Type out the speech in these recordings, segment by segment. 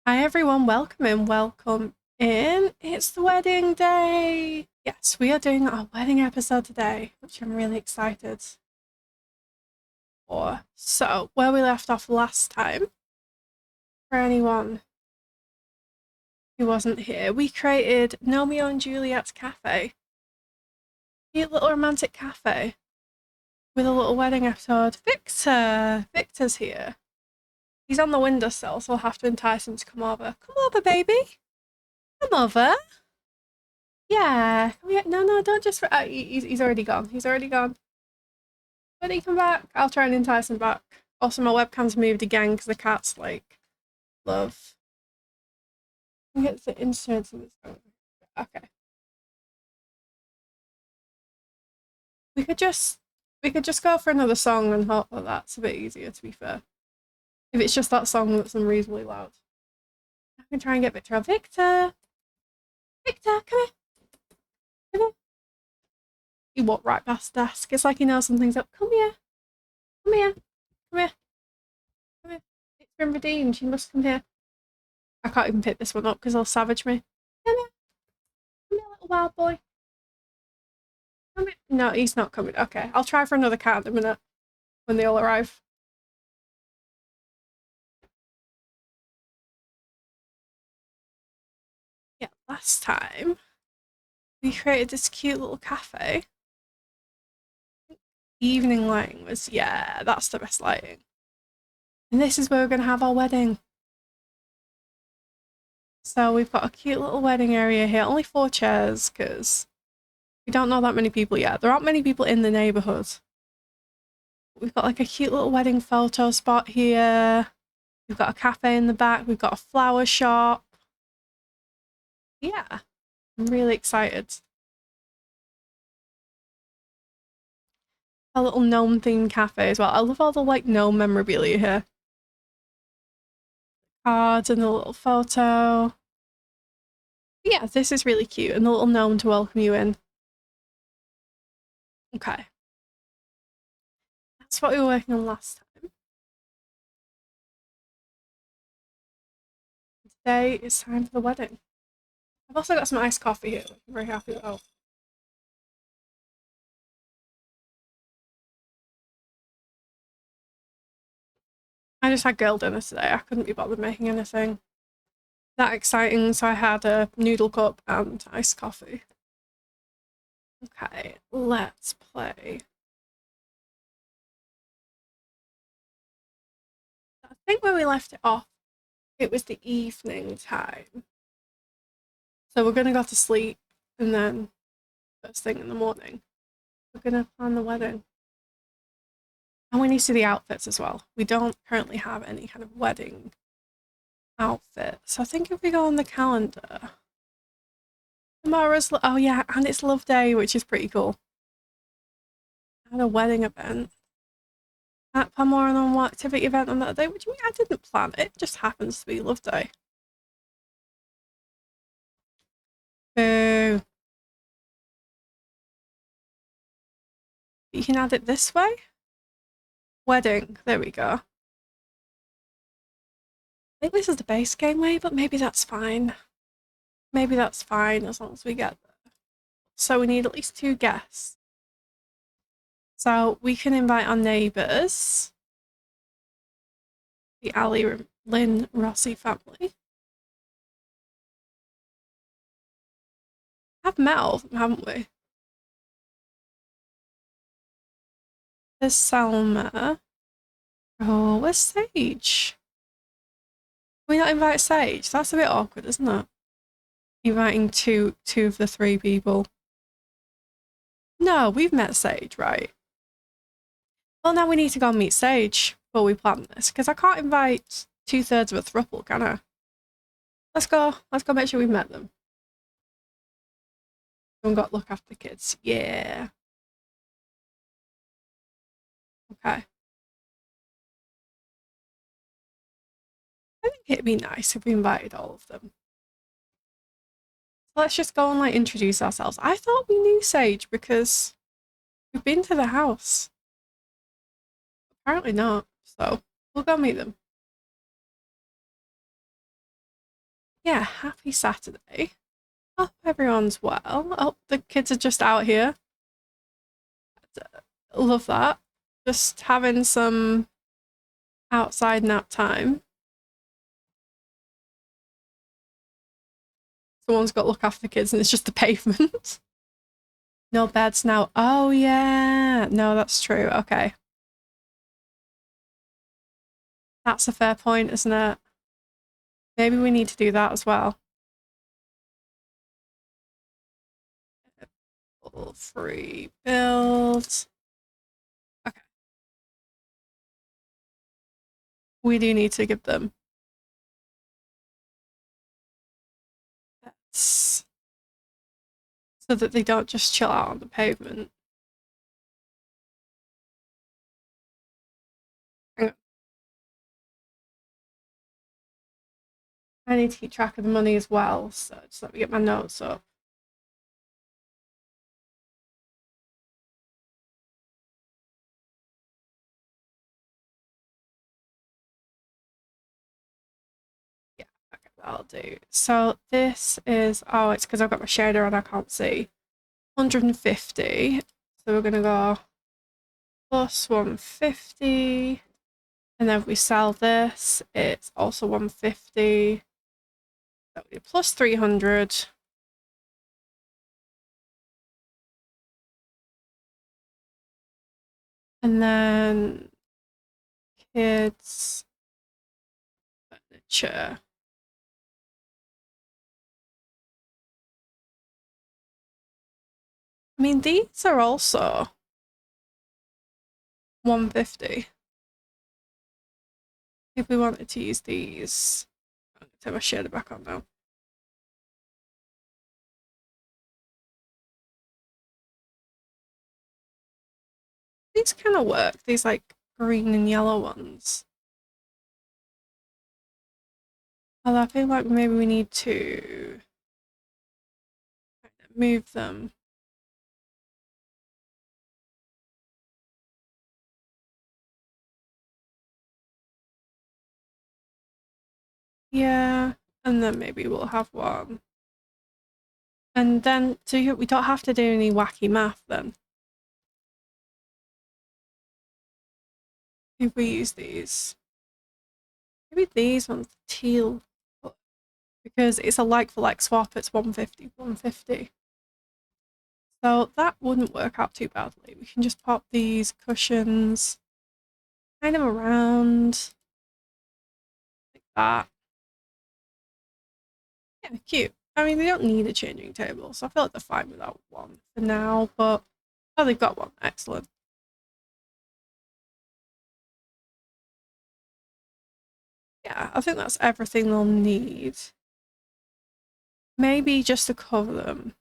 Hi everyone, welcome in. It's the wedding day. Yes, we are doing our wedding episode today, which I'm really excited for. So, where we left off last time, for anyone who wasn't here, we created Romeo and Juliet's cafe. Cute little romantic cafe with a little wedding episode. Victor's here. He's on the windowsill, so I'll have to entice him to come over. Come over, baby. Come over. Yeah. No, don't just. He's already gone. He's already gone. When he come back, I'll try and entice him back. Also, my webcam's moved again because the cat's like, love. I think it's the instruments in this phone. Okay. We could just go for another song and hope that that's a bit easier, to be fair. If it's just that song that's unreasonably loud. I can try and get Victor. Victor! Victor, come here. Come here. He walked right past the desk. It's like he knows something's up. Come here. Come here. Come here. Come here. It's been redeemed. You must come here. I can't even pick this one up because they'll savage me. Come here. Come here, little wild boy. Come here. No, he's not coming. Okay, I'll try for another cat in a minute when they all arrive. Yeah, last time we created this cute little cafe. Evening lighting was, yeah, that's the best lighting. And this is where we're going to have our wedding. So we've got a cute little wedding area here. Only 4 chairs because we don't know that many people yet. There aren't many people in the neighborhood. We've got like a cute little wedding photo spot here. We've got a cafe in the back. We've got a flower shop. Yeah, I'm really excited. A little gnome themed cafe as well. I love all the like gnome memorabilia here. Cards and a little photo. Yeah, this is really cute. And the little gnome to welcome you in. Okay. That's what we were working on last time. Today is time for the wedding. I've also got some iced coffee here, which I'm very happy about. I just had girl dinner today. I couldn't be bothered making anything that exciting, so I had a noodle cup and iced coffee. Okay, let's play. I think where we left it off, it was the evening time. So we're gonna go to sleep and then first thing in the morning, we're gonna plan the wedding. And we need to see the outfits as well. We don't currently have any kind of wedding outfit. So I think if we go on the calendar, tomorrow's, oh yeah, and it's Love Day, which is pretty cool. I had a wedding event. Can't plan more on one activity event on that day, which I didn't plan. It just happens to be Love Day. Boo. You can add it this way. Wedding. There we go. I think this is the base game way, but maybe that's fine. Maybe that's fine as long as we get there. So we need at least 2 guests. So we can invite our neighbours. The Ali Lynn Rossi family. I've met all of them, haven't we? There's Salma. Oh, where's Sage? Can we not invite Sage? That's a bit awkward, isn't it? Inviting two of the 3 people. No, we've met Sage, right? Well, now we need to go and meet Sage before we plan this, because I can't invite 2/3 of a throuple, can I? Let's go make sure we've met them. We've got to look after the kids. Yeah. Okay. I think it'd be nice if we invited all of them. So let's just go and like introduce ourselves. I thought we knew Sage because we've been to the house. Apparently not, so we'll go meet them. yeah, happy Saturday. Hope everyone's well. Oh, the kids are just out here. Love that. Just having some outside nap time. Someone's got to look after the kids and it's just the pavement. No beds now. Oh, yeah. No, that's true. Okay. That's a fair point, isn't it? Maybe we need to do that as well. All free build. Okay. We do need to give them pets so that they don't just chill out on the pavement. Hang on. I need to keep track of the money as well, so just let me get my notes up. Yeah, okay, that'll do. So this is, oh, it's because I've got my shader on, I can't see. 150. So we're gonna go plus 150. And then if we sell this, it's also 150. That would be plus 300. And then kids furniture. I mean, these are also 150. If we wanted to use these, I'm gonna turn my shader back on now. These kind of work. These like green and yellow ones. Although I feel like maybe we need to move them. Yeah, and then maybe we'll have one. And then, so we don't have to do any wacky math then. If we use these. Maybe these ones, teal. Because it's a like-for-like swap, it's 150, 150. So that wouldn't work out too badly. We can just pop these cushions kind of around like that. Yeah, cute. I mean, they don't need a changing table, so I feel like they're fine without one for now, but oh, they've got one. Excellent. Yeah, I think that's everything they'll need. Maybe just to cover them,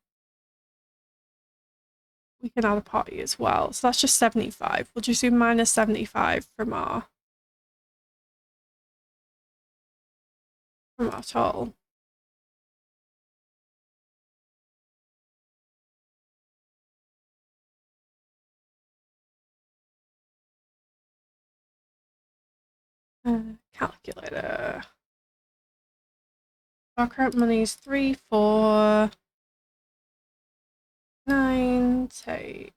we can add a potty as well. So that's just 75. We'll just do minus 75 from our total. Calculator. Our current money is 3, 4, 9, take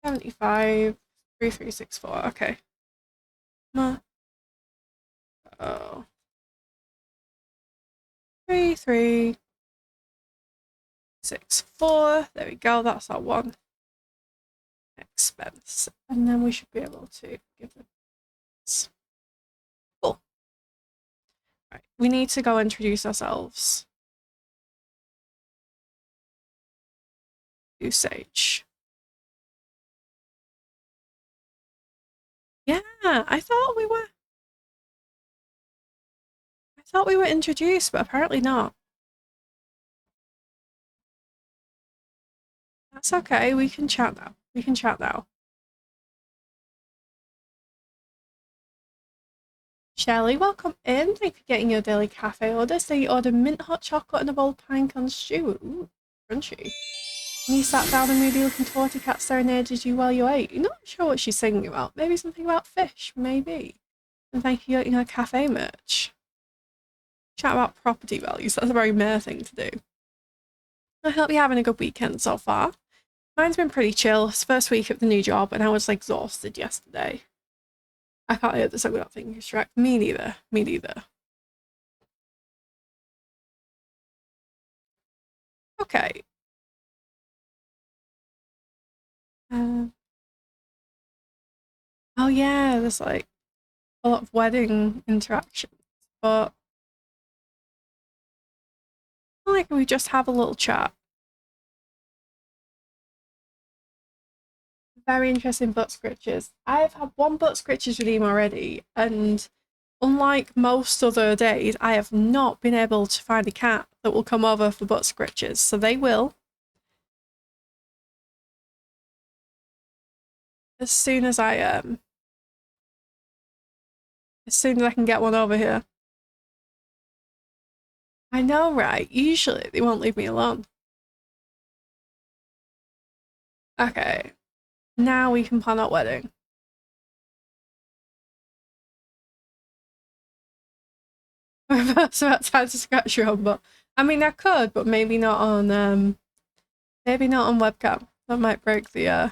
75, 3, 3, 6, 4. Okay. Oh. 3, 3, 6, 4. There we go. That's our one expense. And then we should be able to give them this. Cool. Right. We need to go introduce ourselves. Usage. Yeah, I thought we were introduced, but apparently not. That's okay. We can chat now. We can chat now. Shelley, welcome in. Thank you for getting your daily cafe order. So you ordered mint hot chocolate and a bowl of pinecone stew. Ooh, crunchy. And you sat down and moody looking tawny cat serenaded you while you ate. You're not sure what she's singing about. Maybe something about fish. Maybe. And thank you for getting her cafe merch. Chat about property values. That's a very Mare thing to do. I hope you're having a good weekend so far. Mine's been pretty chill. It's first week of the new job and I was exhausted yesterday. I can't hear the song without thinking Shrek. Me neither. Me neither. Okay. Oh yeah, there's like a lot of wedding interactions, but I feel like we just have a little chat. Very interesting butt scritches. I've had one butt scritches redeem already, and unlike most other days, I have not been able to find a cat that will come over for butt scritches, so they will. As soon as I can get one over here. I know, right? Usually they won't leave me alone. Okay. Now we can plan our wedding. It's about time to scratch your own butt. I mean I could, but maybe not on webcam. That might break the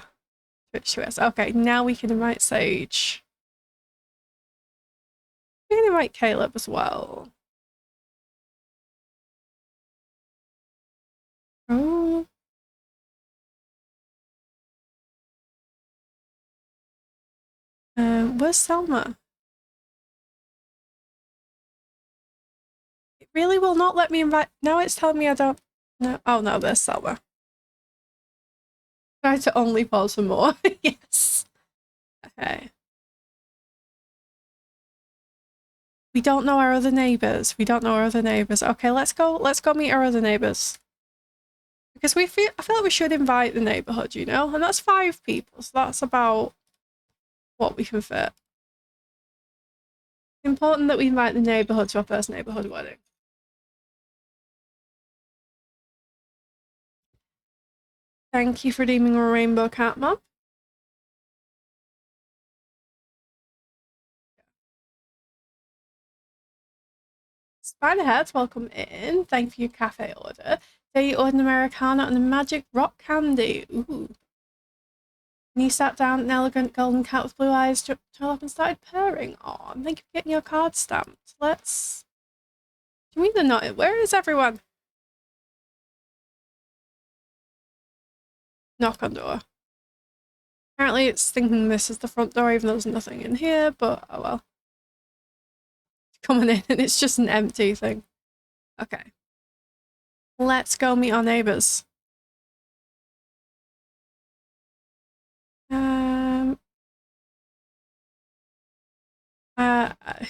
Twitch to us. Okay, now we can invite Sage. We can invite Caleb as well. Oh. Where's Selma? It really will not let me invite. Now it's telling me I don't. No. Oh no, there's Selma. Try to only pause for more. Yes. Okay. We don't know our other neighbours. We don't know our other neighbours. Okay, let's go meet our other neighbours. Because I feel like we should invite the neighbourhood, you know? And that's 5 people, so that's about what we can fit. It's important that we invite the neighbourhood to our first neighbourhood wedding. Thank you for redeeming a rainbow cat, Mum. Spiderheads, welcome in. Thank you for your cafe order. So you ordered an Americano and a magic rock candy. Ooh. And you sat down an elegant golden cat with blue eyes, jumped up and started purring. Aw, thank you for getting your card stamped. Let's... Can we either not? Where is everyone? Knock on door. Apparently it's thinking this is the front door even though there's nothing in here, but oh well. It's coming in and it's just an empty thing. Okay. Let's go meet our neighbours.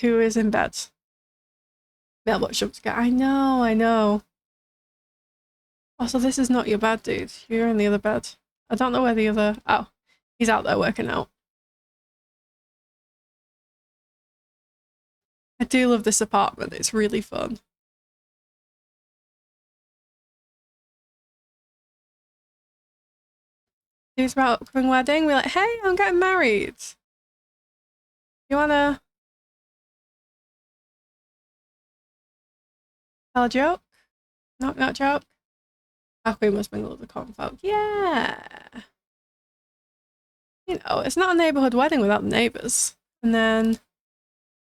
Who is in bed? Mailbox jump scare. I know, I know. Also, this is not your bed, dude. You're in the other bed. I don't know where the other... Oh, he's out there working out. I do love this apartment. It's really fun. News about upcoming wedding. We're like, hey, I'm getting married. You wanna tell a joke? Not joke? How we must mingle with the common folk. Yeah. You know, it's not a neighbourhood wedding without the neighbours. And then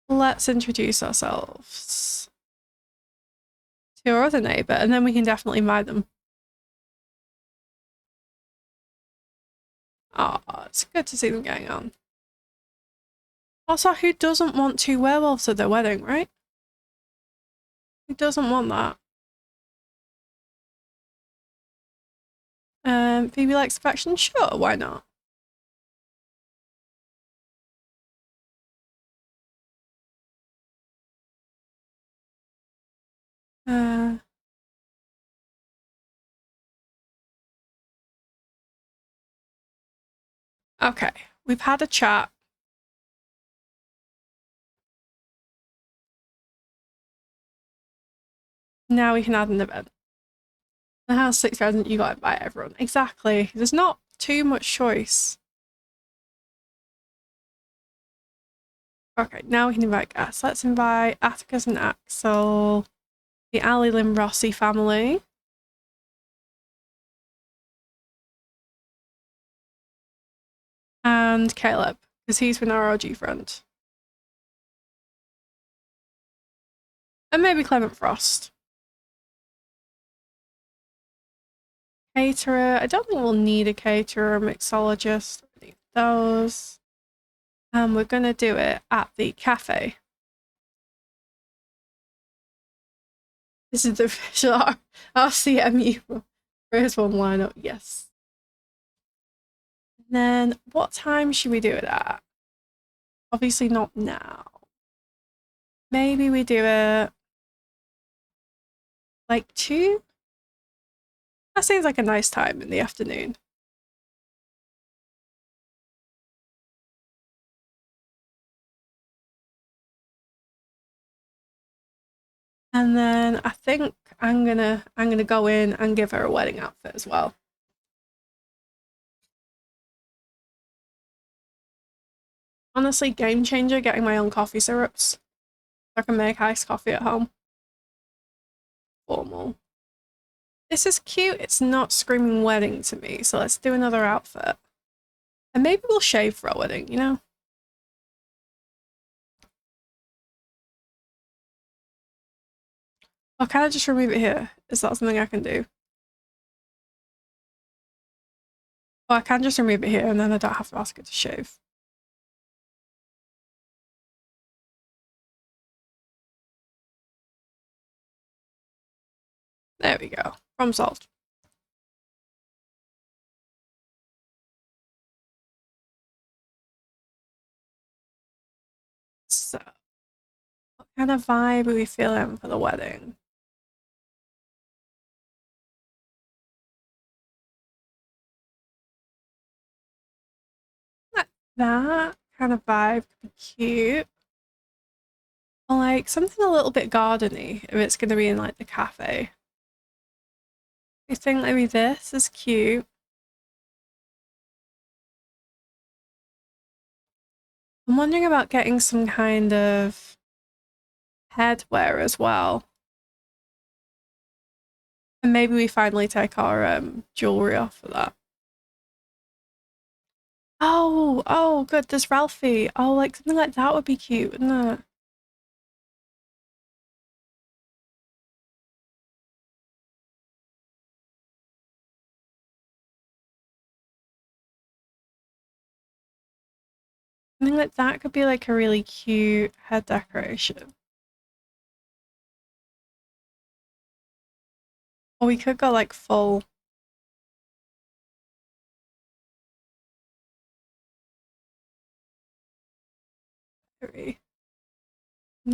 let's introduce ourselves to our other neighbour, and then we can definitely invite them. Oh, it's good to see them getting on. Also, who doesn't want 2 werewolves at their wedding, right? Who doesn't want that? Phoebe likes affection? Sure, why not? Okay, we've had a chat. Now we can add an event. The house 6 present, you gotta invite everyone. Exactly. There's not too much choice. Okay, now we can invite guests. Let's invite Atticus and Axel, the Ali Lynn Rossi family. And Caleb, because he's been our OG friend. And maybe Clement Frost. Caterer. I don't think we'll need a caterer, mixologist. We need those. And we're going to do it at the cafe. This is the official RCMU first one lineup. Yes. And then what time should we do it at? Obviously not now. Maybe we do it like 2? That seems like a nice time in the afternoon. And then I think I'm gonna go in and give her a wedding outfit as well. Honestly, game changer getting my own coffee syrups. I can make iced coffee at home. Formal. This is cute. It's not screaming wedding to me, so let's do another outfit. And maybe we'll shave for our wedding, you know? Or can I just remove it here? Is that something I can do? Or I can just remove it here and then I don't have to ask it to shave. There we go. Problem solved. So, what kind of vibe are we feeling for the wedding? That kind of vibe could be cute. Or like something a little bit gardeny if it's going to be in like the cafe. I think maybe this is cute. I'm wondering about getting some kind of headwear as well. And maybe we finally take our jewellery off for that. Oh, good. There's Ralphie. Oh, like something like that would be cute, wouldn't it? Something like that could be like a really cute head decoration. Or we could go like full.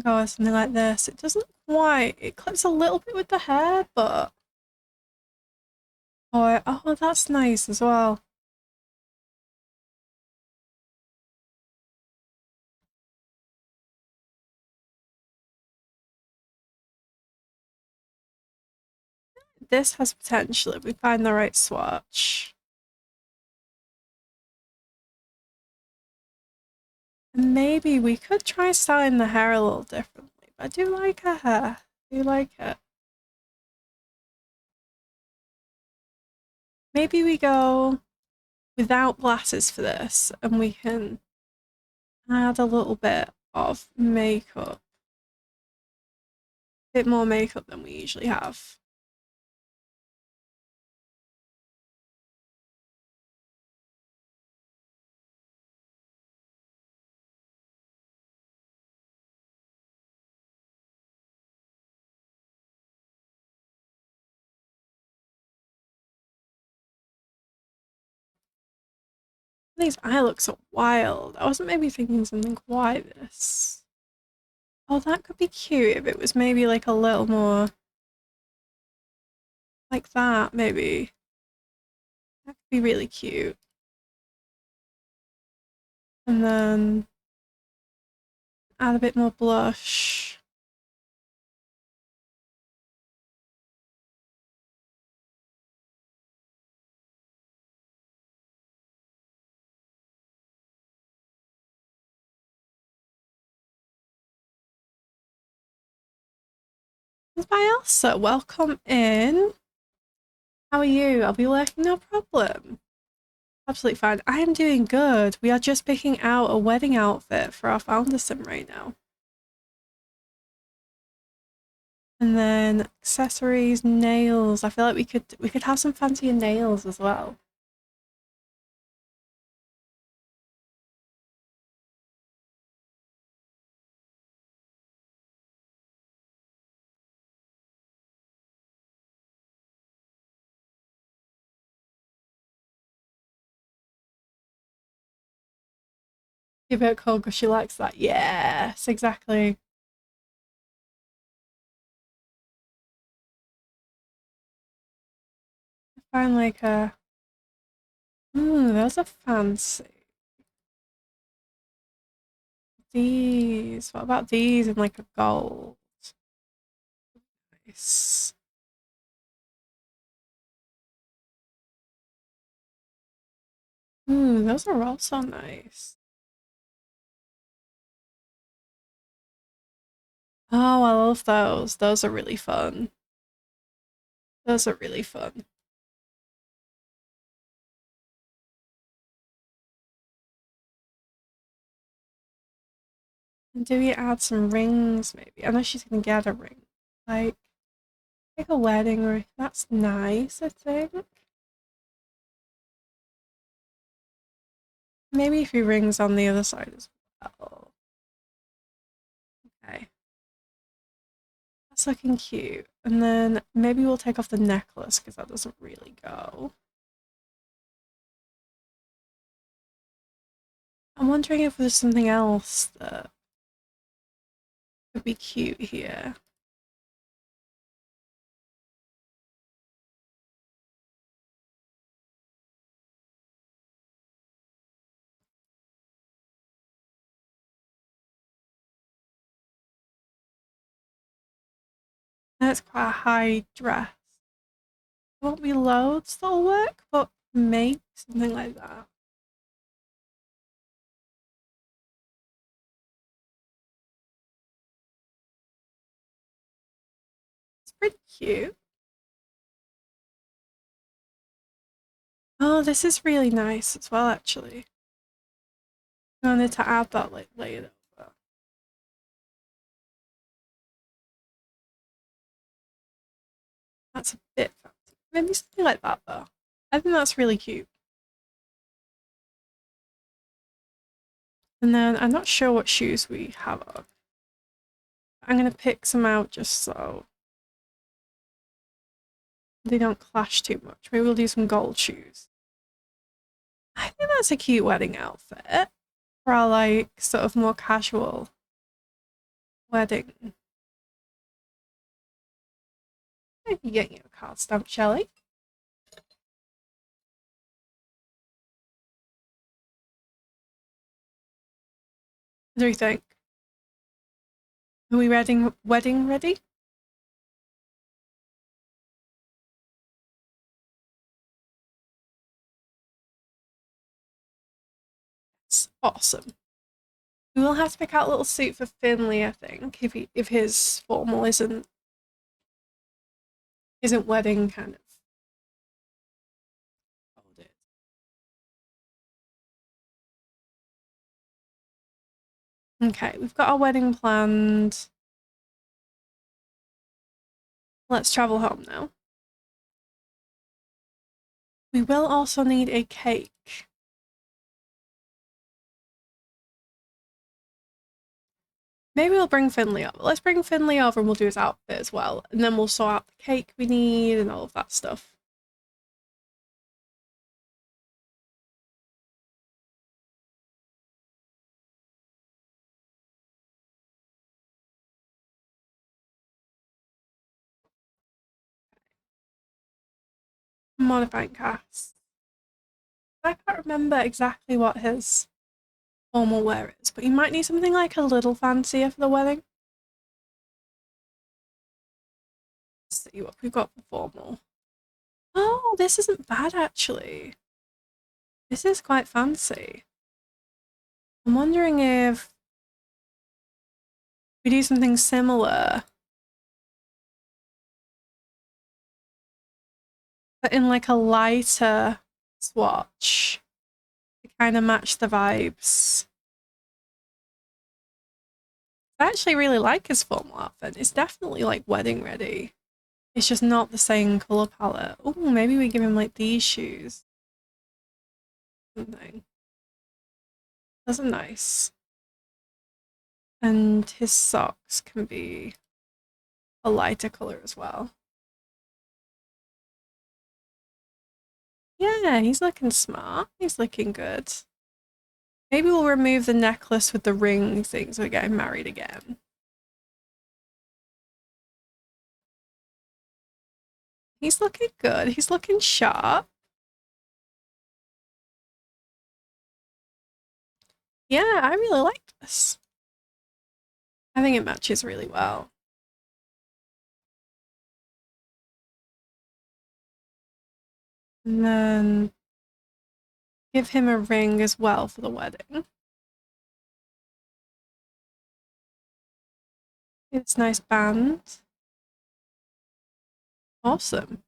Go with something like this. It doesn't quite. It clips a little bit with the hair, but oh, that's nice as well. This has potential if we find the right swatch. And maybe we could try styling the hair a little differently. But I do like her hair. I do like it. Maybe we go without glasses for this, and we can add a little bit of makeup. A bit more makeup than we usually have. These eye looks so wild. I wasn't maybe thinking something quite this. Oh, that could be cute if it was maybe like a little more like that, maybe. That could be really cute. And then add a bit more blush. Hi Elsa, welcome in. How are you? I'll be lurking, no problem. Absolutely fine. I am doing good. We are just picking out a wedding outfit for our founder sim right now. And then accessories, nails. I feel like we could have some fancier nails as well. Give her a call because she likes that. Yes, exactly. Find like a those are fancy. These. What about these in like a gold? Nice. Those are also nice. Oh, I love those. Those are really fun. Those are really fun. And do we add some rings maybe? I know she's gonna get a ring. Like a wedding ring. That's nice, I think. Maybe a few rings on the other side as well. Okay. That's looking cute. And then maybe we'll take off the necklace because that doesn't really go. I'm wondering if there's something else that could be cute here. That's quite a high dress. Won't be loads that'll work, but maybe something like that. It's pretty cute. Oh, this is really nice as well, actually. I wanted to add that like later. But that's a bit fancy. Maybe something like that though. I think that's really cute. And then I'm not sure what shoes we have on. I'm gonna pick some out just so they don't clash too much. Maybe we'll do some gold shoes. I think that's a cute wedding outfit for our like sort of more casual wedding. Maybe getting you a card stamp, Shelley. What do you think? Are we wedding ready? It's awesome. We will have to pick out a little suit for Finley, I think, if his formal isn't wedding kind of folded. Okay, we've got our wedding planned. Let's travel home now. We will also need a cake. Maybe we'll bring Finley over. Let's bring Finley over and we'll do his outfit as well. And then we'll sort out the cake we need and all of that stuff. Modifying cast. I can't remember exactly what his formal wear is, but you might need something like a little fancier for the wedding. Let's see what we've got for formal. Oh, this isn't bad actually. This is quite fancy. I'm wondering if we do something similar but in like a lighter swatch to kind of match the vibes. I actually really like his formal outfit. It's definitely like wedding ready. It's just not the same color palette. Oh, maybe we give him like these shoes. Something. Those are nice. And his socks can be a lighter color as well. Yeah, he's looking smart. He's looking good. Maybe we'll remove the necklace with the ring thing so we're getting married again. He's looking good. He's looking sharp. Yeah, I really like this. I think it matches really well. And then give him a ring as well for the wedding. It's a nice band. Awesome.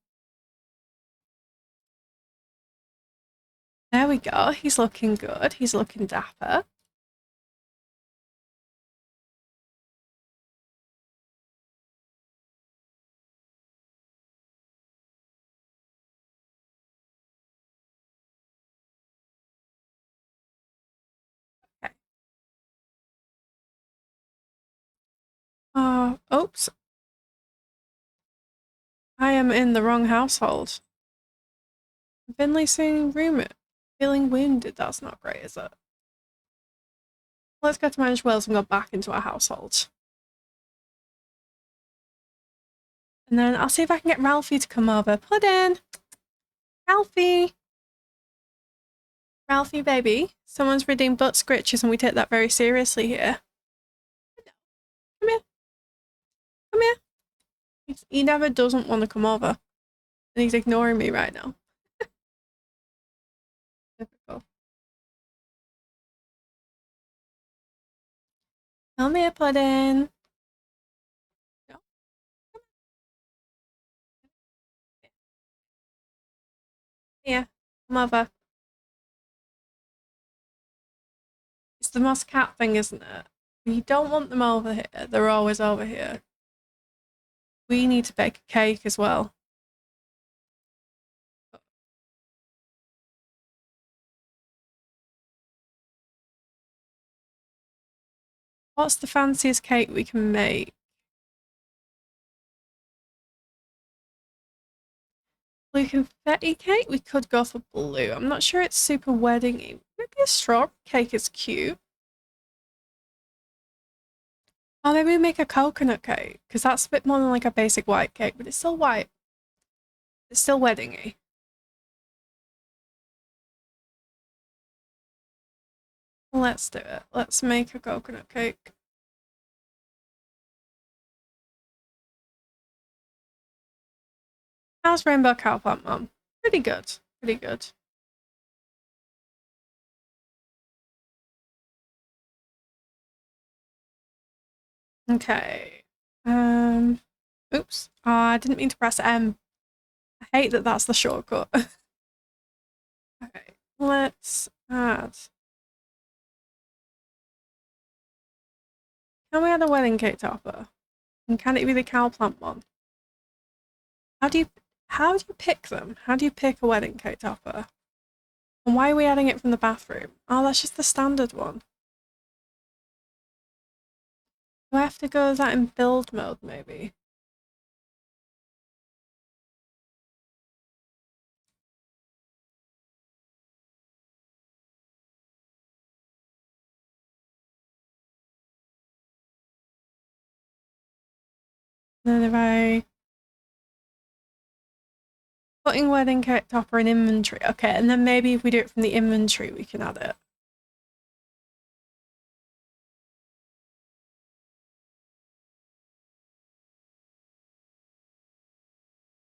There we go. He's looking good. He's looking dapper. Okay. Oh, oops. I am in the wrong household. Finley saying rumor. Feeling wounded. That's not great, is it? Let's go to manage Wales and go back into our household. And then I'll see if I can get Ralphie to come over. Puddin! Ralphie! Ralphie, baby. Someone's reading butt scritches and we take that very seriously here. Come here. Come here. He never doesn't want to come over. And he's ignoring me right now. Typical. Come here, Puddin. No. Here. Come over. It's the most cat thing, isn't it? We don't want them over here. They're always over here. We need to bake a cake as well. What's the fanciest cake we can make? Blue confetti cake? We could go for blue. I'm not sure it's super wedding-y. Maybe a strawberry cake is cute. Or maybe we make a coconut cake, because that's a bit more than like a basic white cake, but it's still white. It's still wedding-y. Let's do it. Let's make a coconut cake. How's Rainbow Cowplant, Mum? Pretty good. Pretty good. Okay. Oops. Oh, I didn't mean to press M. I hate that that's the shortcut. Okay. Let's add. Can we add a wedding cake topper? And can it be the cowplant one? How do you pick them? How do you pick a wedding cake topper? And why are we adding it from the bathroom? Oh, that's just the standard one. Do I have to go with that in build mode, maybe? And then if I... Putting wedding cake topper in inventory. Okay, and then maybe if we do it from the inventory, we can add it.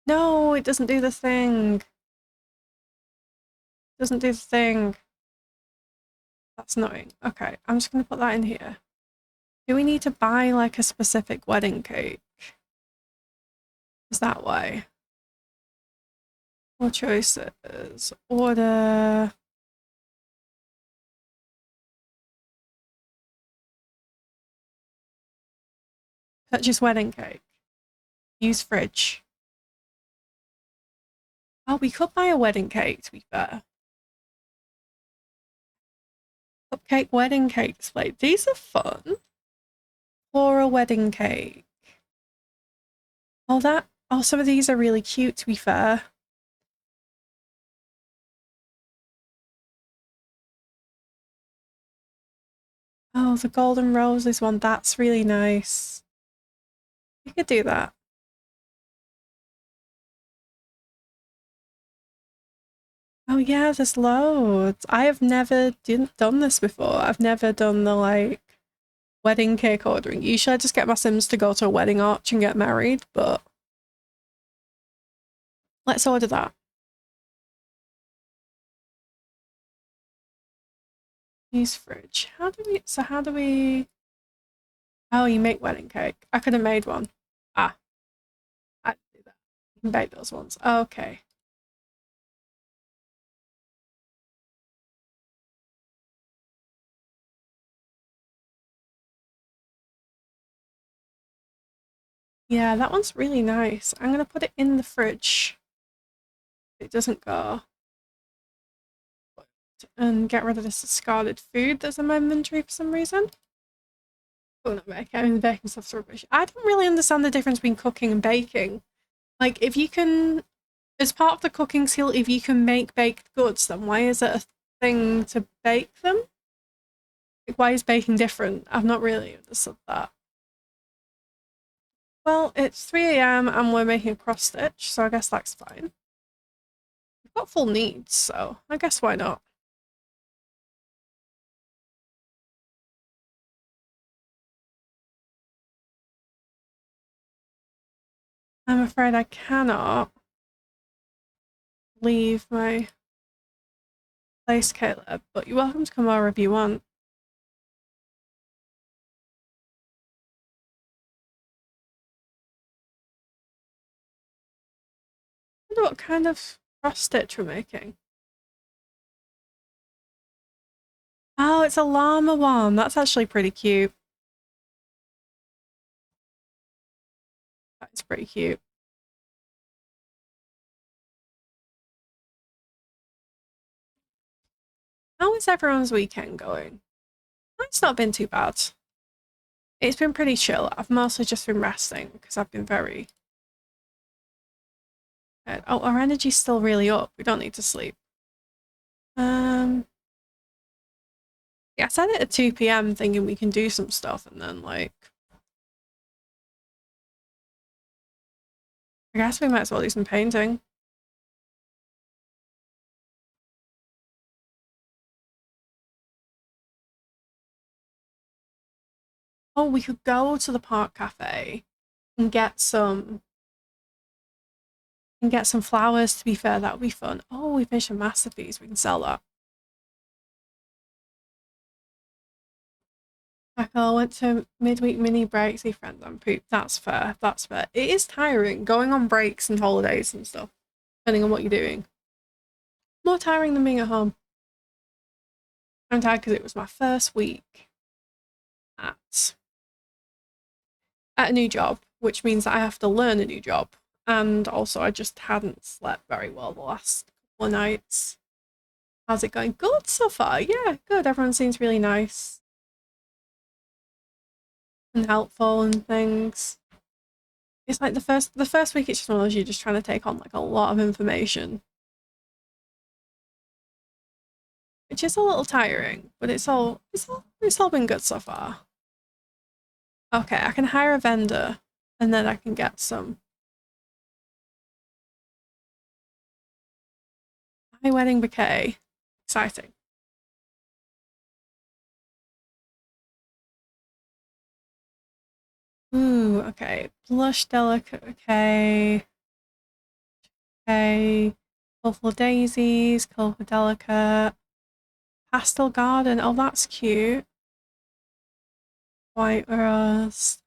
No, it doesn't do the thing. It doesn't do the thing. That's annoying. Okay, I'm just going to put that in here. Do we need to buy like a specific wedding cake? Is that why? More choices. Order. Purchase wedding cake. Use fridge. Oh, we could buy a wedding cake, to be fair. Cupcake wedding cake display. These are fun. Floral wedding cake. Oh, some of these are really cute, to be fair. Oh, the golden roses one. That's really nice. We could do that. Oh yeah, there's loads. I have never done this before. I've never done the like wedding cake ordering. Usually I just get my Sims to go to a wedding arch and get married, but let's order that. Use fridge. How do we Oh, you make wedding cake. I could have made one. Ah, I didn't do that. You can bake those ones. Okay. Yeah, that one's really nice. I'm gonna put it in the fridge. It doesn't go. And get rid of this discarded food that's in my inventory for some reason. Oh, not baking. I mean, the baking stuff's rubbish. I don't really understand the difference between cooking and baking. Like, if you can, as part of the cooking skill, if you can make baked goods, then why is it a thing to bake them? Like, why is baking different? I've not really understood that. Well, it's 3 AM and we're making a cross stitch, so I guess that's fine. We've got full needs, so I guess why not? I'm afraid I cannot leave my place, Caleb, but you're welcome to come over if you want. I wonder what kind of cross stitch we're making. Oh, it's a llama one. That's actually pretty cute. That's pretty cute. How is everyone's weekend going? It's not been too bad. It's been pretty chill. I've mostly just been resting because I've been very... Oh, our energy's still really up. We don't need to sleep. Yeah, I set it at 2 PM thinking we can do some stuff and then like... I guess we might as well do some painting. Oh, we could go to the park cafe and get some flowers, to be fair. That would be fun. Oh, we finished a masterpiece. We can sell that. I went to midweek mini break, see friends and poop. That's fair. That's fair. It is tiring going on breaks and holidays and stuff, depending on what you're doing. More tiring than being at home. I'm tired because it was my first week at a new job, which means that I have to learn a new job. And also, I just hadn't slept very well the last couple of nights. How's it going? Good so far. Yeah, good. Everyone seems really nice and helpful and things. It's like the first week it's just one of those you're just trying to take on like a lot of information. Which is a little tiring, but it's all been good so far. Okay, I can hire a vendor and then I can get some. My wedding bouquet. Exciting. Ooh, okay. Blush delicate, okay. Okay. Colourful daisies, colourful delicate. Pastel garden, oh that's cute. White rose.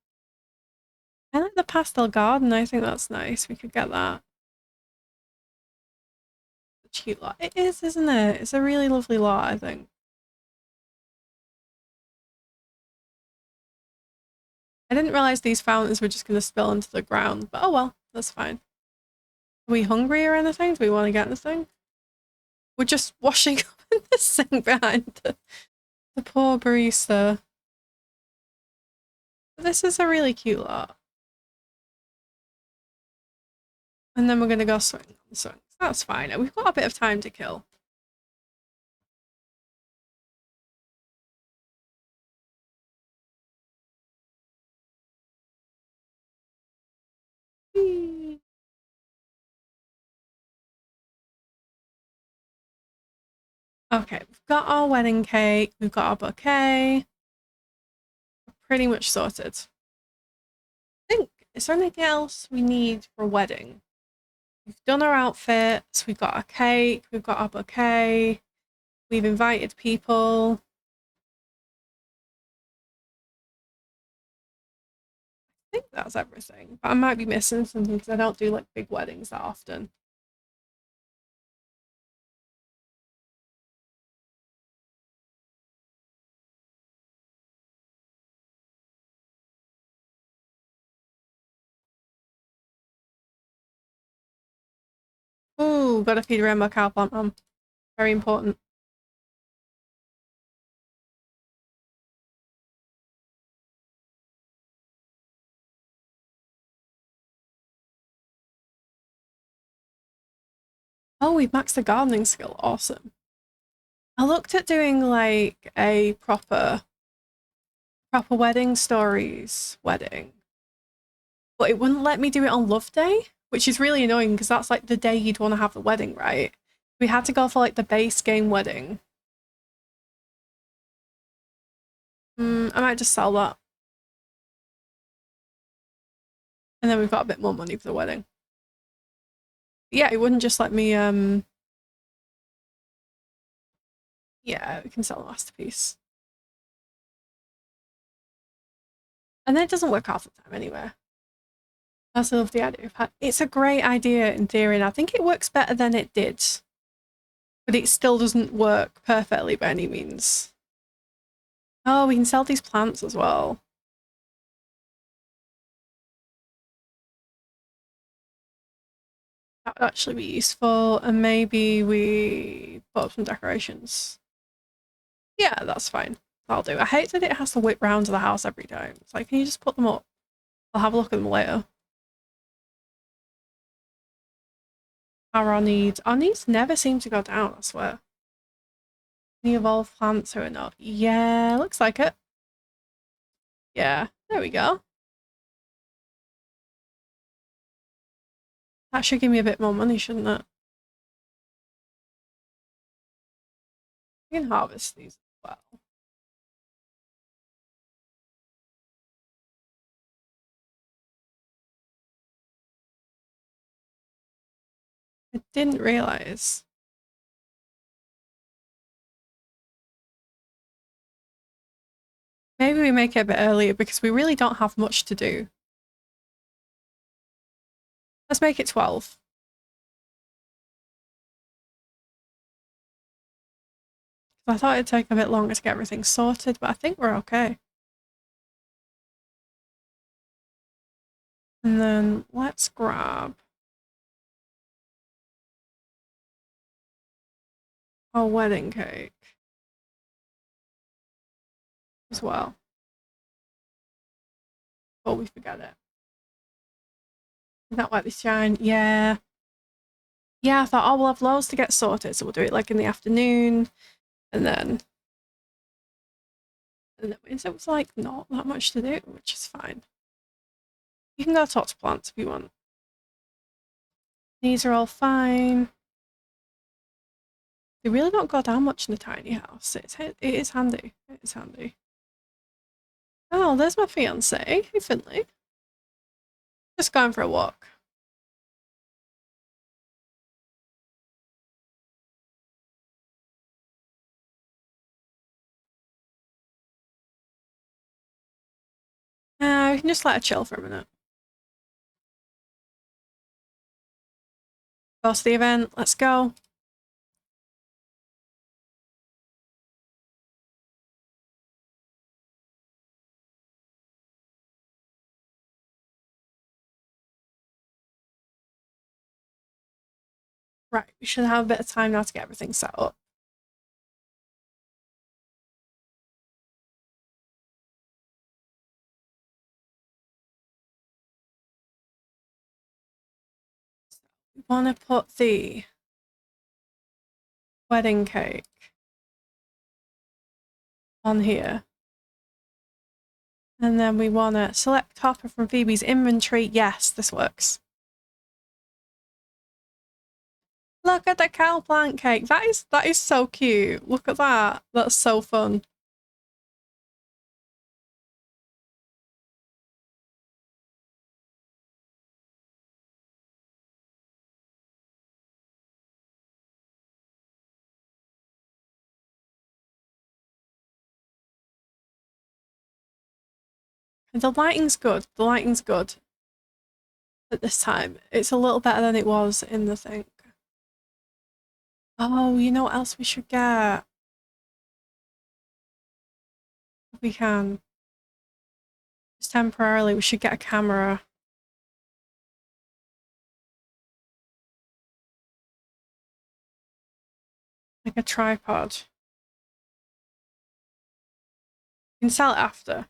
I like the pastel garden, I think that's nice. We could get that. such a cute lot. It is, isn't it? It's a really lovely lot, I think. I didn't realise these fountains were just going to spill into the ground, but oh well, that's fine. Are we hungry or anything? Do we want to get anything? We're just washing up in the sink behind the poor barista. This is a really cute lot. And then we're going to go swing on the swings. That's fine. We've got a bit of time to kill. Whee! Okay, we've got our wedding cake. We've got our bouquet. We're pretty much sorted. I think, is there anything else we need for a wedding? We've done our outfits. We've got our cake. We've got our bouquet. We've invited people. I think that's everything. But I might be missing something because I don't do like big weddings that often. Ooh, gotta feed a rainbow cow plant, mum. Very important. Oh, we've maxed the gardening skill. Awesome. I looked at doing like a proper wedding stories wedding, but it wouldn't let me do it on Love Day, which is really annoying because that's like the day you'd want to have the wedding, right? We had to go for like the base game wedding. I might just sell that. And then we've got a bit more money for the wedding. Yeah, it wouldn't just let me, yeah, we can sell a masterpiece. And then it doesn't work half the time anyway. That's a lovely idea. It's a great idea in theory, and I think it works better than it did. But it still doesn't work perfectly by any means. Oh, we can sell these plants as well. That would actually be useful, and maybe we put up some decorations. Yeah, that's fine. That'll do. I hate that it has to whip round to the house every time. It's like, can you just put them up? I'll have a look at them later. Our needs. Our needs never seem to go down, I swear. Any evolved plants or not? Yeah, looks like it. Yeah, there we go. That should give me a bit more money, shouldn't it? We can harvest these as well. I didn't realise. Maybe we make it a bit earlier because we really don't have much to do. Let's make it 12. I thought it'd take a bit longer to get everything sorted, but I think we're okay. And then let's grab our wedding cake as well. Before we forget it. Did that let me shine? Yeah. Yeah, I thought, oh, we'll have loads to get sorted, so we'll do it like in the afternoon. And then it was like not that much to do, which is fine. You can go talk to plants if you want. These are all fine. They really don't go down much in a tiny house. It is handy. It is handy. Oh, there's my fiance. Hey, Finley. Just going for a walk. We can just let her chill for a minute. Go to the event. Let's go. Right, we should have a bit of time now to get everything set up. We want to put the wedding cake on here. And then we want to select topper from Phoebe's inventory. Yes, this works. Look at the cow plant cake. That is so cute. Look at that. That's so fun. And the lighting's good. The lighting's good at this time. It's a little better than it was in the thing. Oh, you know what else we should get? We can. Just temporarily, we should get a camera. Like a tripod. We can sell it after.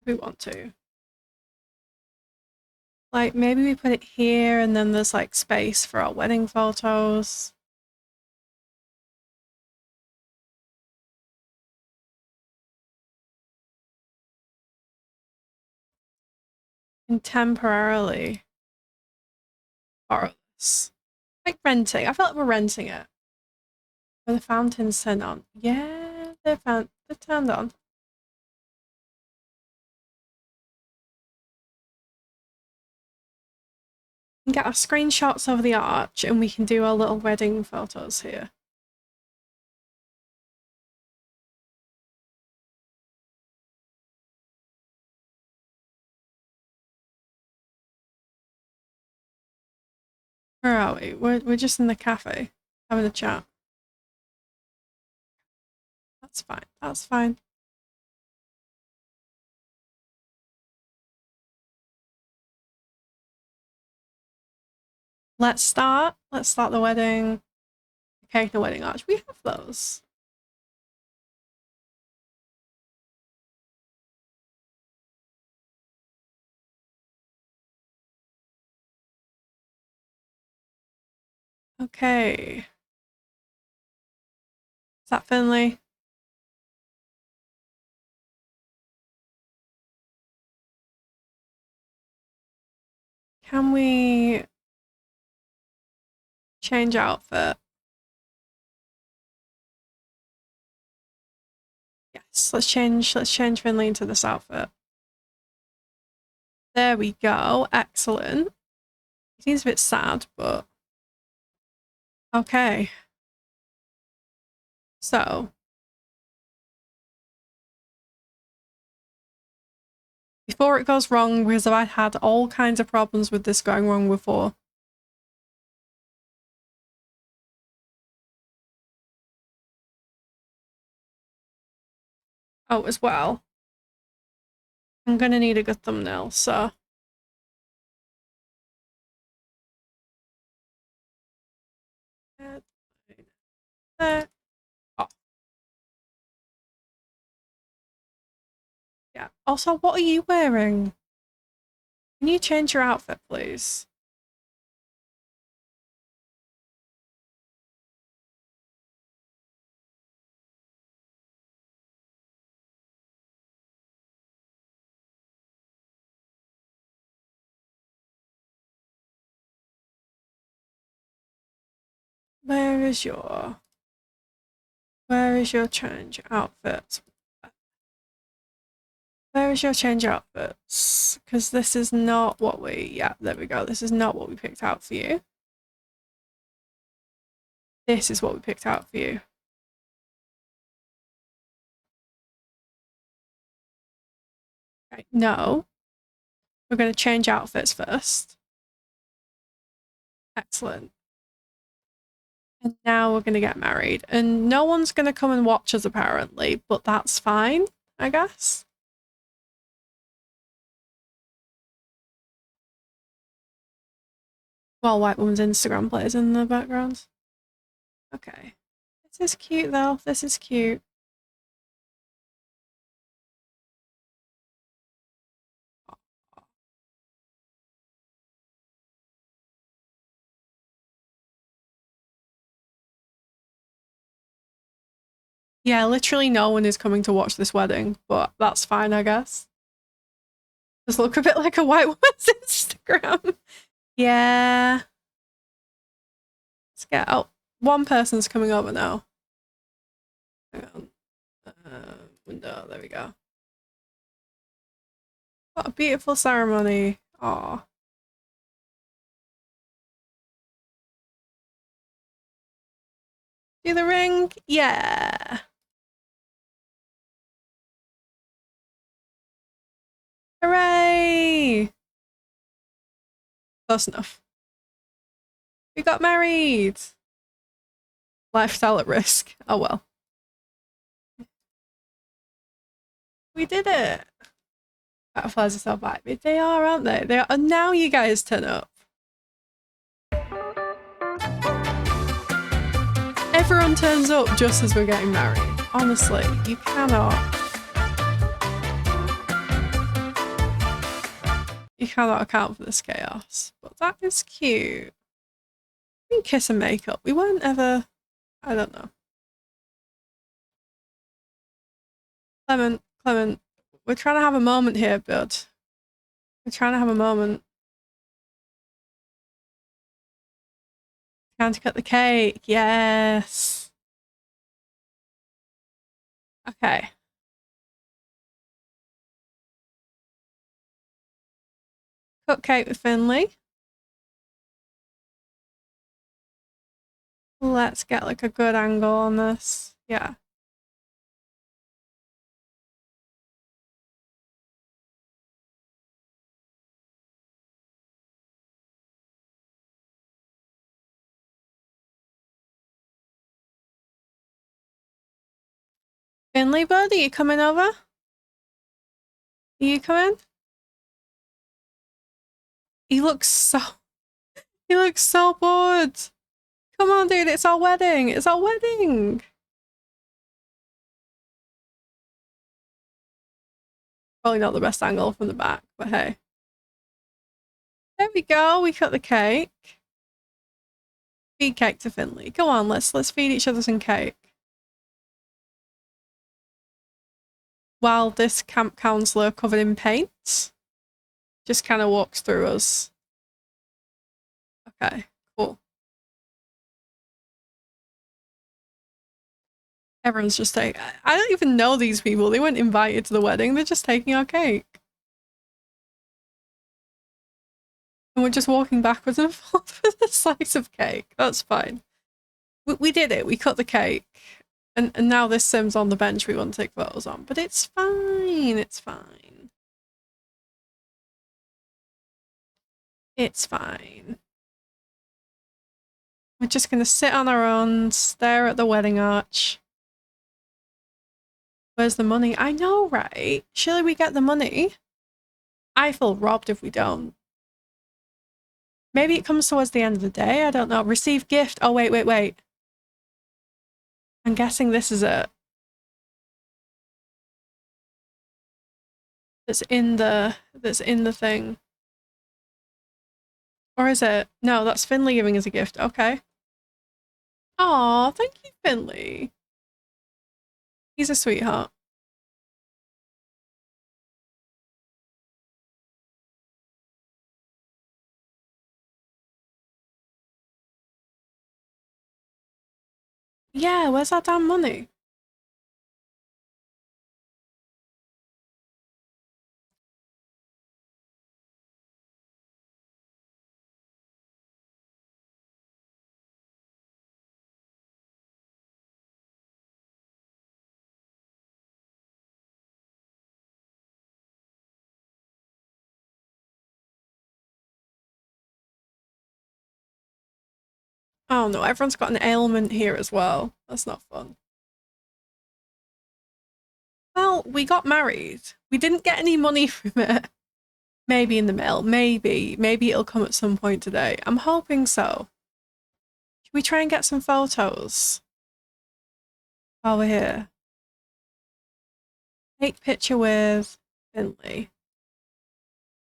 If we want to. Like, maybe we put it here and then there's like space for our wedding photos. And temporarily borrow this. Like renting. I feel like we're renting it. Where the fountain's turned on. Yeah, they're turned on. We can get our screenshots of the arch and we can do our little wedding photos here. Where are we? We're just in the cafe having a chat. That's fine. That's fine. Let's start. Let's start the wedding. Okay, the wedding arch. We have those. Okay. Is that Finley? Can we change outfit? Yes, let's change Finley into this outfit. There we go. Excellent. He seems a bit sad, but okay. So before it goes wrong, because I've had all kinds of problems with this going wrong before. Oh, as well. I'm gonna need a good thumbnail, so. Oh. Yeah. Also, what are you wearing? Can you change your outfit, please? Where is your change outfit? Where is your change outfits? Because this is not what yeah, there we go. This is not what we picked out for you. This is what we picked out for you. Right, no. We're going to change outfits first. Excellent. And now we're going to get married. And no one's going to come and watch us, apparently, but that's fine, I guess. While White Woman's Instagram plays in the background. Okay. This is cute though. This is cute. Yeah, literally no one is coming to watch this wedding, but that's fine, I guess. Does look a bit like a White Woman's Instagram. Yeah. Let's get out. One person's coming over now. Hang on. Window, there we go. What a beautiful ceremony. Aw. Do the ring? Yeah. Hooray! Close enough. We got married. Lifestyle at risk. Oh well. We did it. Butterflies are so vibey. They are, aren't they? They are. And now you guys turn up. Everyone turns up just as we're getting married. Honestly, you cannot. You cannot account for this chaos. But that is cute. We can kiss and make up. We weren't ever. I don't know. Clement, we're trying to have a moment here, bud. We're trying to have a moment. Time to cut the cake. Yes. Okay. Cut cake with Finley. Let's get like a good angle on this. Yeah. Finley, bud, are you coming over? Are you coming? He looks so bored. Come on, dude, it's our wedding. It's our wedding. Probably not the best angle from the back, but hey. There we go. We cut the cake. Feed cake to Finley. Go on, let's feed each other some cake. While this camp counselor covered in paint just kind of walks through us. Okay, cool. Everyone's just taking. I don't even know these people. They weren't invited to the wedding. They're just taking our cake. And we're just walking backwards and forth with a slice of cake. That's fine. We did it. We cut the cake. And now this Sim's on the bench we want to take photos on. But it's fine. It's fine. It's fine. We're just going to sit on our own, stare at the wedding arch. Where's the money? I know, right? Surely we get the money. I feel robbed if we don't. Maybe it comes towards the end of the day. I don't know. Receive gift. Oh, wait. I'm guessing this is it. That's in the thing. Or is it? No, that's Finley giving us a gift. Okay. Aw, thank you, Finley. He's a sweetheart. Yeah, where's that damn money? Oh no, everyone's got an ailment here as well. That's not fun. Well, we got married. We didn't get any money from it. Maybe in the mail. Maybe. Maybe it'll come at some point today. I'm hoping so. Should we try and get some photos while we're here? Take picture with Finley.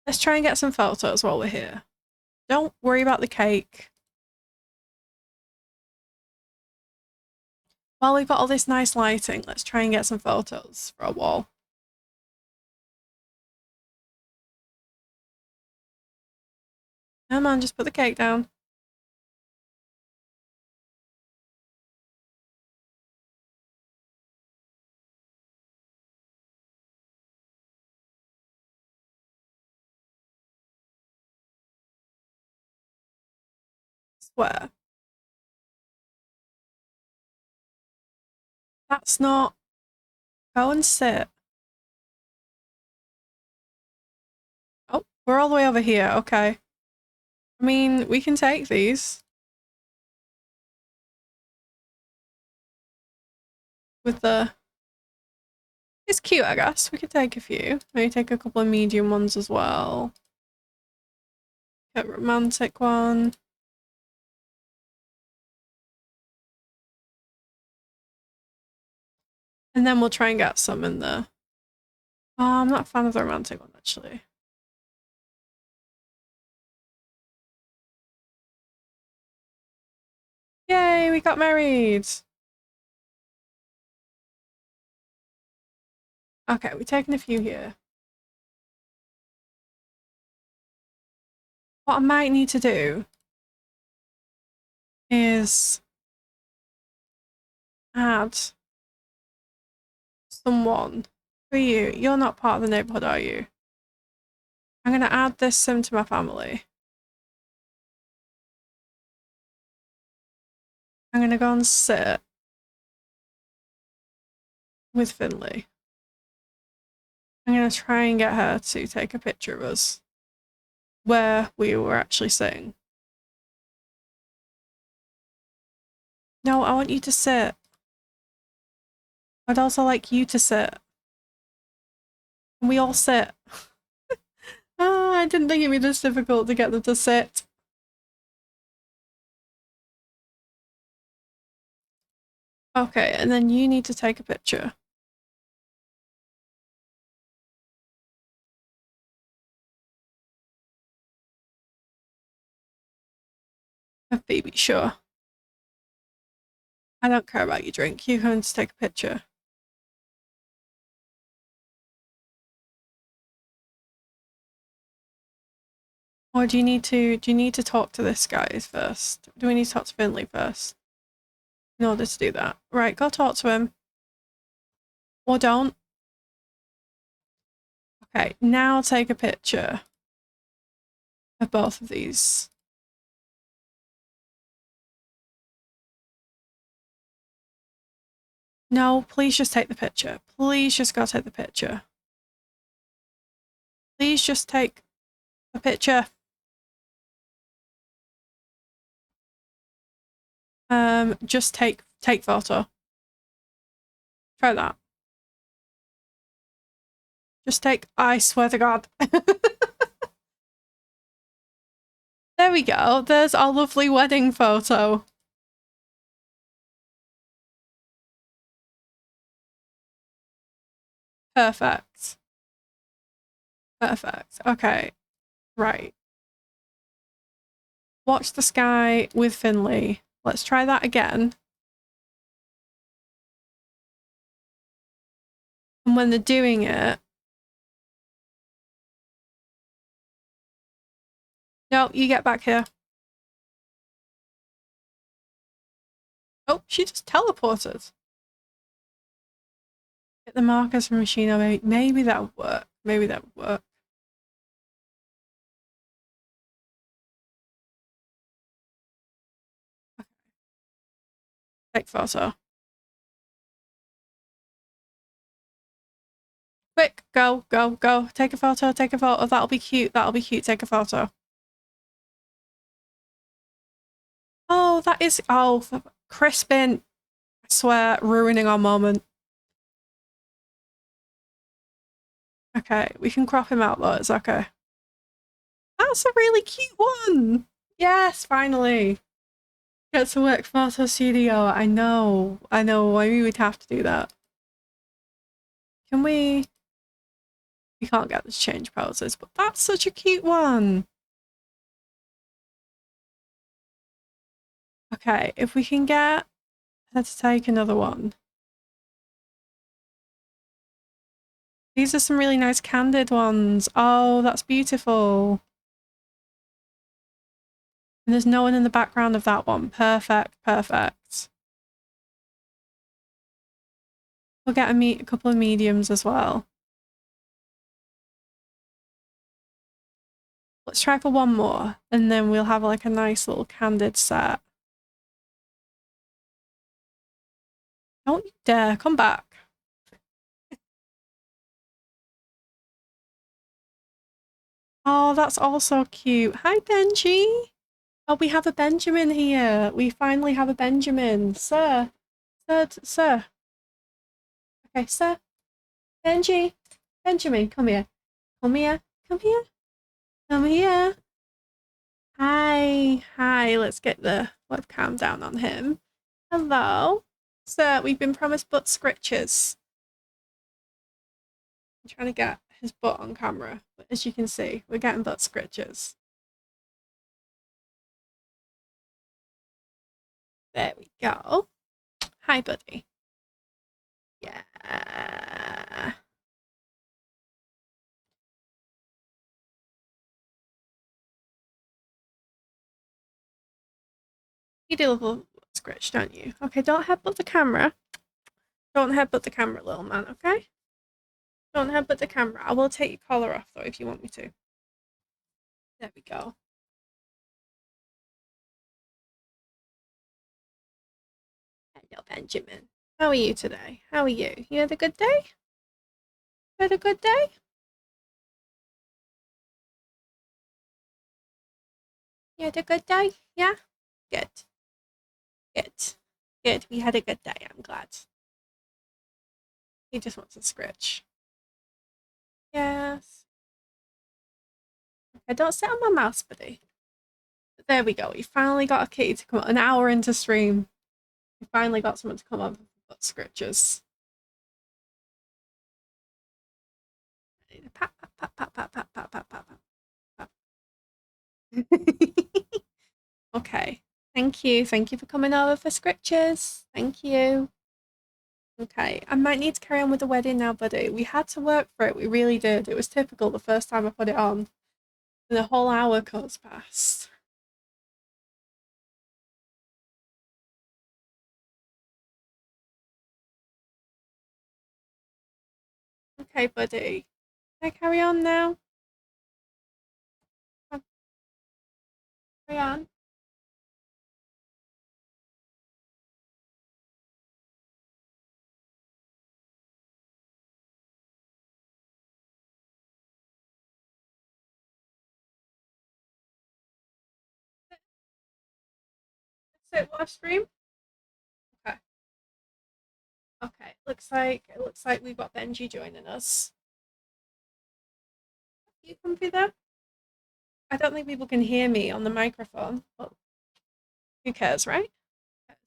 Let's try and get some photos while we're here. Don't worry about the cake. While we've got all this nice lighting, let's try and get some photos for our wall. Come on, just put the cake down. Swear. That's not... Go and sit. Oh, we're all the way over here. Okay. I mean, we can take these. With the... It's cute, I guess. We could take a few. Maybe take a couple of medium ones as well. Get a romantic one. And then we'll try and get some in the... Oh, I'm not a fan of the romantic one, actually. Yay, we got married! Okay, we're taking a few here. What I might need to do is add someone. Who are you? You're not part of the neighborhood, are you? I'm gonna add this sim to my family. I'm gonna go and sit with Finley. I'm gonna try and get her to take a picture of us where we were actually sitting. No, I want you to sit. I'd also like you to sit. Can we all sit? I didn't think it'd be this difficult to get them to sit. Okay, and then you need to take a picture. Of Phoebe, sure. I don't care about your drink. You're going to take a picture. Or do you need to talk to this guy first? Do we need to talk to Finley first? In order to do that. Right, go talk to him. Or don't. Okay, now take a picture of both of these. No, please just take the picture. Please just go take the picture. Please just take a picture. Just take photo. Try that. Just take, I swear to God. There we go. There's our lovely wedding photo. Perfect. Perfect. Okay. Right. Watch the sky with Finley. Let's try that again. And when they're doing it... No, you get back here. Oh, she just teleported. Get the markers from machine. Maybe that would work. Maybe that would work. Okay. Take photo. Quick, go, go, go. Take a photo, take a photo. That'll be cute. That'll be cute. Take a photo. Oh, that is... Oh, Crispin. I swear, ruining our moment. Okay, we can crop him out though. It's okay. That's a really cute one. Yes, finally. Get to work photo studio. I know. I know. I mean, we'd have to do that. Can we? We can't get this change poses, but that's such a cute one. Okay, if we can get her to take another one. These are some really nice candid ones. Oh, that's beautiful. And there's no one in the background of that one. Perfect, perfect. We'll get a couple of mediums as well. Let's try for one more, and then we'll have like a nice little candid set. Don't you dare, come back. Oh, that's also cute. Hi, Benji. Oh, we have a Benjamin here. We finally have a Benjamin. Sir. Sir. Okay, sir. Benji. Benjamin, come here. Come here. Come here. Come here. Hi. Hi. Let's get the webcam down on him. Hello. Sir, we've been promised butt scritches. I'm trying to get his butt on camera, but as you can see, we're getting butt scritches. There we go. Hi, buddy. Yeah. You do love a scratch, don't you? Okay, don't headbutt the camera. Don't headbutt the camera, little man, okay? Don't headbutt the camera. I will take your collar off, though, if you want me to. There we go. Hello, Benjamin. How are you today? How are you? You had a good day? You had a good day? You had a good day? Yeah? Good. Good. Good. We had a good day. I'm glad. He just wants a scratch. Yes. Okay, don't sit on my mouse, buddy. There we go. We finally got a kitty to come an hour into stream. We finally got someone to come up with butt scratches. Pat, pat, pat, pat, pat, pat, pat, pat, pat. Okay. Thank you. Thank you for coming over for scritches. Thank you. Okay. I might need to carry on with the wedding now, buddy. We had to work for it. We really did. It was typical the first time I put it on. And the whole hour goes past. Okay, buddy. Can I carry on now? Carry on. Sit, watch stream. Okay. Okay. It looks like we've got Benji joining us. You comfy there? I don't think people can hear me on the microphone, but who cares, right?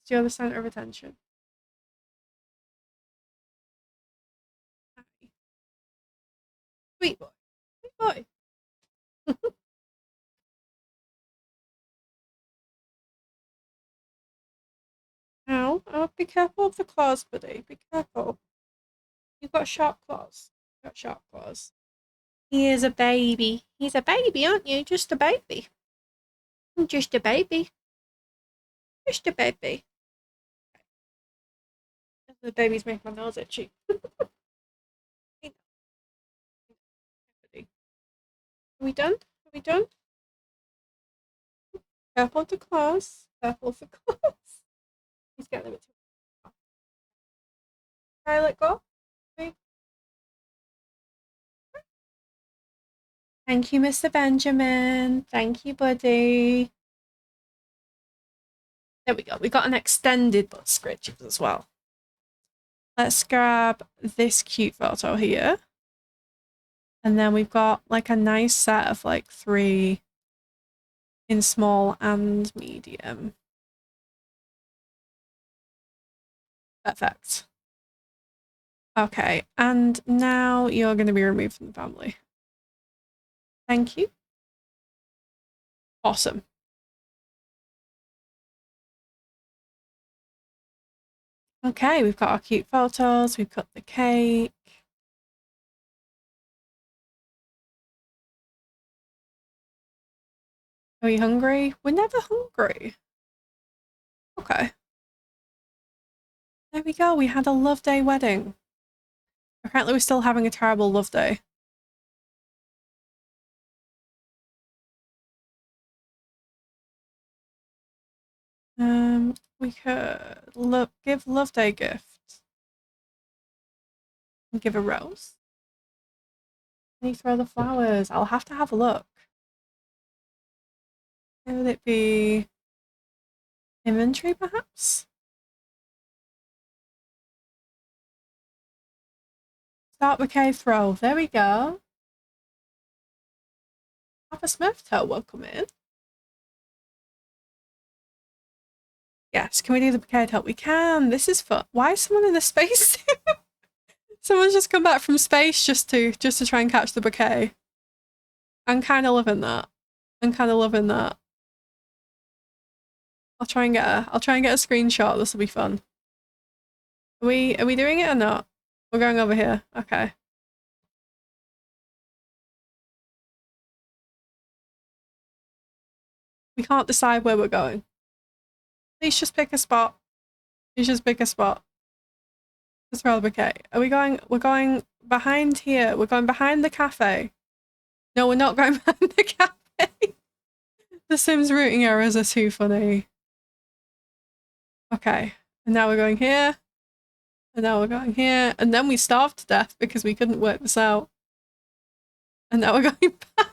So you're the center of attention. Sweet boy. Sweet boy. Ow. Oh, be careful of the claws, buddy. Be careful. You've got sharp claws. You've got sharp claws. He is a baby. He's a baby, aren't you? Just a baby. Just a baby. Just a baby. The babies make my nose itchy. Are we done? Are we done? Careful of the claws. Careful of the claws. He's getting a bit too. Can I let go? Okay. Thank you, Mr. Benjamin. Thank you, buddy. There we go. We got an extended butt scratches as well. Let's grab this cute photo here. And then we've got like a nice set of like 3 in small and medium. Perfect. Okay, and now you're going to be removed from the family. Thank you. Awesome. Okay, we've got our cute photos, we've cut the cake. Are we hungry? We're never hungry. Okay. There we go, we had a love day wedding. Apparently we're still having a terrible love day. We could give love day gifts. And give a rose. Can you throw the flowers? I'll have to have a look. Would it be inventory, perhaps? Start bouquet throw. There we go. Papa Smith toe will come in. Yes, can we do the bouquet top? We can. This is fun. Why is someone in a space? Someone's just come back from space just to try and catch the bouquet. I'm kind of loving that. I'm kind of loving that. I'll try and get a screenshot. This will be fun. Are we doing it or not? We're going over here. Okay. We can't decide where we're going. Please just pick a spot. Please just pick a spot. Just throw the bouquet. Are we going? We're going behind here. We're going behind the cafe. No, we're not going behind the cafe. The Sims routing errors are too funny. Okay. And now we're going here. And now we're going here. And then we starved to death because we couldn't work this out. And now we're going back.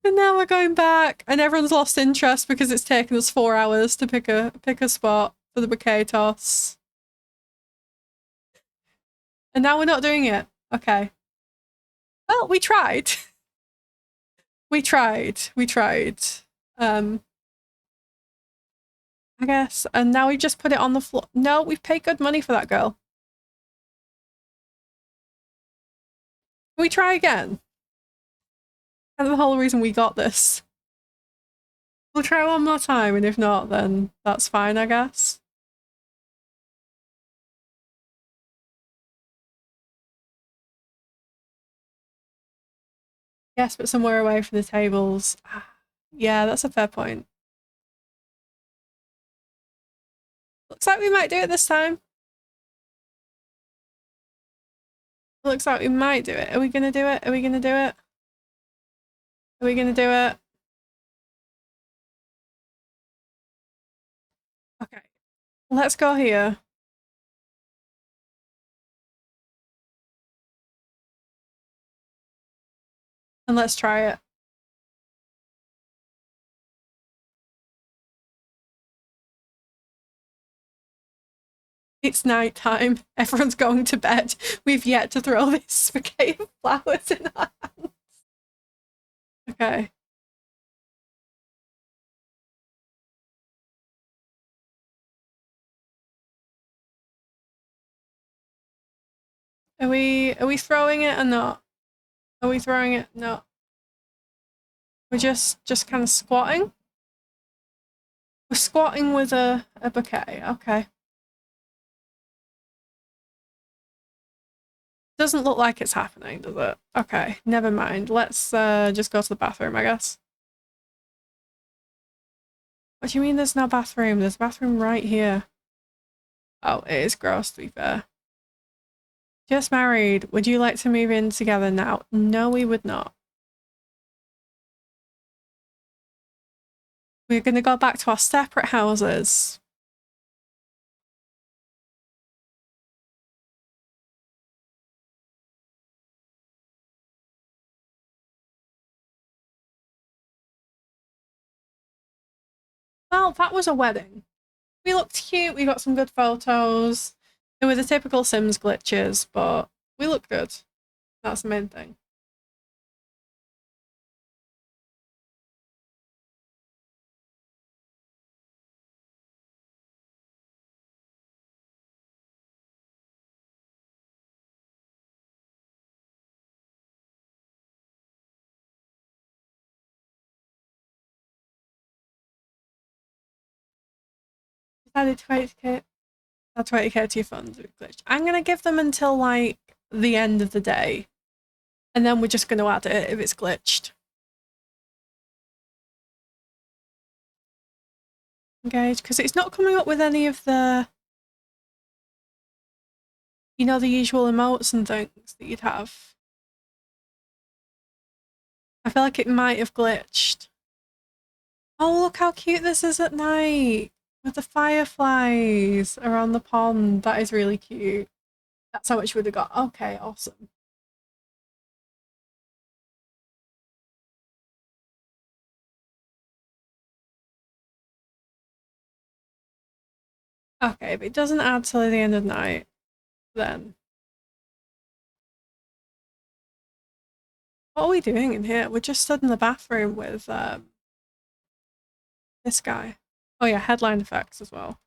And now we're going back. And everyone's lost interest because it's taken us 4 hours to pick a spot for the bouquet toss. And now we're not doing it. Okay. Well, we tried. We tried. I guess. And now we just put it on the floor. No, we've paid good money for that girl. Can we try again? That's the whole reason we got this. We'll try one more time, and if not, then that's fine, I guess. Yes, but somewhere away from the tables. Yeah, that's a fair point. Looks like we might do it this time. Looks like we might do it. Are we gonna do it? Are we gonna do it? Are we gonna do it? Okay. Let's go here. And let's try it. It's night time. Everyone's going to bed. We've yet to throw this bouquet of flowers in our hands. Okay. Are we throwing it or not? Are we throwing it? No. We're just kind of squatting. We're squatting with a bouquet. Okay. Doesn't look like it's happening, does it? Okay, never mind. Let's just go to the bathroom, I guess. What do you mean there's no bathroom? There's a bathroom right here. Oh, it is gross, to be fair. Just married. Would you like to move in together now? No, we would not. We're going to go back to our separate houses. Well, that was a wedding. We looked cute. We got some good photos. There were the typical Sims glitches, but we looked good. That's the main thing. Decided to 20k. That's 20k to your funds. Glitch. I'm gonna give them until like the end of the day, and then we're just gonna add it if it's glitched. Engage, because it's not coming up with any of the, you know, the usual emotes and things that you'd have. I feel like it might have glitched. Oh, look how cute this is at night with the fireflies around the pond. That is really cute. That's how much we would have got. Okay, awesome. Okay, if it doesn't add till the end of the night, then what are we doing in here? We're just stood in the bathroom with this guy. Oh yeah, headline effects as well.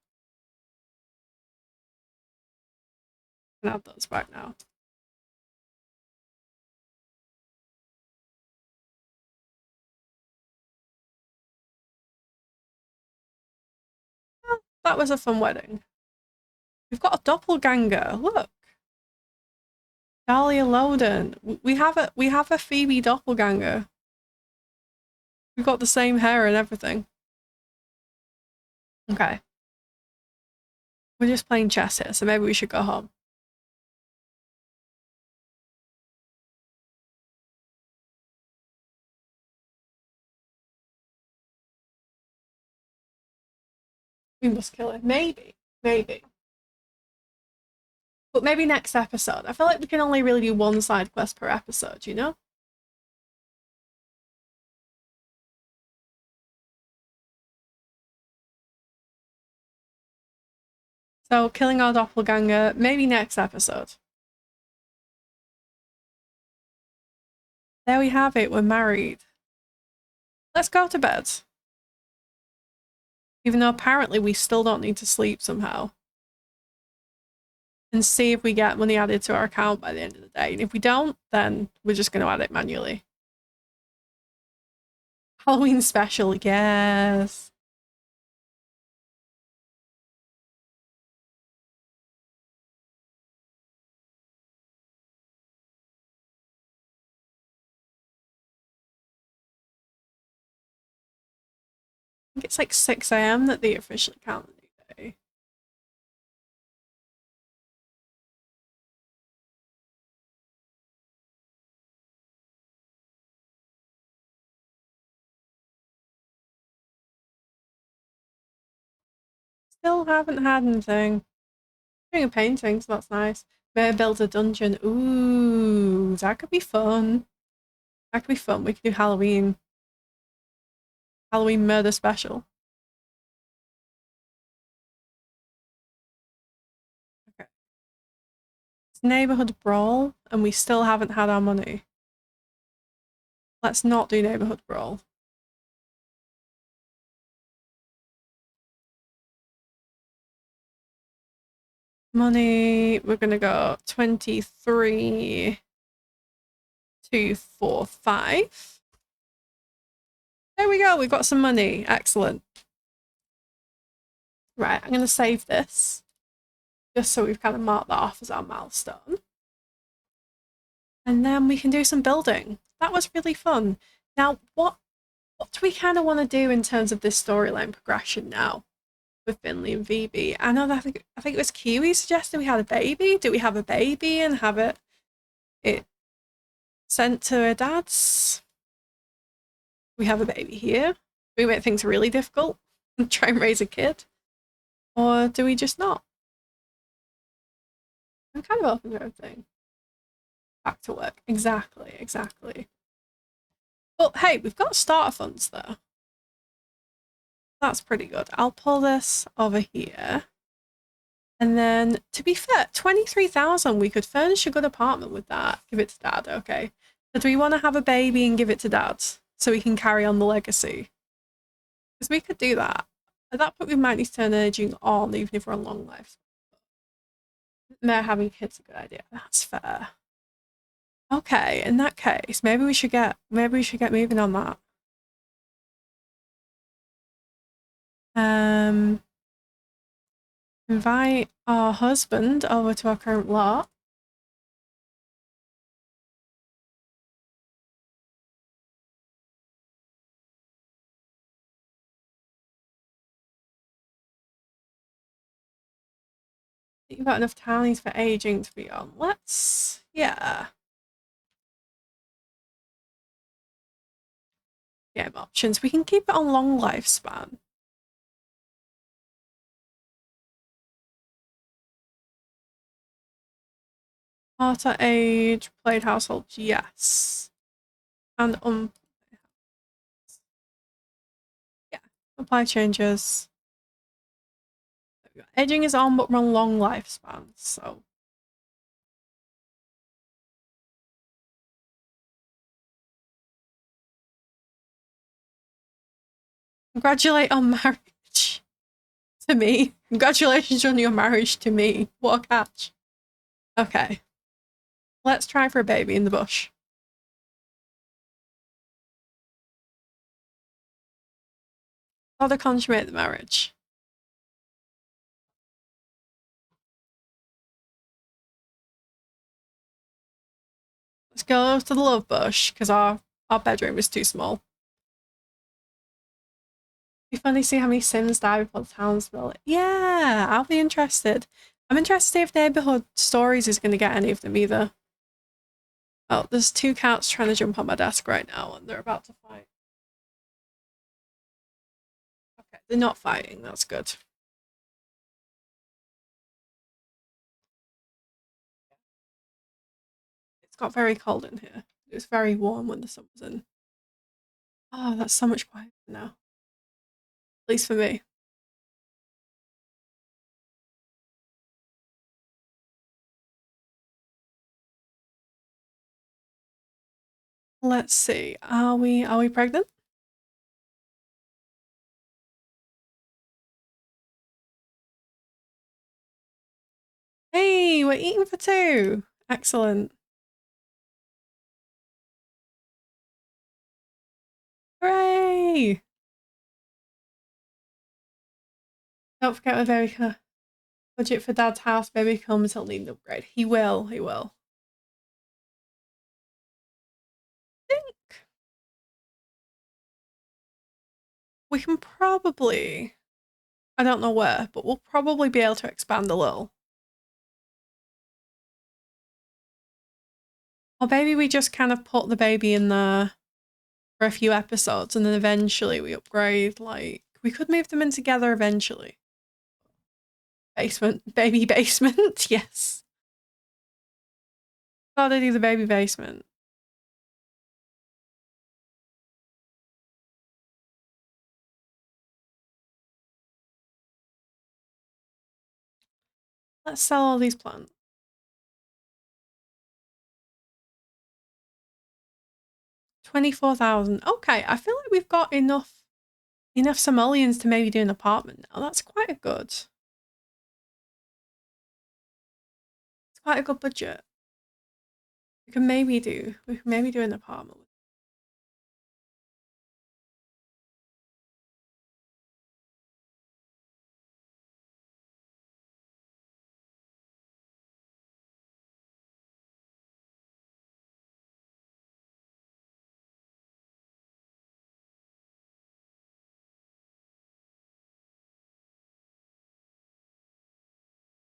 Can add those back now. Oh, that was a fun wedding. We've got a doppelganger. Look, Dahlia Loden. We have a Phoebe doppelganger. We've got the same hair and everything. Okay. We're just playing chess here, so maybe we should go home. We must kill him. Maybe. Maybe. But maybe next episode. I feel like we can only really do one side quest per episode, you know? So, killing our doppelganger, maybe next episode. There we have it, we're married. Let's go to bed. Even though apparently we still don't need to sleep somehow. And see if we get money added to our account by the end of the day. And if we don't, then we're just going to add it manually. Halloween special, yes. I think it's like 6 AM that they officially count the new day. Still haven't had anything. Doing a painting, so that's nice. Maybe build a dungeon. Ooh, that could be fun. That could be fun. We could do Halloween. Halloween murder special. Okay. It's neighborhood brawl, and we still haven't had our money. Let's not do neighborhood brawl. Money, we're gonna go 23, 2, 4, 5. There we go, we've got some money. Excellent. Right, I'm gonna save this. Just so we've kind of marked that off as our milestone. And then we can do some building. That was really fun. Now, what do we kind of want to do in terms of this storyline progression now with Finley and Phoebe? I know that I think it was Kiwi suggested we had a baby. Do we have a baby and have it sent to her dad's? We have a baby here. We make things really difficult and try and raise a kid, or do we just not? I'm kind of open to everything. Back to work. Exactly, exactly. But hey, we've got starter funds though. That's pretty good. I'll pull this over here. And then, to be fair, 23,000, we could furnish a good apartment with that. Give it to Dad, okay. So do we want to have a baby and give it to Dad so we can carry on the legacy? Because we could do that. At that point, we might need to turn aging on, even if we're on long life. No, having kids is a good idea. That's fair. Okay, in that case, maybe we should get moving on that. Invite our husband over to our current lot. You've got enough townies for aging to be on. Let's, yeah. Game options. We can keep it on long lifespan. Auto age, played household, yes. And yeah, apply changes. Aging is on, but we're on long lifespans, so. Congratulate on marriage to me. Congratulations on your marriage to me. What a catch. Okay. Let's try for a baby in the bush. How to consummate the marriage. Let's go to the love bush, because our bedroom is too small. It'd be funny to see how many Sims die before the town's built. Yeah, I'll be interested. I'm interested to see if Neighborhood Stories is going to get any of them either. Oh, there's two cats trying to jump on my desk right now, and they're about to fight. Okay, they're not fighting. That's good. It's got very cold in here. It was very warm when the sun was in. Oh, that's so much quieter now. At least for me. Let's see. Are we pregnant? Hey, we're eating for two. Excellent. Hooray! Don't forget we're very budget for Dad's house. Baby comes, he'll need an upgrade. He will. I think we can probably, I don't know where, but we'll probably be able to expand a little. Or maybe we just kind of put the baby in there for a few episodes and then eventually we upgrade. Like, we could move them in together eventually. Basement. Baby basement. Yes. Gotta do the baby basement. Let's sell all these plants. 24,000. Okay, I feel like we've got enough simoleons to maybe do an apartment now. That's quite a good. It's quite a good budget. We can maybe do an apartment.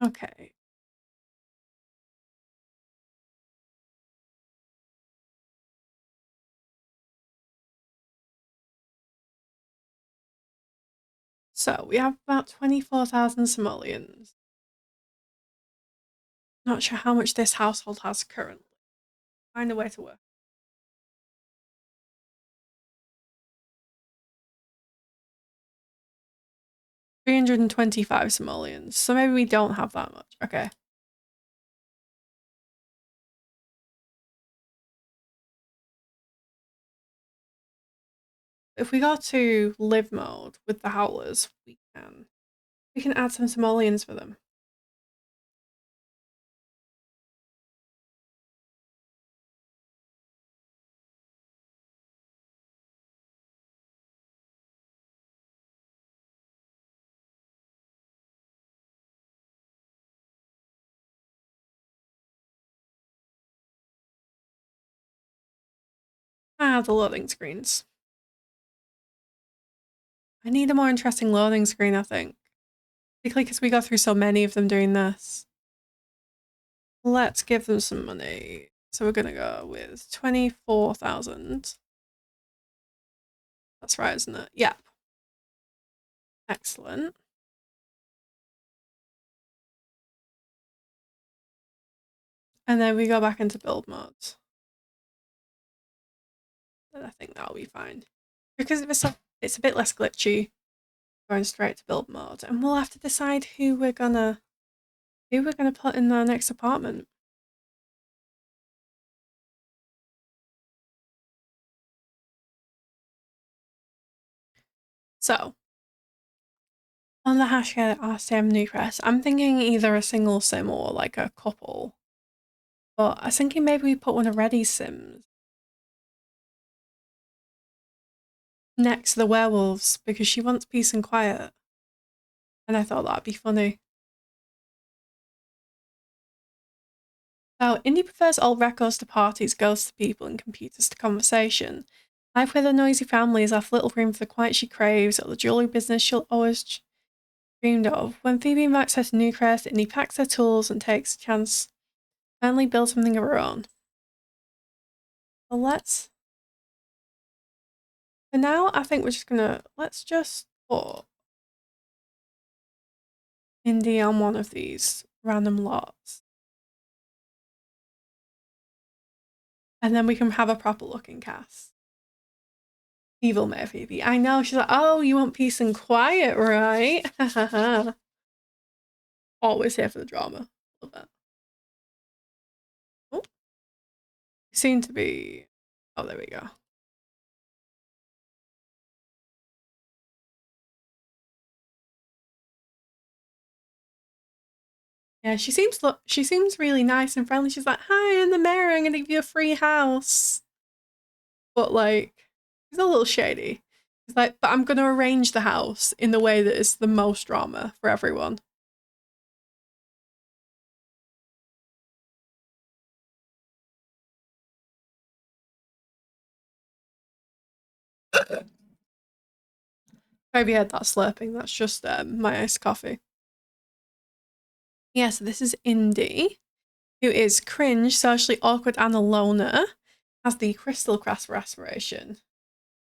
Okay. So we have about 24,000 simoleons. Not sure how much this household has currently. Find a way to work. 325 simoleons. So maybe we don't have that much. Okay. If we go to live mode with the howlers, we can add some simoleons for them. Ah, the loading screens. I need a more interesting loading screen, I think. Particularly because we go through so many of them doing this. Let's give them some money. So we're gonna go with 24,000. That's right, isn't it? Yeah. Excellent. And then we go back into build mode. And I think that'll be fine. Because it's a bit less glitchy going straight to build mode. And we'll have to decide who we're gonna put in the next apartment. So on the hashtag RCM Newcrest, I'm thinking either a single sim or like a couple. But I was thinking maybe we put one of Reddy's sims next to the werewolves because she wants peace and quiet. And I thought that'd be funny. So Indy prefers old records to parties, ghosts to people, and computers to conversation. Life with a noisy family has left little room for the quiet she craves or the jewellery business she'll always dreamed of. When Phoebe invites her to Newcrest, Indy packs her tools and takes a chance to finally build something of her own. Well, for now, I think we're just gonna, let's just put Indy on one of these random lots. And then we can have a proper looking cast. Evil Mayor Phoebe. I know, she's like, oh, you want peace and quiet, right? Always here for the drama. Love that. Oh, seem to be, oh, there we go. Yeah, she seems really nice and friendly. She's like, hi, I'm the mayor, I'm gonna give you a free house. But like, she's a little shady. She's like, but I'm gonna arrange the house in the way that is the most drama for everyone. Hope you heard that slurping. That's just my iced coffee. Yeah, so this is Indy, who is cringe, socially awkward, and a loner. Has the crystal crafter aspiration.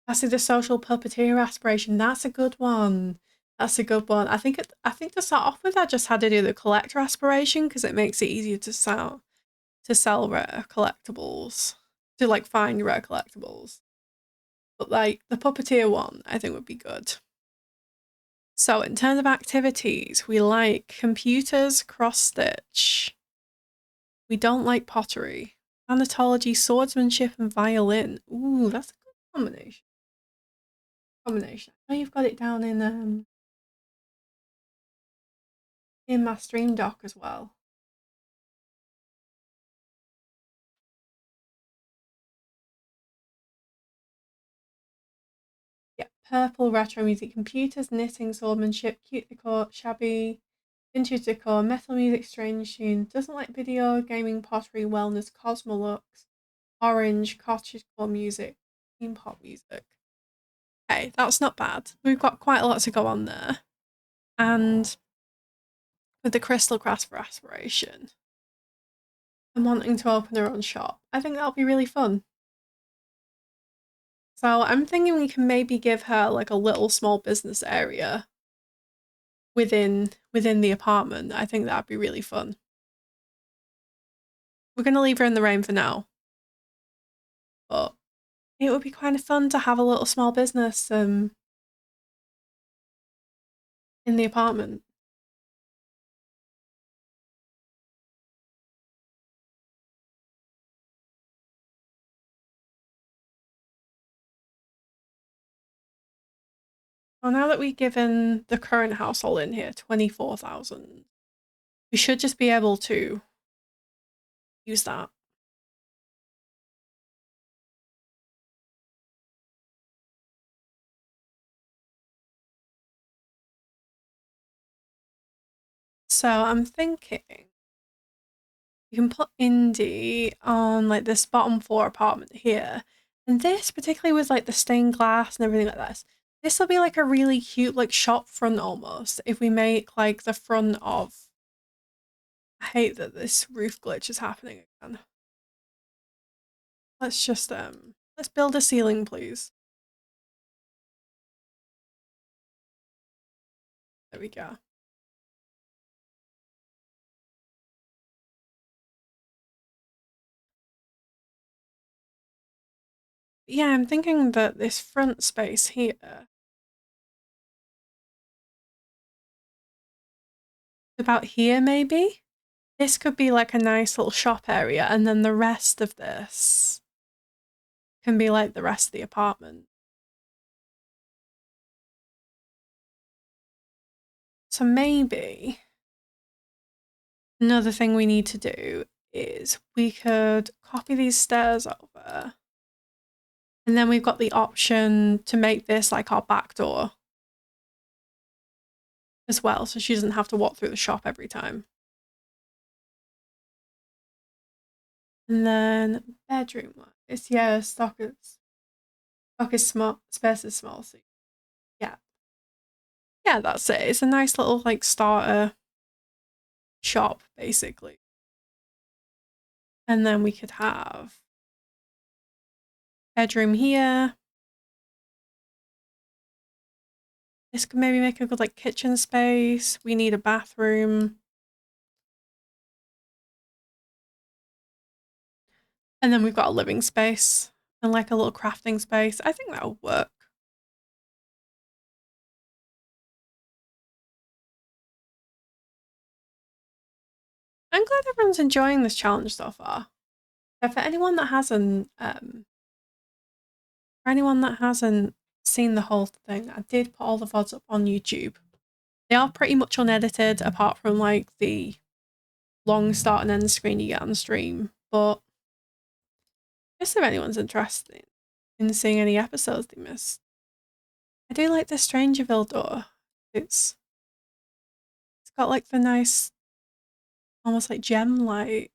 That's the social puppeteer aspiration. That's a good one. That's a good one. I think to start off with, I just had to do the collector aspiration because it makes it easier to sell rare collectibles, to like find rare collectibles. But like the puppeteer one, I think would be good. So in terms of activities, we like computers, cross stitch. We don't like pottery. Anatology, swordsmanship, and violin. Ooh, that's a good combination. I know you've got it down in my stream doc as well. Yeah, purple retro music, computers, knitting, swordsmanship, cute decor, shabby, vintage decor, metal music, strange tune, doesn't like video, gaming, pottery, wellness, cosmolux, orange, cottagecore music, theme pop music. Okay, that's not bad. We've got quite a lot to go on there. And with the crystal craft for aspiration and wanting to open her own shop, I think that'll be really fun. So I'm thinking we can maybe give her like a little small business area within the apartment. I think that'd be really fun. We're gonna leave her in the rain for now, but it would be kind of fun to have a little small business in the apartment. Well, now that we've given the current household in here 24,000, we should just be able to use that. So I'm thinking you can put indie on like this bottom floor apartment here. And this, particularly with like the stained glass and everything like this will be like a really cute like shop front almost if we make like the front of. I hate that this roof glitch is happening again. Let's just let's build a ceiling, please. There we go. Yeah, I'm thinking that this front space here, about here maybe, this could be like a nice little shop area, and then the rest of this can be like the rest of the apartment. So maybe another thing we need to do is we could copy these stairs over, and then we've got the option to make this like our back door as well, so she doesn't have to walk through the shop every time. And then bedroom wise, yeah, stock is small, space is small, so yeah. Yeah, that's it. It's a nice little like starter shop, basically. And then we could have bedroom here. This could maybe make a good like kitchen space. We need a bathroom. And then we've got a living space and like a little crafting space. I think that'll work. I'm glad everyone's enjoying this challenge so far. For anyone that hasn't seen the whole thing, I did put all the VODs up on YouTube. They are pretty much unedited, apart from like the long start and end screen you get on stream. But just if anyone's interested in seeing any episodes they missed, I do like the Strangerville door. It's got like the nice, almost like gem like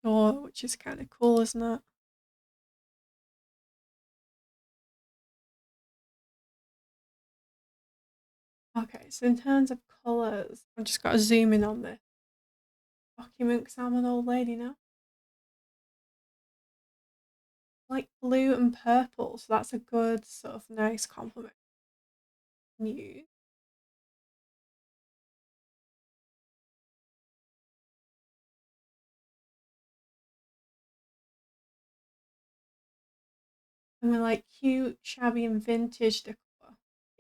door, which is kind of cool, isn't it? Okay, so in terms of colours, I've just got to zoom in on this document because I'm an old lady now. Like blue and purple, so that's a good sort of nice compliment. New. And we're like cute, shabby, and decor.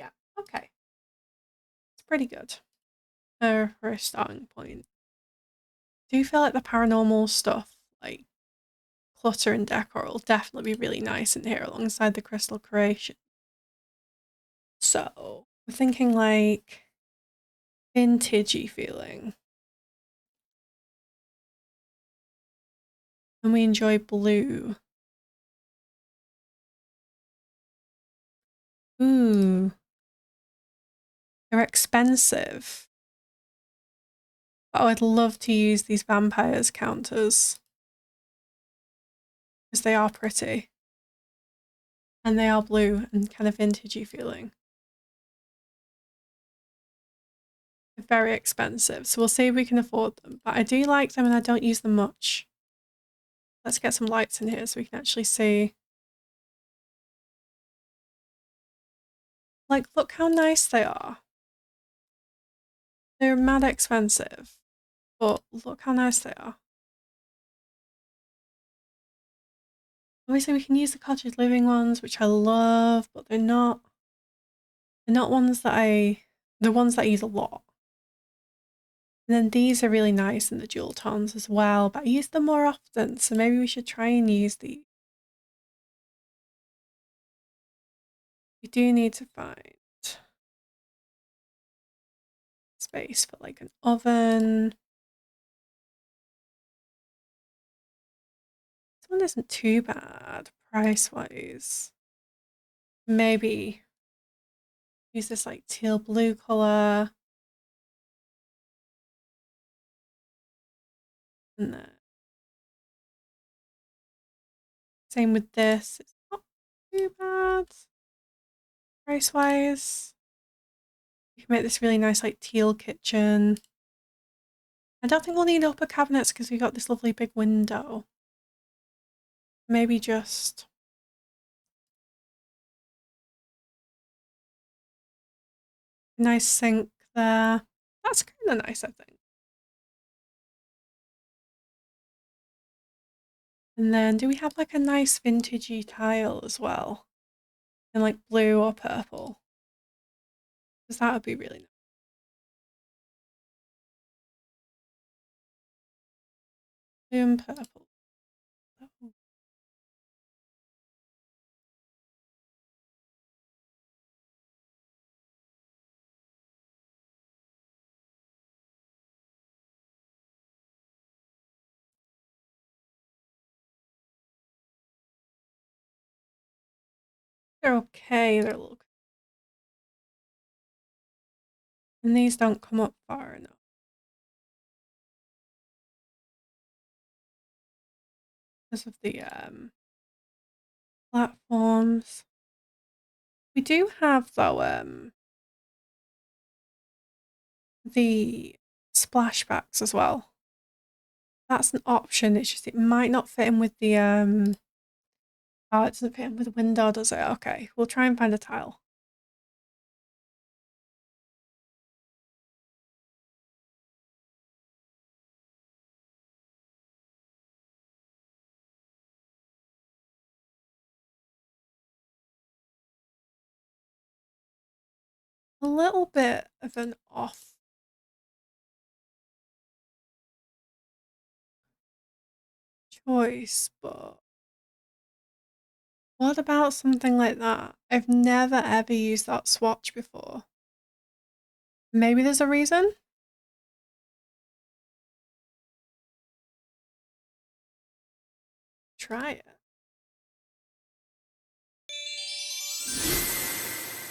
Yeah, okay. It's pretty good for a starting point. Do you feel like the paranormal stuff, like clutter and decor, will definitely be really nice in here alongside the crystal creation? So we're thinking like vintagey feeling. And we enjoy blue. Ooh, they're expensive. But I'd love to use these vampires counters because they are pretty. And they are blue and kind of vintagey feeling. They're very expensive, so we'll see if we can afford them. But I do like them and I don't use them much. Let's get some lights in here so we can actually see. Like, look how nice they are. They're mad expensive, but look how nice they are. Obviously we can use the cottage living ones, which I love, but they're not ones that the ones that I use a lot. And then these are really nice in the jewel tones as well, but I use them more often, so maybe we should try and use these. We do need to find space for like an oven. This one isn't too bad price-wise. Maybe use this like teal blue colour. And then same with this. It's not too bad price-wise. You can make this really nice like teal kitchen. I don't think we'll need upper cabinets because we've got this lovely big window. Maybe just a nice sink there. That's kind of nice, I think. And then do we have like a nice vintagey tile as well? In like blue or purple? Because that would be really nice. Blue and purple. Oh, they're okay, they're a little. And these don't come up far enough. Because of the platforms. We do have though the splashbacks as well. That's an option. It's just it might not fit in with the oh, it doesn't fit in with the window, does it? Okay, we'll try and find a tile. A little bit of an off choice, but what about something like that? I've never ever used that swatch before. Maybe there's a reason? Try it.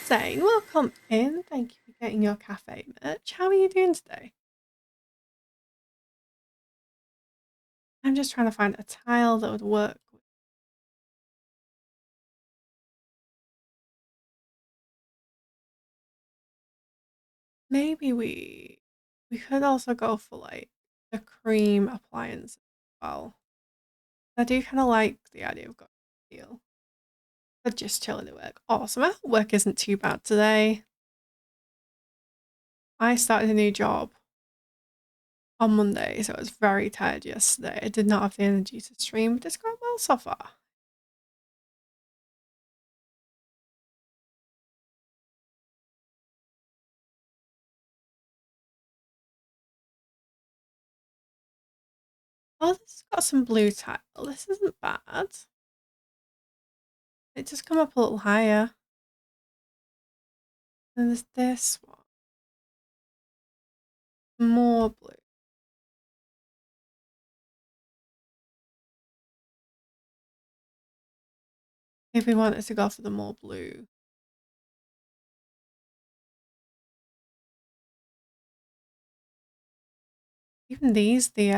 Zane, welcome in. Thank you for getting your cafe merch. How are you doing today? I'm just trying to find a tile that would work. Maybe we could also go for like a cream appliance as well. I do kind of like the idea of going steel. But just chilling at work. Awesome. I hope work isn't too bad today. I started a new job on Monday, so I was very tired yesterday. I did not have the energy to stream, but it's going well so far. Oh, this has got some blue tile. This isn't bad. It just come up a little higher. Then there's this one. More blue. If we wanted to go for the more blue. Even these, the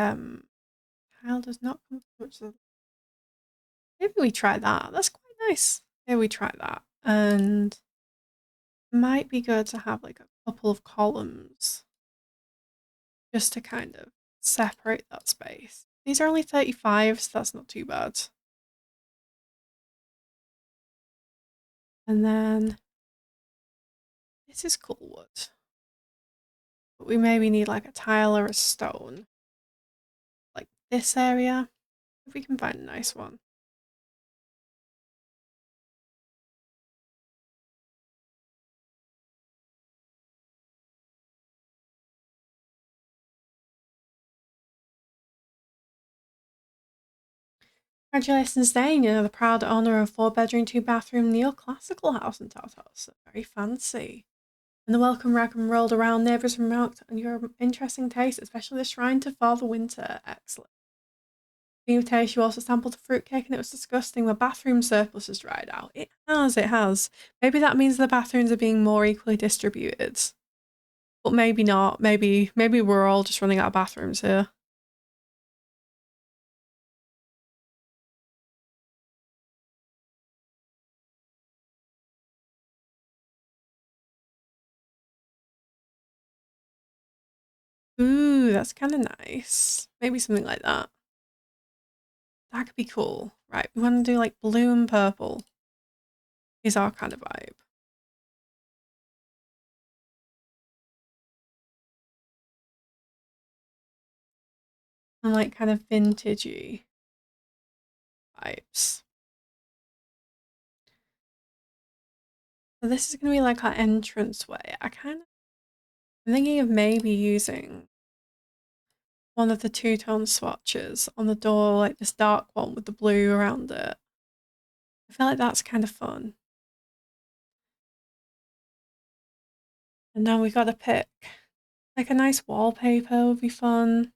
tile does not come up much. Maybe we try that. That's quite nice. Maybe we try that. And it might be good to have like a couple of columns just to kind of separate that space. These are only 35, so that's not too bad. And then this is cool wood. But we maybe need like a tile or a stone. Like this area. If we can find a nice one. Congratulations, Dane. You're the proud owner of a 4-bedroom, 2-bathroom neoclassical house in Tartos. Very fancy. And the welcome ragam rolled around, neighbours remarked on your interesting taste, especially the shrine to Father Winter. Excellent. The invitation, you also sampled the fruitcake and it was disgusting. The bathroom surplus has dried out. It has. Maybe that means the bathrooms are being more equally distributed. But maybe not. Maybe we're all just running out of bathrooms here. Ooh, that's kind of nice. Maybe something like that. That could be cool. Right, we want to do like blue and purple. Is our kind of vibe. And like kind of vintagey vibes. So this is going to be like our entrance way. I'm thinking of maybe using one of the two-tone swatches on the door, like this dark one with the blue around it. I feel like that's kind of fun. And now we got to pick like a nice wallpaper would be fun.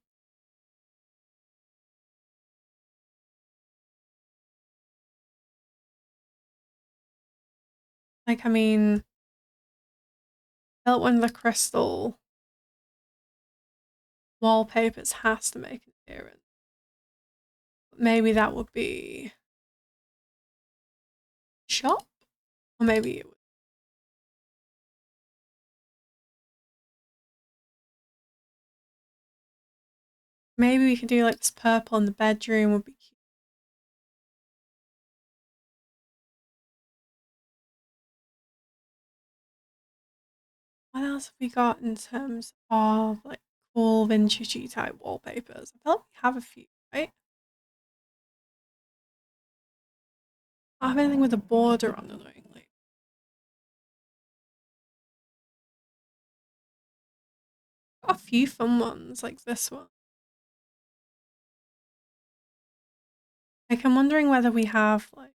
Like, I mean, I felt one of the crystal wallpapers has to make an appearance. Maybe that would be shop, or maybe it would. Maybe we could do like this purple in the bedroom would be cute. What else have we got in terms of like cool vintagey type wallpapers? I feel like we have a few, right? I have anything with a border on annoyingly. Got a few fun ones like this one. Like I'm wondering whether we have like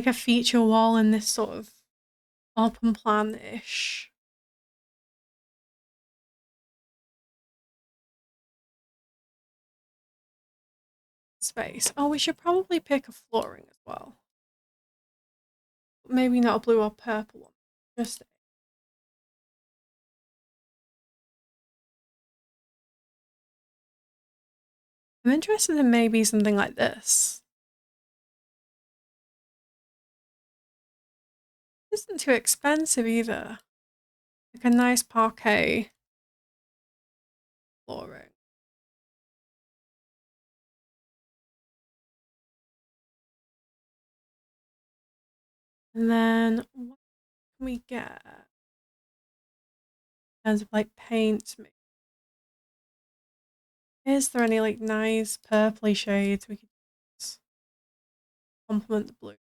a feature wall in this sort of open plan-ish space. Oh, we should probably pick a flooring as well. Maybe not a blue or purple one. Just I'm interested in maybe something like this. It isn't too expensive either. Like a nice parquet flooring. And then what can we get in terms of like paint? Is there any like nice purpley shades we could use? Complement the blue?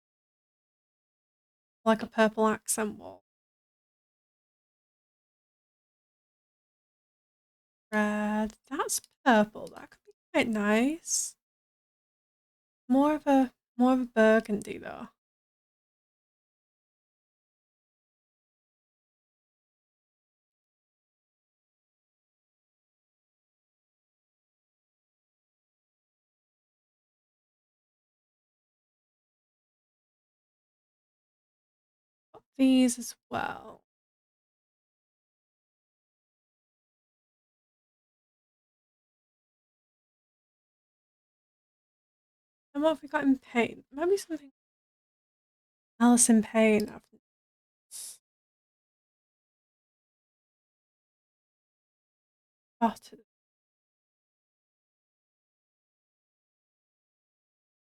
Like a purple accent wall. Red. That's purple. That could be quite nice. More of a burgundy though. Got these as well. And what have we got in paint? Maybe something else in paint. Spotted.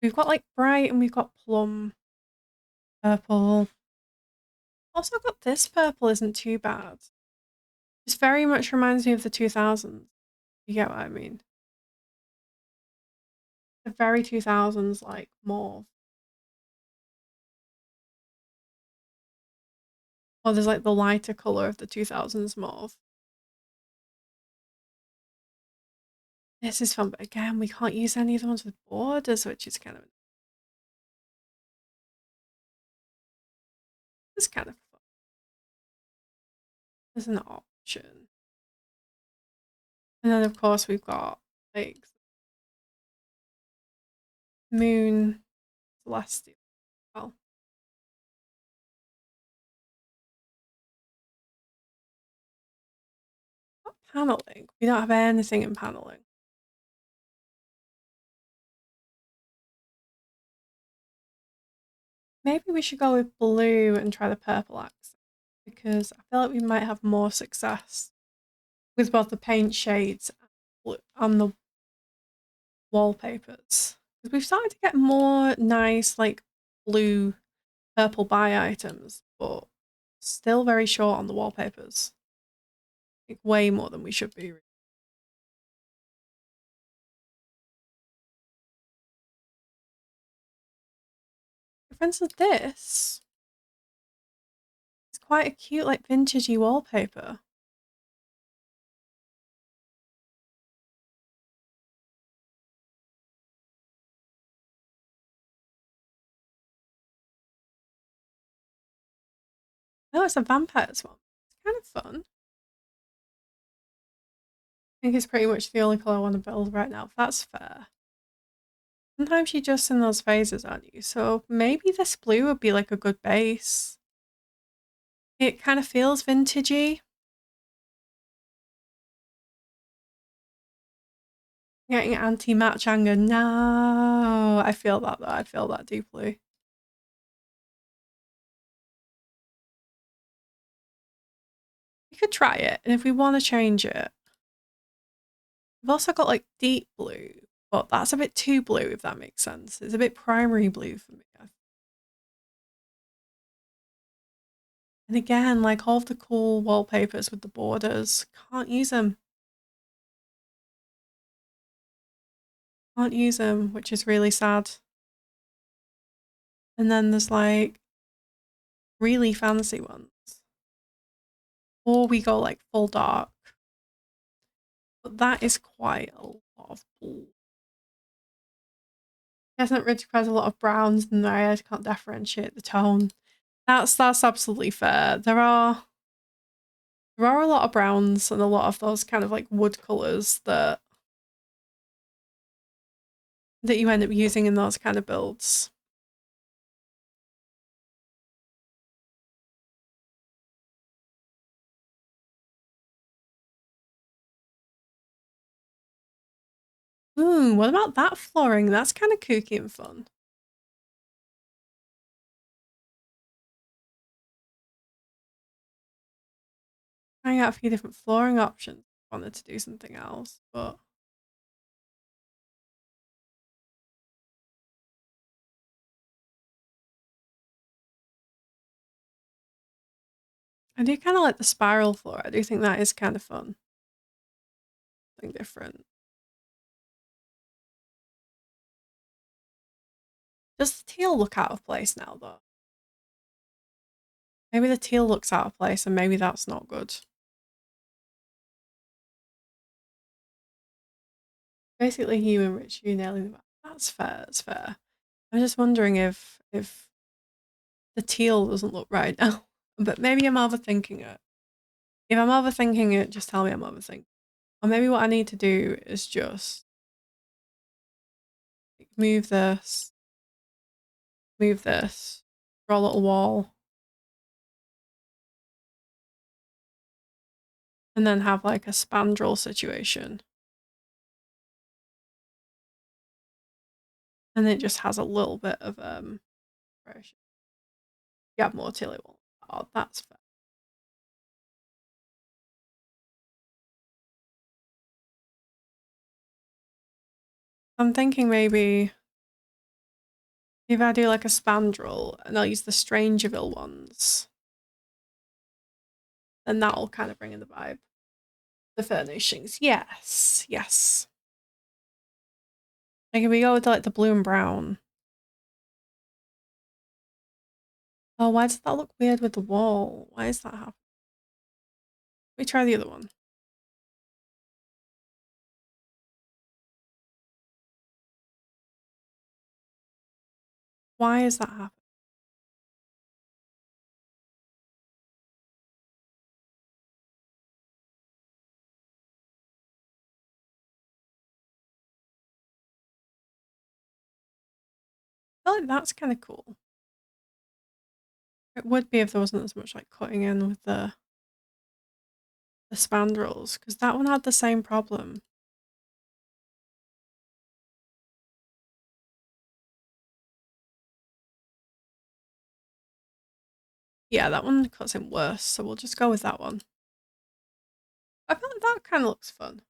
We've got like bright and we've got plum purple. Also got this purple isn't too bad. This very much reminds me of the 2000s. You get what I mean? The very 2000s like mauve. Or there's like the lighter colour of the 2000s mauve. This is fun, but again, we can't use any of the ones with borders, which is kind of... It's kind of fun. There's an option. And then, of course, we've got, like, Moon Celestial. Well, what paneling? We don't have anything in paneling. Maybe we should go with blue and try the purple accent, because I feel like we might have more success with both the paint shades and the wallpapers. Because we've started to get more nice, like, blue, purple buy items, but still very short on the wallpapers. Like, way more than we should be. For instance, this is quite a cute, like, vintagey wallpaper. Oh, it's a vampires one. It's kind of fun. I think it's pretty much the only colour I want to build right now, if that's fair. Sometimes you're just in those phases, aren't you? So maybe this blue would be like a good base. It kind of feels vintagey. Getting anti-match anger. No, I feel that though. I feel that deeply. We could try it, and if we want to change it, we've also got like deep blue, but that's a bit too blue, if that makes sense. It's a bit primary blue for me. And again, like all of the cool wallpapers with the borders, can't use them. Can't use them, which is really sad. And then there's like really fancy ones. Or we go like full dark. But that is quite a lot of blue. Hasn't really quite a lot of browns in there. I can't differentiate the tone. That's absolutely fair. There are a lot of browns and a lot of those kind of like wood colours that you end up using in those kind of builds. Ooh, what about that flooring? That's kind of kooky and fun. Trying out a few different flooring options. I wanted to do something else, but I do kind of like the spiral floor. I do think that is kind of fun. Something different. Does the teal look out of place now, though? Maybe the teal looks out of place and maybe that's not good. Basically, human rich, you nailing the... That's fair, that's fair. I'm just wondering if the teal doesn't look right now. But maybe I'm overthinking it. If I'm overthinking it, just tell me I'm overthinking. Or maybe what I need to do is just move this, draw a little wall, and then have like a spandrel situation. And it just has a little bit of variation. You have more till it won't. Oh, that's fair. I'm thinking maybe if I do like a spandrel and I'll use the Strangerville ones, then that'll kind of bring in the vibe. The furnishings. Yes, yes. Like if we go with like the blue and brown. Oh, why does that look weird with the wall? Why is that happening? Let me try the other one. Why is that happening? I feel like that's kind of cool. It would be if there wasn't as much like cutting in with the spandrels, because that one had the same problem. Yeah, that one cuts in worse, so we'll just go with that one. I feel like that kind of looks fun.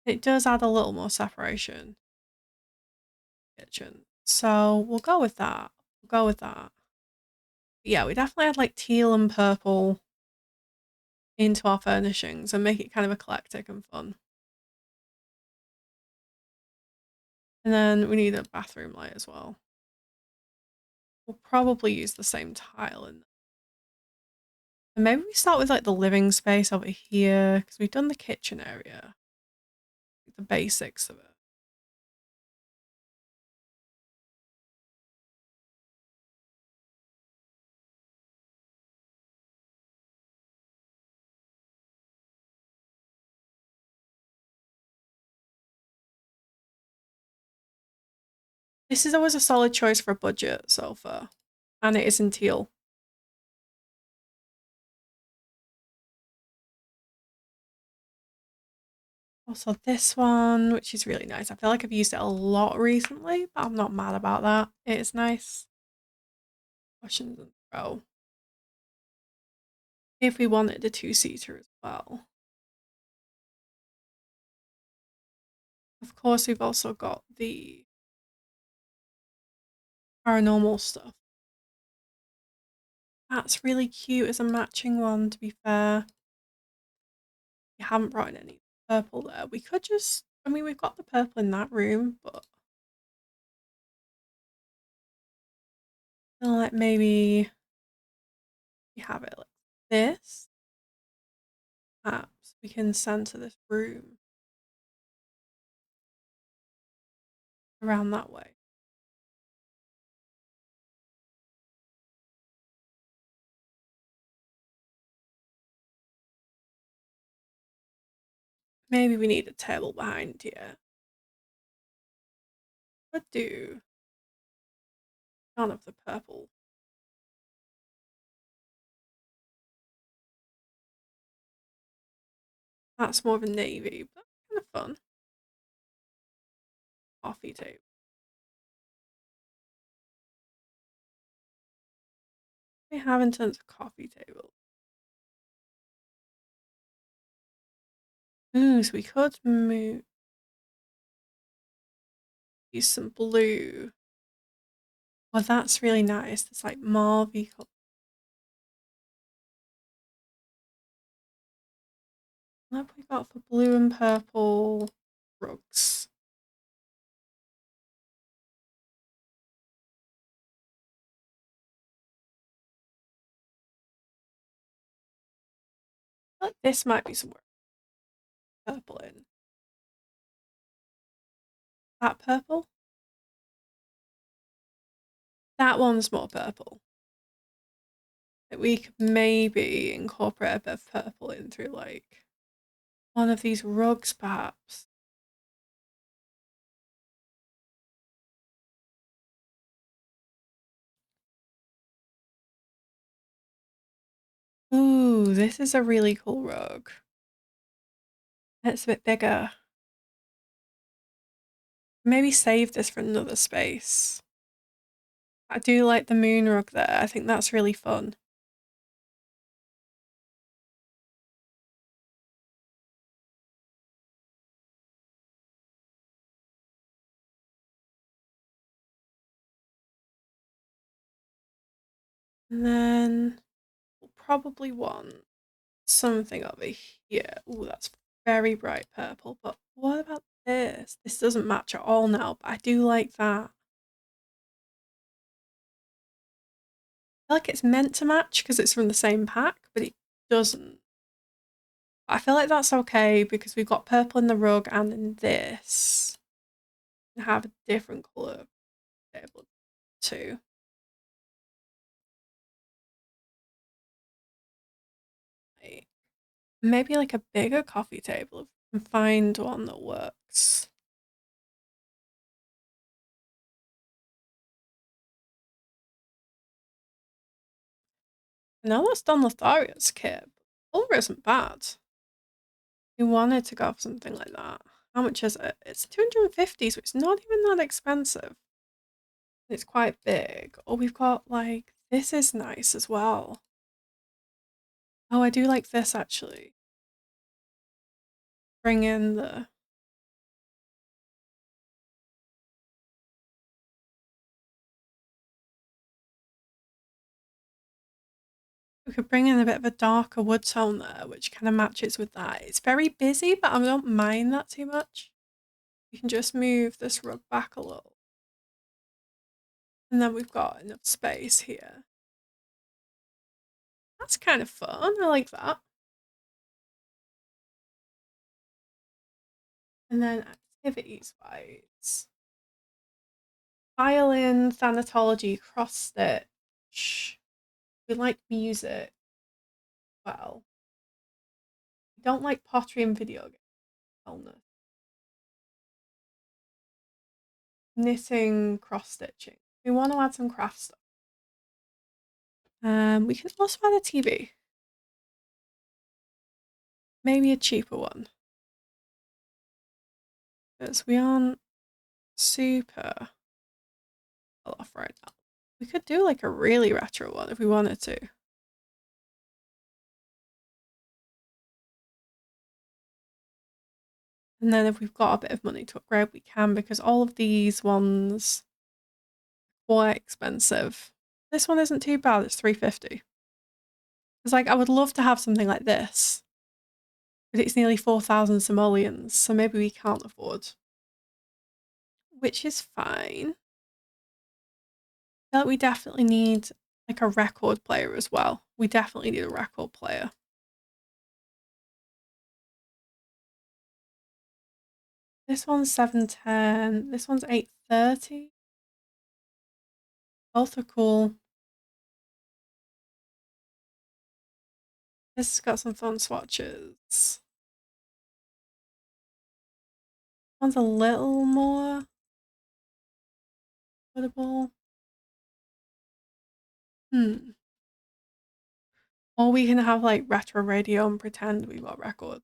It does add a little more separation. Kitchen. So we'll go with that. We'll go with that. Yeah, we definitely had like teal and purple into our furnishings and make it kind of eclectic and fun. And then we need a bathroom light as well. We'll probably use the same tile in. And maybe we start with like the living space over here because we've done the kitchen area. The basics of it. This is always a solid choice for a budget sofa. And it is in teal. Also this one, which is really nice. I feel like I've used it a lot recently, but I'm not mad about that. It is nice. Cushions and throw. If we wanted a two-seater as well. Of course, we've also got the paranormal stuff. That's really cute as a matching one, to be fair. We haven't brought in any purple there. We could just, I mean, we've got the purple in that room, but I feel like maybe we have it like this. Perhaps we can center this room around that way. Maybe we need a table behind here. Could do none of the purple. That's more of a navy, but kind of fun. Coffee table. We have in terms of coffee table. Ooh, so we could use some blue. Well, that's really nice. It's like mauvey color. What have we got for blue and purple rugs? I feel like this might be somewhere purple in. That purple? That one's more purple. We could maybe incorporate a bit of purple in through like one of these rugs, perhaps. Ooh, this is a really cool rug. It's a bit bigger. Maybe save this for another space. I do like the moon rug there. I think that's really fun. And then we'll probably want something over here. Ooh, that's very bright purple. But what about this? This doesn't match at all now, but I do like that. I feel like it's meant to match because it's from the same pack, but it doesn't. I feel like that's okay because we've got purple in the rug and in this. and have a different colour table too. Maybe like a bigger coffee table if we can find one that works. Now that's Don Lothario's kit. Colour isn't bad. We wanted to go for something like that. How much is it? It's 250, so it's not even that expensive. It's quite big. Oh, we've got like, this is nice as well. Oh, I do like this actually. Bring in the... We could bring in a bit of a darker wood tone there, which kind of matches with that. It's very busy, but I don't mind that too much. We can just move this rug back a little. And then we've got enough space here. That's kind of fun. I like that. And then activities-wise. Violin, thanatology, cross-stitch. We like music. Well, we don't like pottery and video games. Wellness. Knitting, cross-stitching. We want to add some craft stuff. We can also add a TV. Maybe a cheaper one. Because we aren't super well off right now. We could do like a really retro one if we wanted to. And then if we've got a bit of money to upgrade, we can, because all of these ones are quite expensive. This one isn't too bad, it's 350. It's like, I would love to have something like this, but it's nearly 4,000 simoleons, so maybe we can't afford. Which is fine. But we definitely need like a record player as well. We definitely need a record player. This one's 710, this one's 830. Both are cool. This has got some fun swatches. One's a little more affordable. Or we can have like retro radio and pretend we've got records.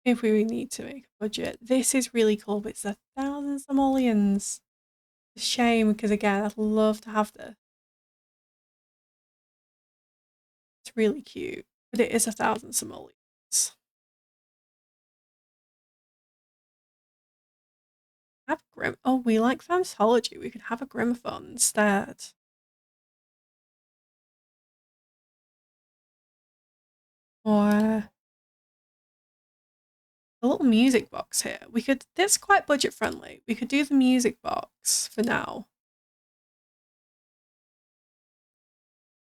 If we need to make a budget. This is really cool, but it's 1,000 simoleons. It's a shame, because again, I'd love to have this. It's really cute, but it is 1,000 simoleons. Have grim. Oh, we like phonology. We could have a gramophone instead. Or a little music box here. We could. This is quite budget friendly. We could do the music box for now,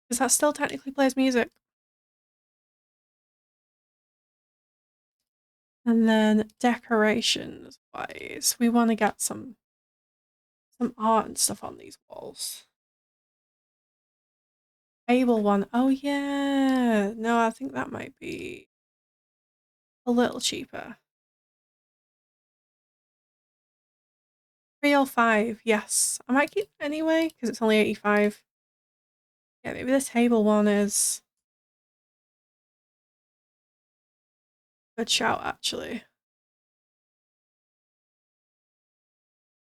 because that still technically plays music. And then decorations wise, we want to get some art and stuff on these walls. Table one. Oh yeah. No, I think that might be a little cheaper. 305. Yes. I might keep it anyway because it's only 85. Yeah, maybe the table one is a good shout actually.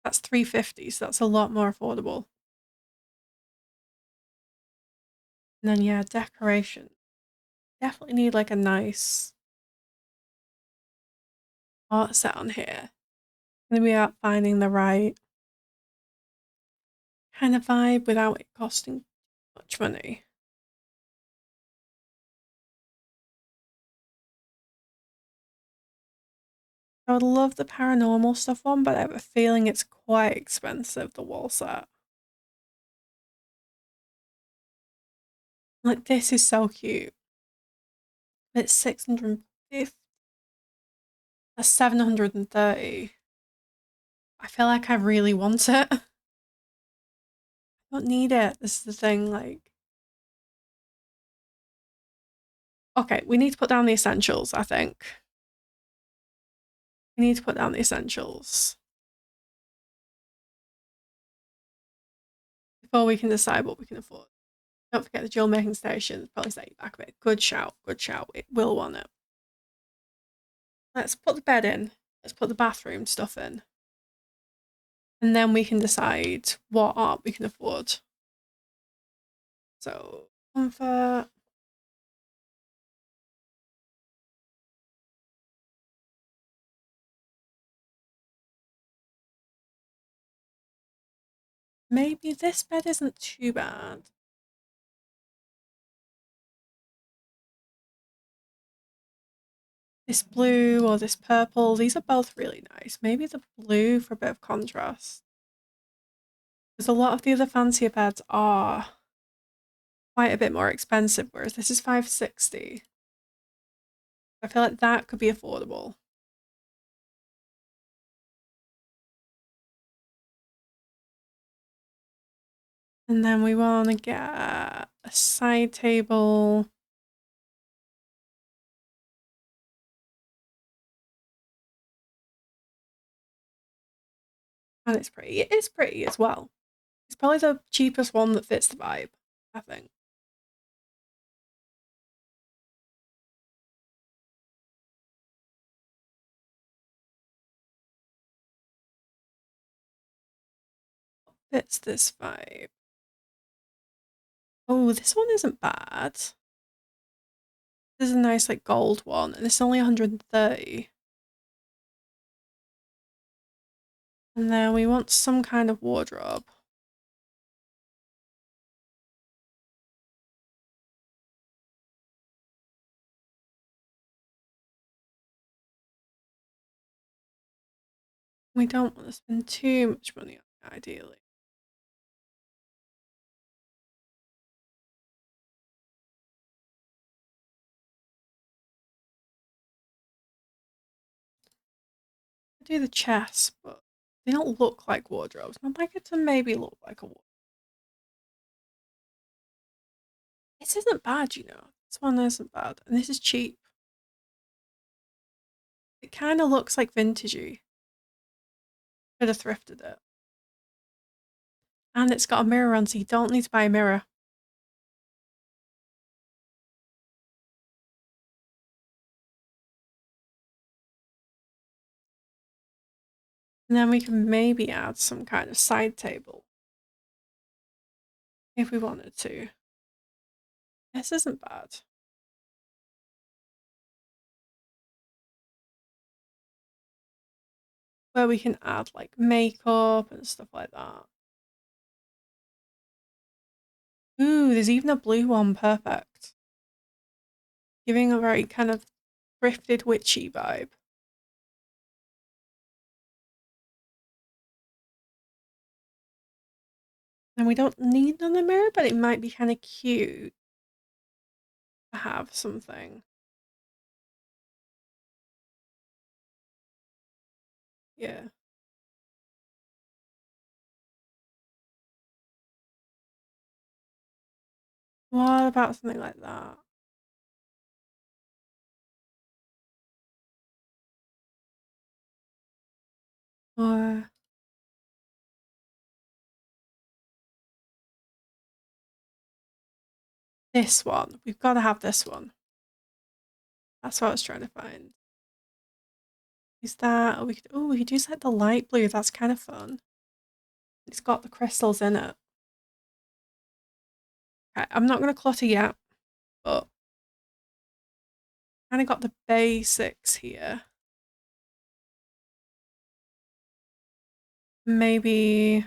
That's 350, so that's a lot more affordable. And then yeah, decoration. Definitely need like a nice art set on here. And then we are finding the right kind of vibe without it costing much money. I would love the paranormal stuff one, but I have a feeling it's quite expensive, the wall set. Like, this is so cute. It's 650. That's 730. I feel like I really want it. I don't need it. This is the thing, like. Okay, we need to put down the essentials, I think. We need to put down the essentials before we can decide what we can afford. Don't forget the jewel making station. Probably set you back a bit. Good shout, good shout. It will want it. Let's put the bed in. Let's put the bathroom stuff in. And then we can decide what art we can afford. So, comfort. Maybe this bed isn't too bad. This blue or this purple, these are both really nice. Maybe the blue for a bit of contrast. Because a lot of the other fancier beds are quite a bit more expensive, whereas this is $560. I feel like that could be affordable. And then we want to get a side table. And it's pretty. It is pretty as well. It's probably the cheapest one that fits the vibe, I think. Fits this vibe. Oh, this one isn't bad. This is a nice like gold one, and it's only 130. And then we want some kind of wardrobe. We don't want to spend too much money on it, ideally. I do the chests, but they don't look like wardrobes. I'd like it to maybe look like a wardrobe. This isn't bad, you know. This one isn't bad. And this is cheap. It kind of looks like vintagey. Could have thrifted it. And it's got a mirror on, so you don't need to buy a mirror. And then we can maybe add some kind of side table. If we wanted to. This isn't bad. Where we can add like makeup and stuff like that. Ooh, there's even a blue one, perfect. Giving a very kind of thrifted witchy vibe. And we don't need another mirror, but it might be kind of cute to have something. Yeah. What about something like that? Or this one. We've got to have this one. That's what I was trying to find. Is that, oh, we could use like the light blue. That's kind of fun. It's got the crystals in it. Okay, I'm not going to clutter yet, but kind of got the basics here. Maybe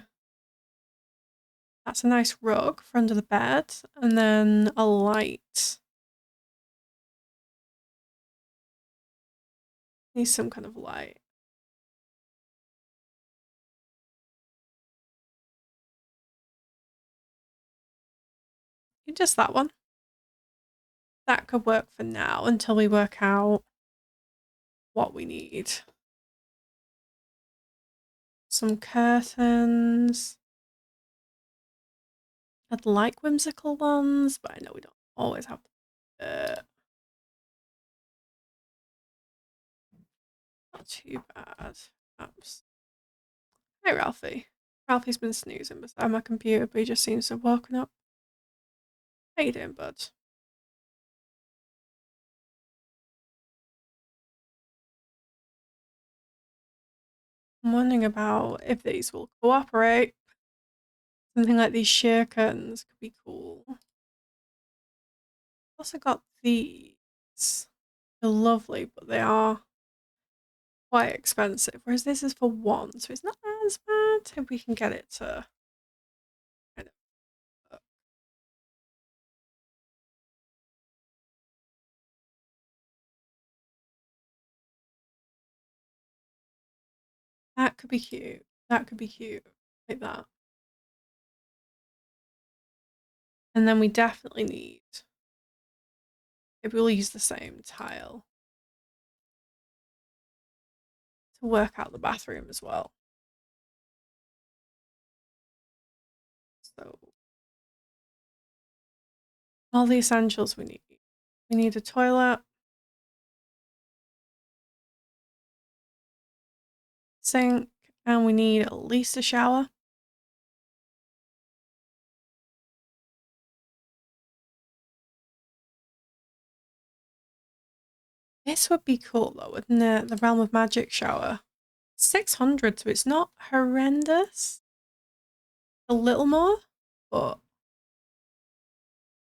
that's a nice rug for under the bed, and then a light. Need some kind of light. Just that one. That could work for now until we work out what we need. some curtains. I'd like whimsical ones, but I know we don't always have not too bad. Perhaps. Hey, Ralphie. Ralphie's been snoozing beside my computer, but he just seems to have woken up. How you doing, bud? I'm wondering about if these will cooperate. Something like these sheer curtains could be cool. Also got these. They're lovely, but they are quite expensive. Whereas this is for one, so it's not as bad. If we can get it to kind of work. That could be cute. That could be cute. Like that. And then we definitely need, maybe we'll use the same tile to work out the bathroom as well. So all the essentials we need. We need a toilet, sink, and we need at least a shower. This would be cool though, wouldn't it? The Realm of Magic shower. 600, so it's not horrendous. A little more, but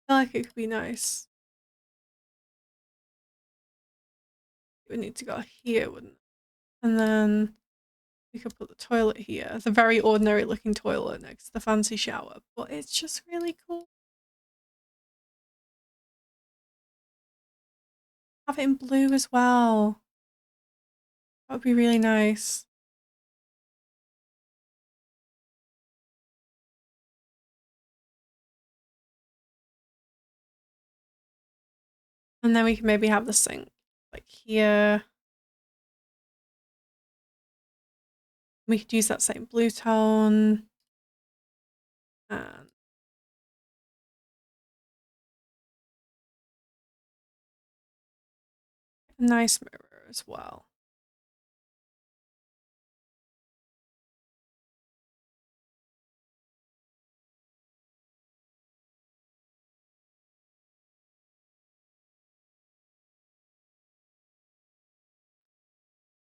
I feel like it could be nice. It would need to go here, wouldn't it? And then we could put the toilet here. It's a very ordinary looking toilet next to the fancy shower, but it's just really cool. Have it in blue as well. That would be really nice. And then we can maybe have the sink like here. We could use that same blue tone. And a nice mirror as well.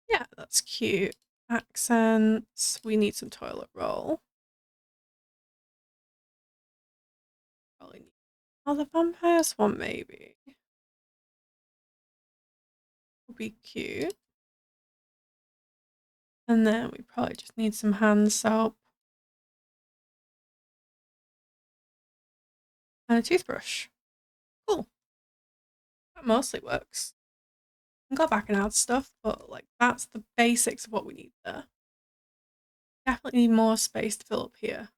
Yeah, that's cute. Accents. We need some toilet roll. Probably need. Oh, the vampires one maybe. Would be cute. And then we probably just need some hand soap. And a toothbrush. Cool. That mostly works. I can go back and add stuff, but like that's the basics of what we need there. Definitely need more space to fill up here.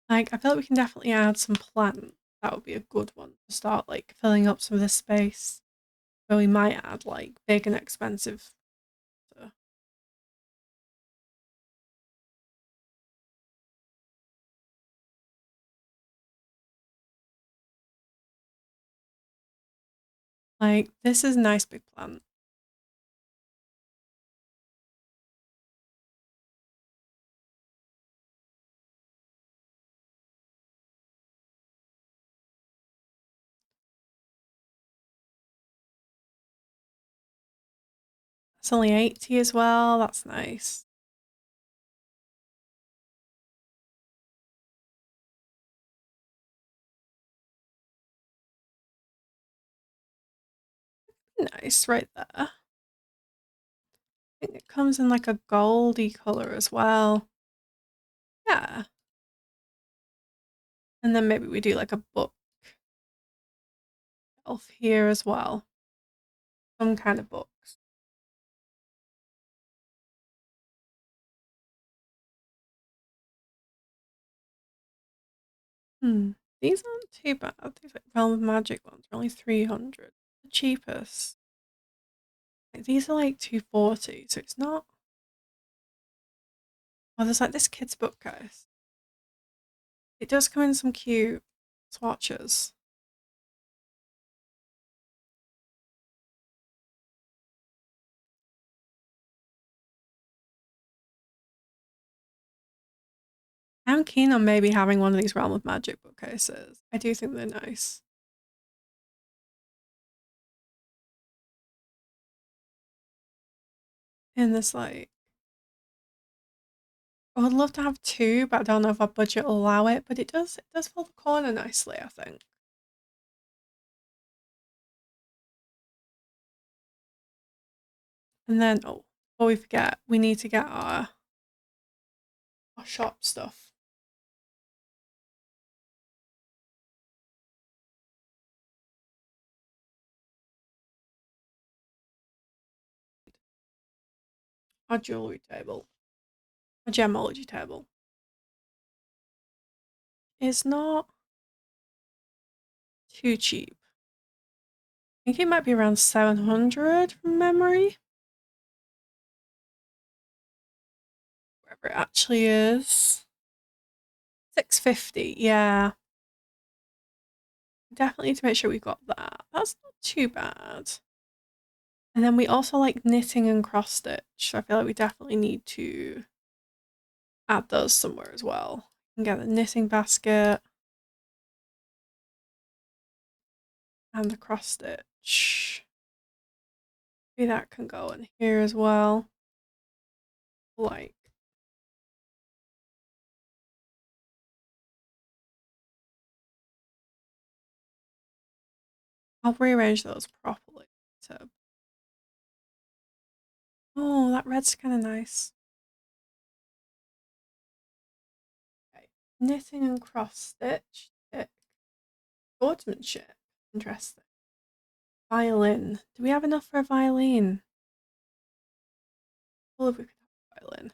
Like I feel like we can definitely add some plants. That would be a good one to start like filling up some of this space. Where we might add like big and expensive stuff. Like this is a nice big plant. It's only 80 as well. That's nice. Nice right there. I think it comes in like a goldy color as well. Yeah. And then maybe we do like a book shelf here as well. Some kind of books. These aren't too bad. These like Realm of Magic ones are only 300. The cheapest. These are like 240, so it's not. Oh, there's like this kid's bookcase. It does come in some cute swatches. I'm keen on maybe having one of these Realm of Magic bookcases. I do think they're nice. And there's like, I would love to have two, but I don't know if our budget will allow it. But it does fill the corner nicely, I think. And then, oh, before we forget, we need to get our shop stuff. Our jewellery table. Our gemology table. It's not too cheap. I think it might be around 700 from memory. Wherever it actually is. 650, yeah. Definitely need to make sure we've got that. That's not too bad. And then we also like knitting and cross stitch. So I feel like we definitely need to add those somewhere as well. And get the knitting basket. And the cross stitch. Maybe that can go in here as well. Like. I'll rearrange those properly. So. Oh, that red's kind of nice. Okay. Knitting and cross stitch. Swordsmanship. Interesting. Violin. Do we have enough for a violin? Well, if we could have a violin.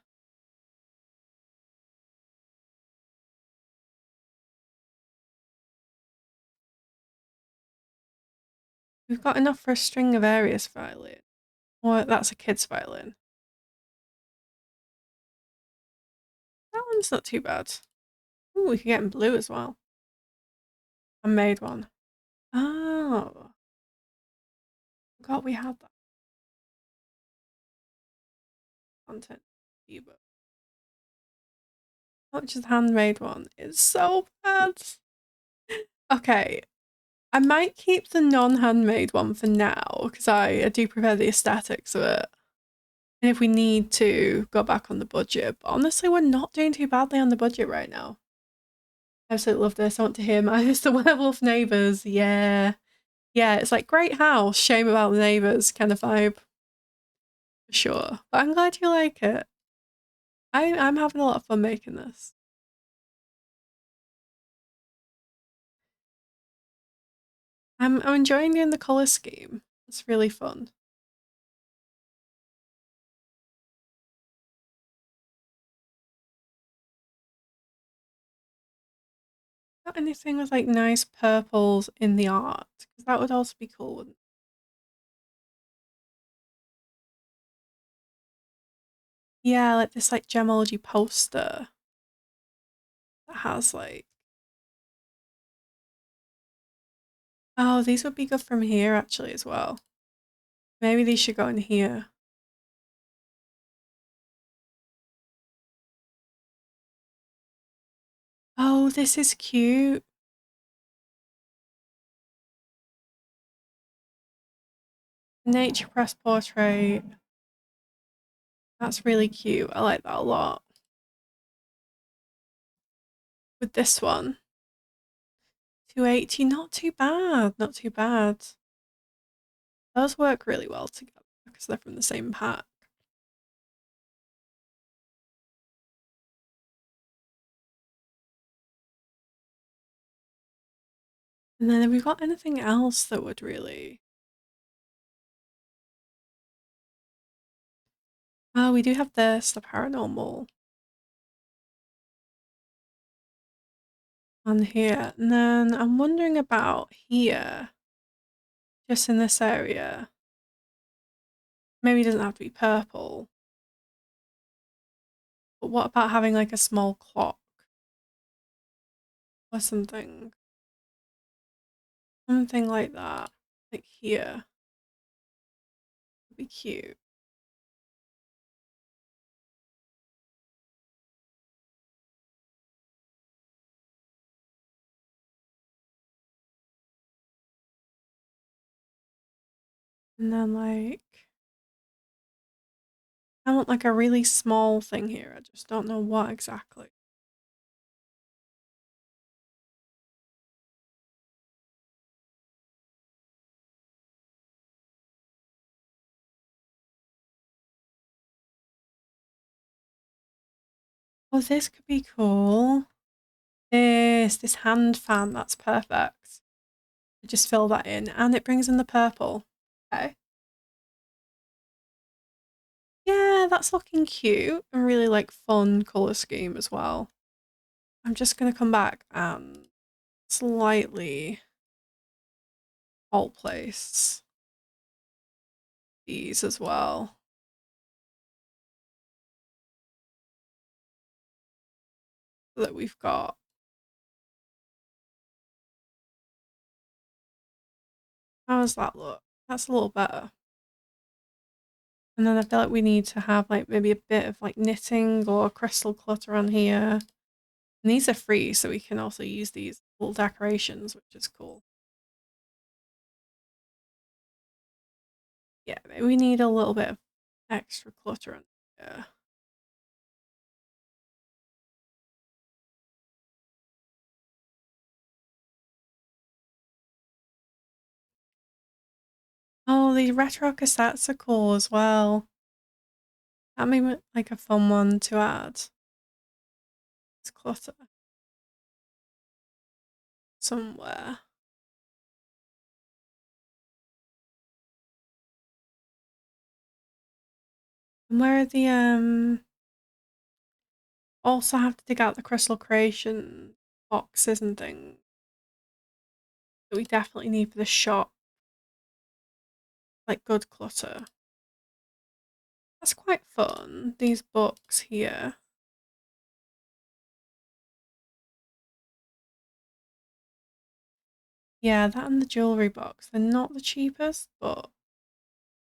We've got enough for a string of Arius violin. Or that's a kid's violin. That one's not too bad. Ooh, we could get in blue as well. I made one. Oh. Forgot we had that content ebook. How much is the handmade one? It's so bad. Okay. I might keep the non-handmade one for now because I do prefer the aesthetics of it. And if we need to go back on the budget, but honestly, we're not doing too badly on the budget right now. I absolutely love this. I want to hear my Mr. Werewolf neighbours. Yeah. Yeah, it's like great house, shame about the neighbours kind of vibe. For sure. But I'm glad you like it. I'm having a lot of fun making this. I'm enjoying doing the colour scheme. It's really fun. Got anything with like nice purples in the art? Because that would also be cool, wouldn't it? Yeah, like this like gemology poster that has like, oh, these would be good from here actually as well. Maybe these should go in here. Oh, this is cute. Nature press portrait. That's really cute. I like that a lot. With this one, 280, not too bad, not too bad. Those work really well together because they're from the same pack. And then have we got anything else that would really... Oh, we do have this, the paranormal. On here. And then I'm wondering about here. Just in this area. maybe it doesn't have to be purple. But what about having like a small clock? Or something. Something like that. Like here. Would be cute. And then like I want like a really small thing here. I just don't know what exactly. Oh, this could be cool. This hand fan, that's perfect. Just fill that in and it brings in the purple. Okay. Yeah, that's looking cute and really like fun colour scheme as well. I'm just gonna come back and slightly alt place these as well. So that we've got how does that look? That's a little better. And then I feel like we need to have like maybe a bit of like knitting or crystal clutter on here. And these are free, so we can also use these little decorations, which is cool. Yeah, maybe we need a little bit of extra clutter on here. Oh, the retro cassettes are cool as well. That may be like a fun one to add. It's clutter somewhere. And where are the also have to dig out the crystal creation boxes and things that we definitely need for the shop. Like good clutter. That's quite fun. These books here. Yeah, that and the jewellery box. They're not the cheapest, but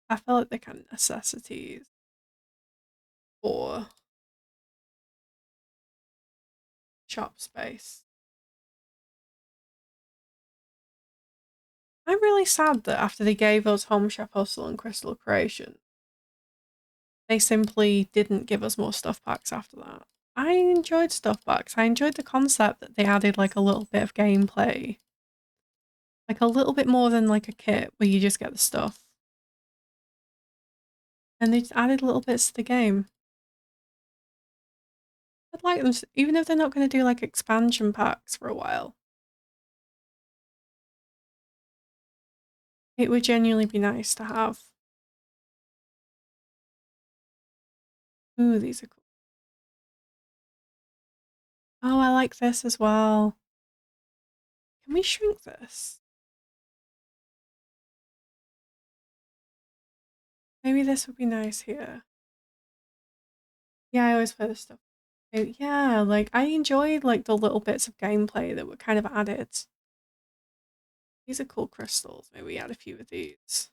I feel like they're kind of necessities for shop space. I'm really sad that after they gave us Home Shop Hustle and Crystal Creation, they simply didn't give us more stuff packs after that. I enjoyed stuff packs. I enjoyed the concept that they added like a little bit of gameplay. Like a little bit more than like a kit where you just get the stuff. And they just added little bits to the game. I'd like them, even if they're not going to do like expansion packs for a while. It would genuinely be nice to have. Ooh, these are cool. Oh, I like this as well. Can we shrink this? Maybe this would be nice here. Yeah, I always play this stuff. Yeah, like I enjoyed like the little bits of gameplay that were kind of added. These are cool crystals. Maybe we add a few of these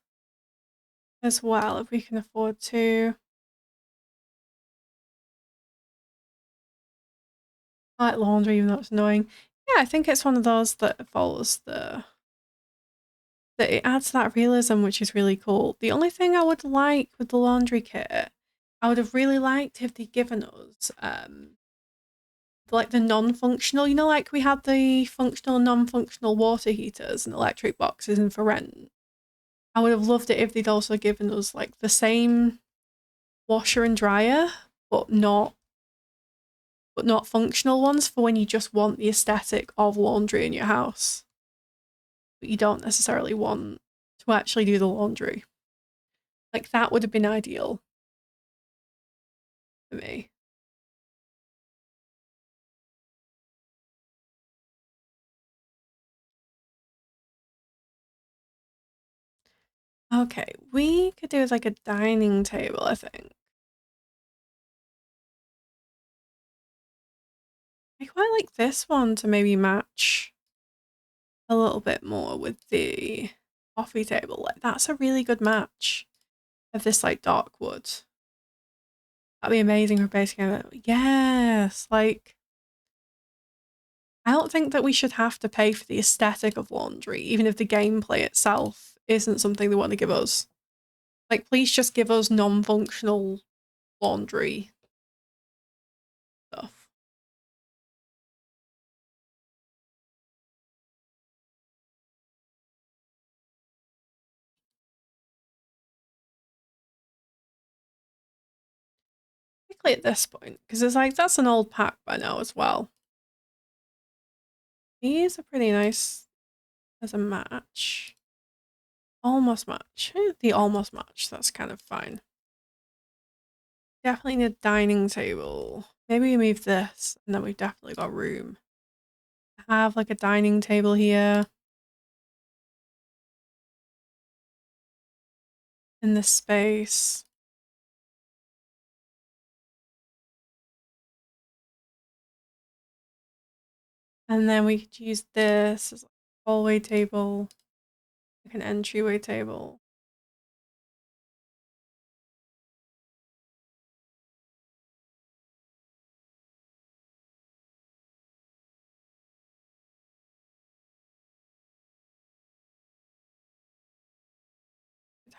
as well if we can afford to. I like laundry, even though it's annoying. Yeah, I think it's one of those that follows that it adds that realism, which is really cool. The only thing I would like with the laundry kit, I would have really liked if they'd given us like the non-functional, you know, like we had the functional and non-functional water heaters and electric boxes and for rent. I would have loved it if they'd also given us like the same washer and dryer, but not functional ones for when you just want the aesthetic of laundry in your house. But you don't necessarily want to actually do the laundry. Like that would have been ideal for me. Okay, we could do like a dining table, I think. I quite like this one to maybe match a little bit more with the coffee table. Like that's a really good match of this like dark wood. That'd be amazing for basically, yes, like I don't think that we should have to pay for the aesthetic of laundry, even if the gameplay itself isn't something they want to give us. Like, please just give us non-functional laundry stuff. Particularly at this point, because it's like, that's an old pack by now as well. These are pretty nice as a match. Almost match. The almost match, that's kind of fine. Definitely need a dining table. Maybe we move this, and then we've definitely got room. Have like a dining table here. In this space. And then we could use this as a hallway table, like an entryway table.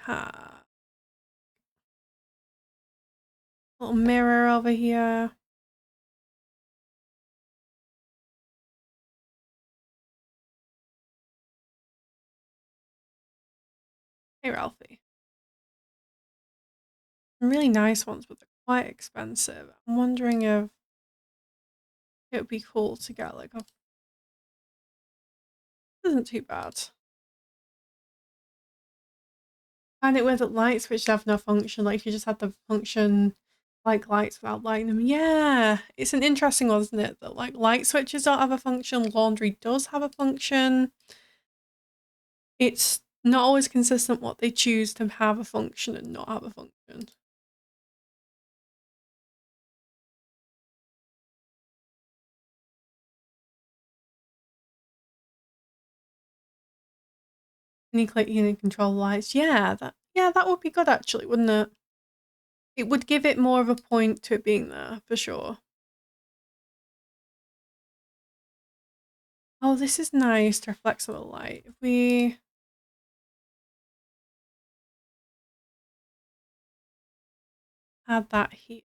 Ha. Little mirror over here. Hey, Ralphie. Some really nice ones, but they're quite expensive. I'm wondering if it would be cool to get like a... This isn't too bad. And it with light switch have no function, like if you just had the function like lights without lighting them. Yeah, it's an interesting one, isn't it? That like light switches don't have a function, laundry does have a function. It's not always consistent what they choose to have a function and not have a function. And you click, control lights. Yeah, that would be good actually, wouldn't it? It would give it more of a point to it being there for sure. Oh, this is nice to reflect some of the light. If we add that here,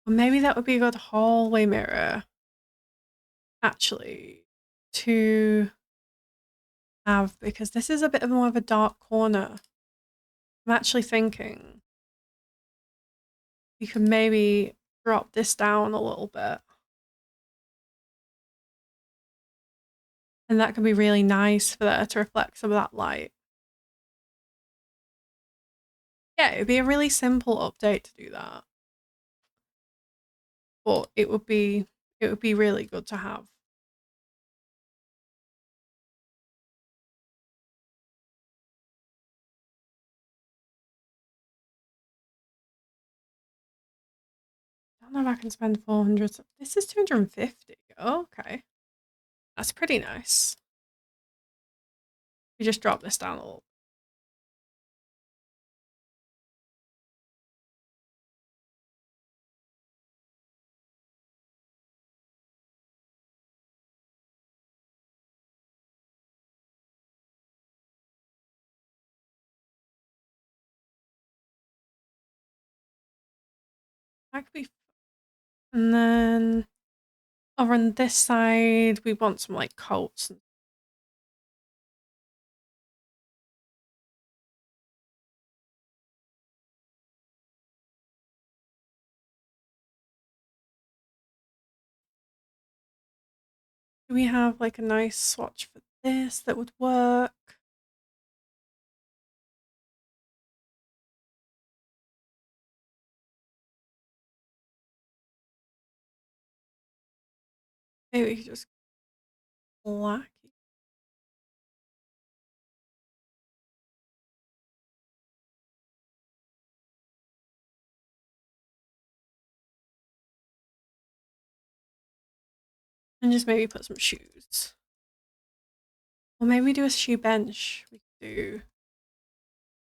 or maybe that would be a good hallway mirror actually to have, because this is a bit of more of a dark corner. I'm actually thinking we could maybe drop this down a little bit. And that can be really nice for there to reflect some of that light. Yeah, it would be a really simple update to do that. But it would be really good to have. I don't know if I can spend 400. This is 250. Oh, okay. That's pretty nice. We just drop this down a little. That could be. And then over on this side, we want some like coats. Do we have like a nice swatch for this that would work? Maybe we could just black. And just maybe put some shoes. Or maybe do a shoe bench. We could do.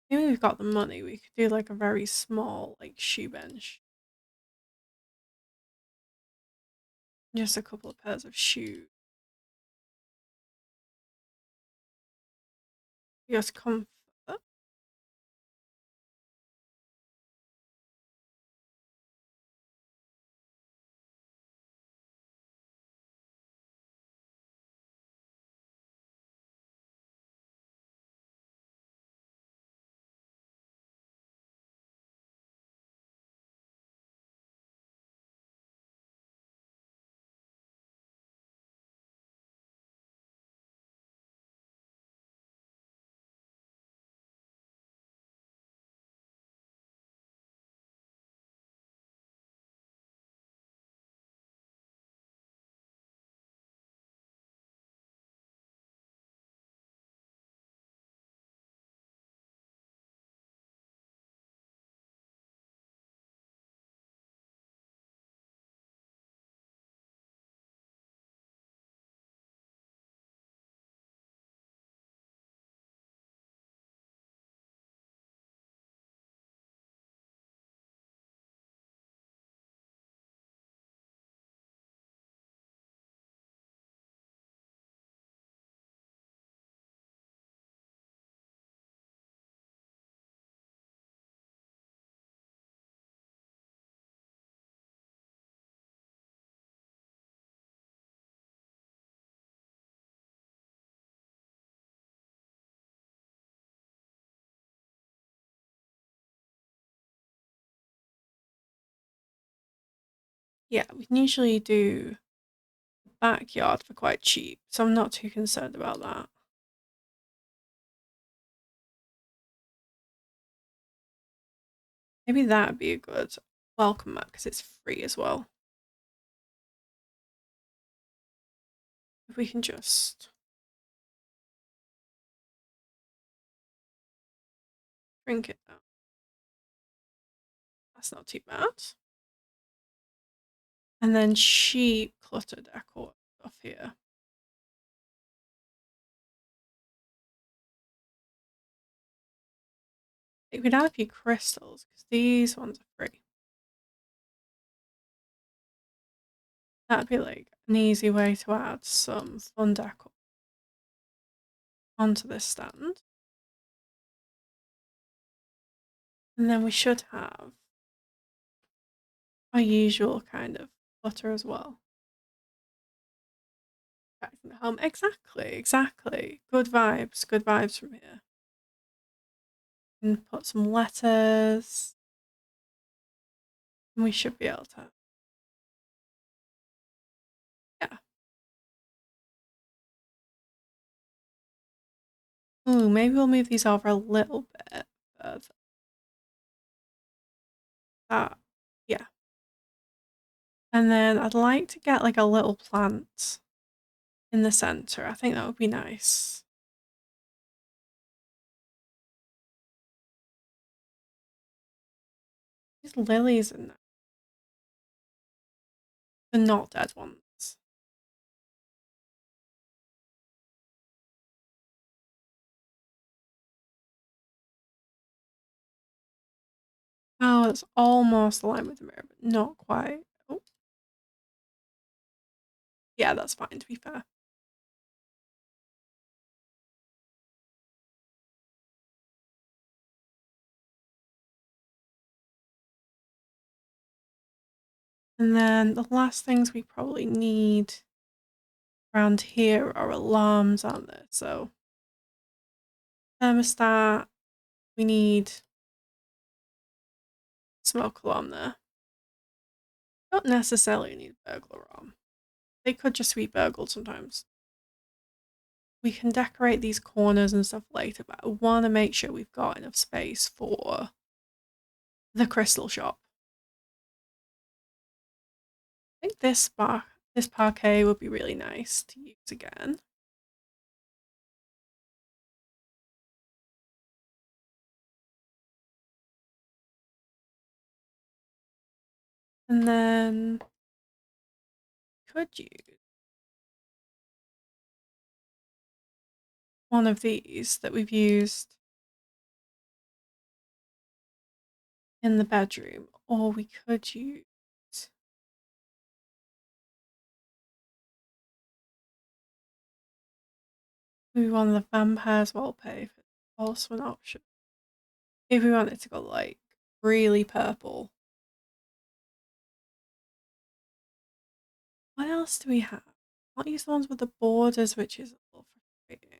Maybe we've got the money. We could do like a very small like shoe bench. Just a couple of pairs of shoes. Just comfort. Yeah, we can usually do backyard for quite cheap, so I'm not too concerned about that. Maybe that'd be a good welcome mat because it's free as well. If we can just shrink it down. That's not too bad. And then sheep clutter decor stuff here. We could add a few crystals because these ones are free. That'd be like an easy way to add some fun decor onto this stand. And then we should have our usual kind of clutter as well. Back from the home. Exactly, exactly. Good vibes from here. And put some letters. And we should be able to. Yeah. Ooh, maybe we'll move these over a little bit further. Yeah. And then I'd like to get like a little plant in the center. I think that would be nice. These lilies in there. The not dead ones. Oh, it's almost aligned with the mirror, but not quite. Oh, yeah, that's fine to be fair. And then the last things we probably need around here are alarms, aren't there? So thermostat, we need smoke alarm there. Don't necessarily need burglar alarm. They could just be burgled sometimes. We can decorate these corners and stuff later, but I want to make sure we've got enough space for the crystal shop. I think this parquet would be really nice to use again. And then could use one of these that we've used in the bedroom, or we could use maybe one of the vampires wallpaper, also an option. If we wanted to go like really purple. What else do we have? I'll use the ones with the borders, which is a little frustrating.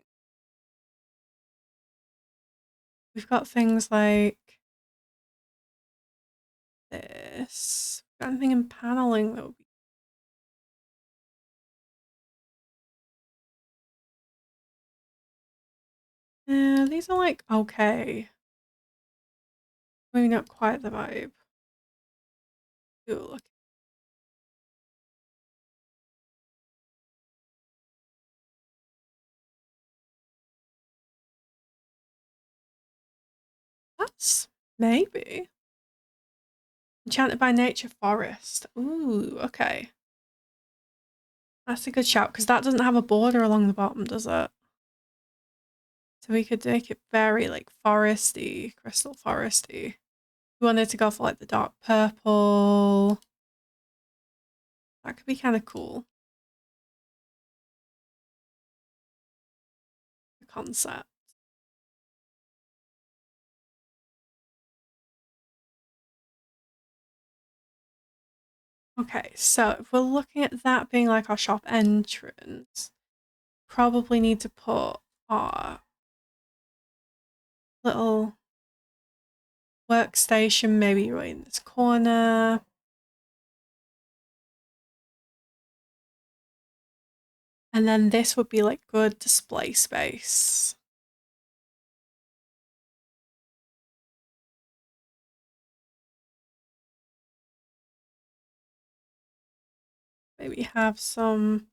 We've got things like this. Got anything in paneling that would be. Yeah, these are like okay. Maybe not quite the vibe. Ooh, look. That's maybe. Enchanted by Nature Forest. Ooh, okay. That's a good shout, because that doesn't have a border along the bottom, does it? So we could make it very like foresty, crystal foresty. We wanted to go for like the dark purple. That could be kind of cool. The concept. Okay, so if we're looking at that being like our shop entrance, probably need to put our little workstation maybe right in this corner. And then this would be like good display space. Maybe have some.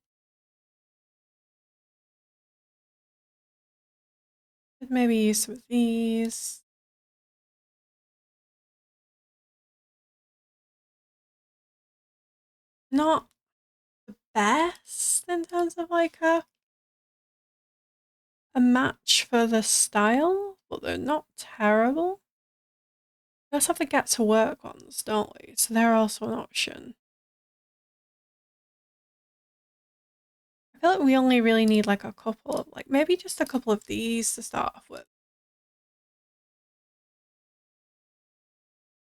Maybe use some of these. Not the best in terms of like a match for the style, but they're not terrible. We also have the get to work ones, don't we? So they're also an option. I feel like we only really need like a couple of, like maybe just a couple of these to start off with.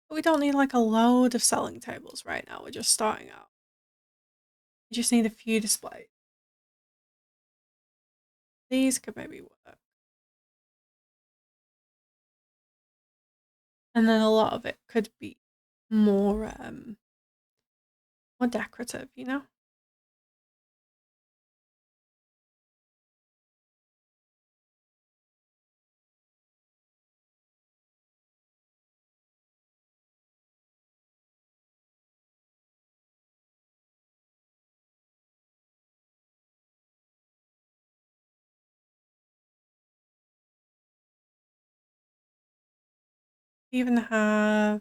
But we don't need like a load of selling tables right now. We're just starting out. We just need a few displays. These could maybe work. And then a lot of it could be more more decorative, you know? Even have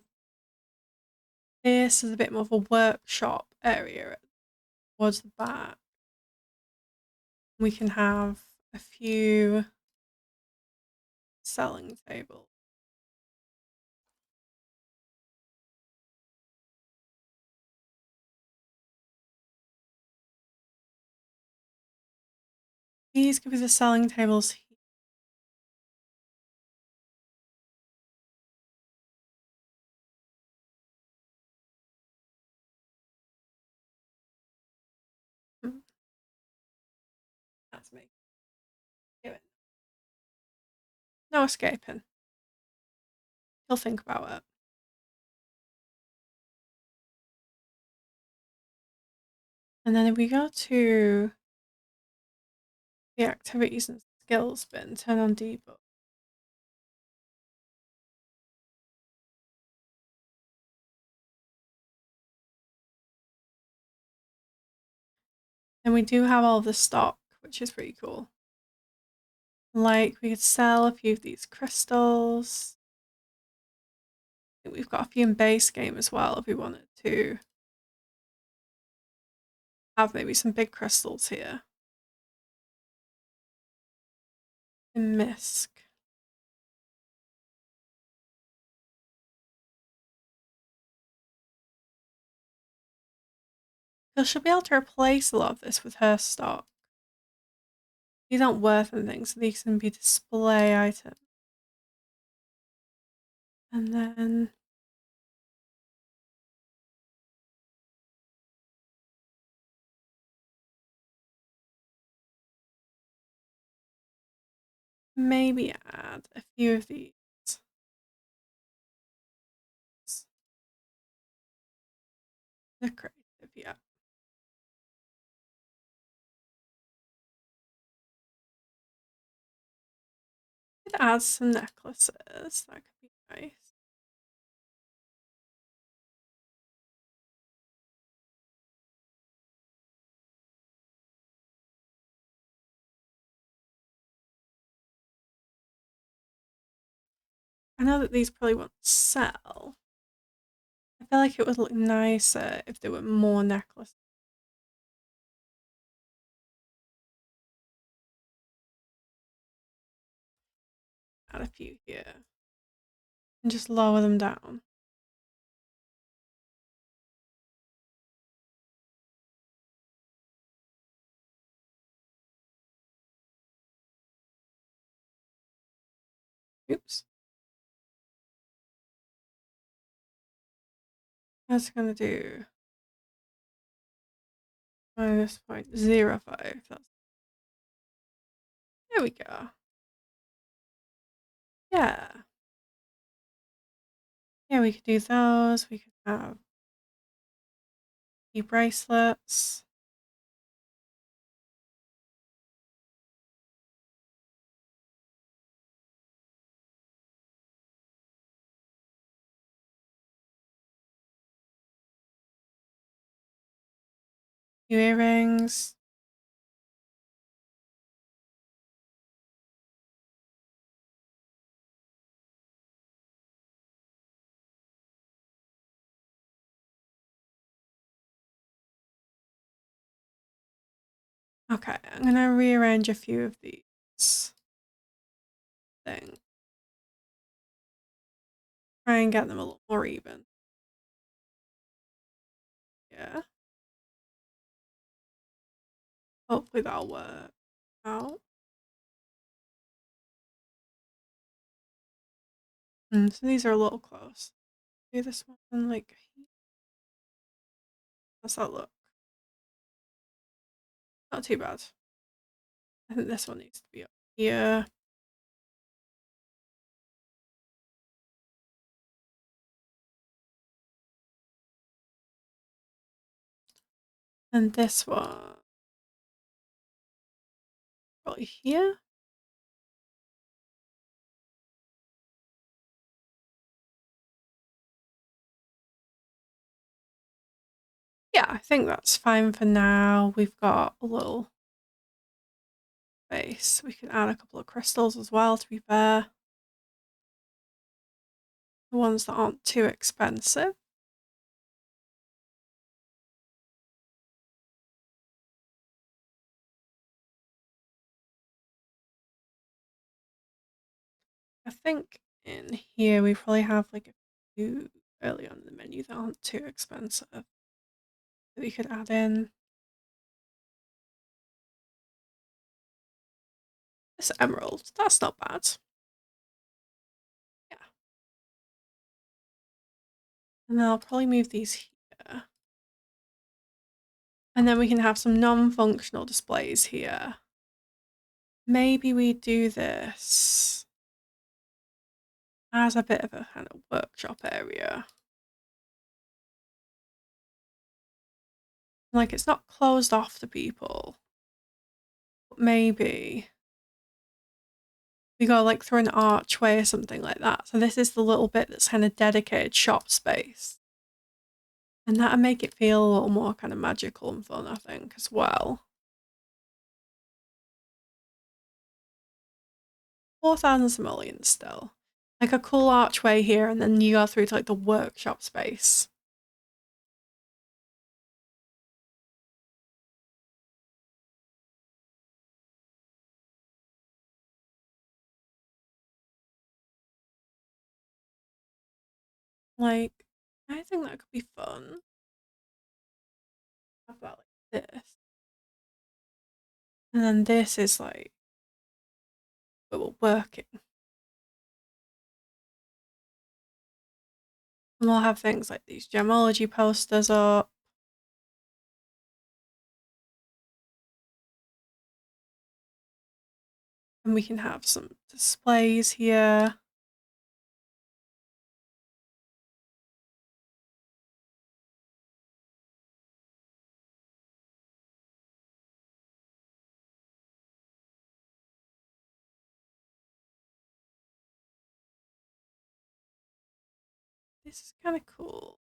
this as a bit more of a workshop area towards the back. We can have a few selling tables. These could be the selling tables. That's me. Do it. No escaping. He'll think about it. And then if we go to the activities and skills bin, and turn on debug. And we do have all the stock, which is pretty cool. Like we could sell a few of these crystals. I think we've got a few in base game as well if we wanted to have maybe some big crystals here. in Misk. Because she'll be able to replace a lot of this with her stock. These aren't worth anything, so these can be display items. And then maybe add a few of these. Decorative, yeah. Could add some necklaces. That could be nice. I know that these probably won't sell. I feel like it would look nicer if there were more necklaces. Add a few here. And just lower them down. Oops. That's gonna do -0.05. There we go. Yeah. Yeah, we could do those. We could have few bracelets. Few earrings. Okay, I'm gonna rearrange a few of these things. Try and get them a little more even. Yeah. Hopefully that'll work out. So these are a little close. Do this one like, how's that look? Not too bad. I think this one needs to be up here. And this one probably here. Yeah, I think that's fine for now. We've got a little space. We can add a couple of crystals as well, to be fair. The ones that aren't too expensive. I think in here we probably have like a few early on in the menu that aren't too expensive that we could add in. This emerald, that's not bad. Yeah. And then I'll probably move these here. And then we can have some non-functional displays here. Maybe we do this as a bit of a kind of workshop area. Like, it's not closed off to people, but maybe we go like through an archway or something like that. So this is the little bit that's kind of dedicated shop space. And that'll make it feel a little more kind of magical and fun, I think, as well. 4,000 simoleons still. Like a cool archway here, and then you go through to like the workshop space. Like, I think that could be fun. I've got like this. And then this is like, well, working. And we'll have things like these gemology posters up. And we can have some displays here. This is kind of cool.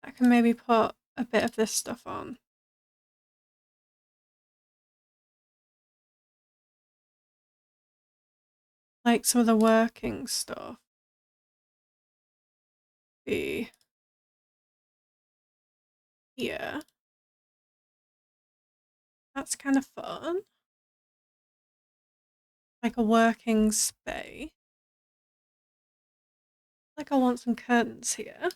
I can maybe put a bit of this stuff on. Like some of the working stuff. Be here. That's kind of fun. Like a working space. Like I want some curtains here.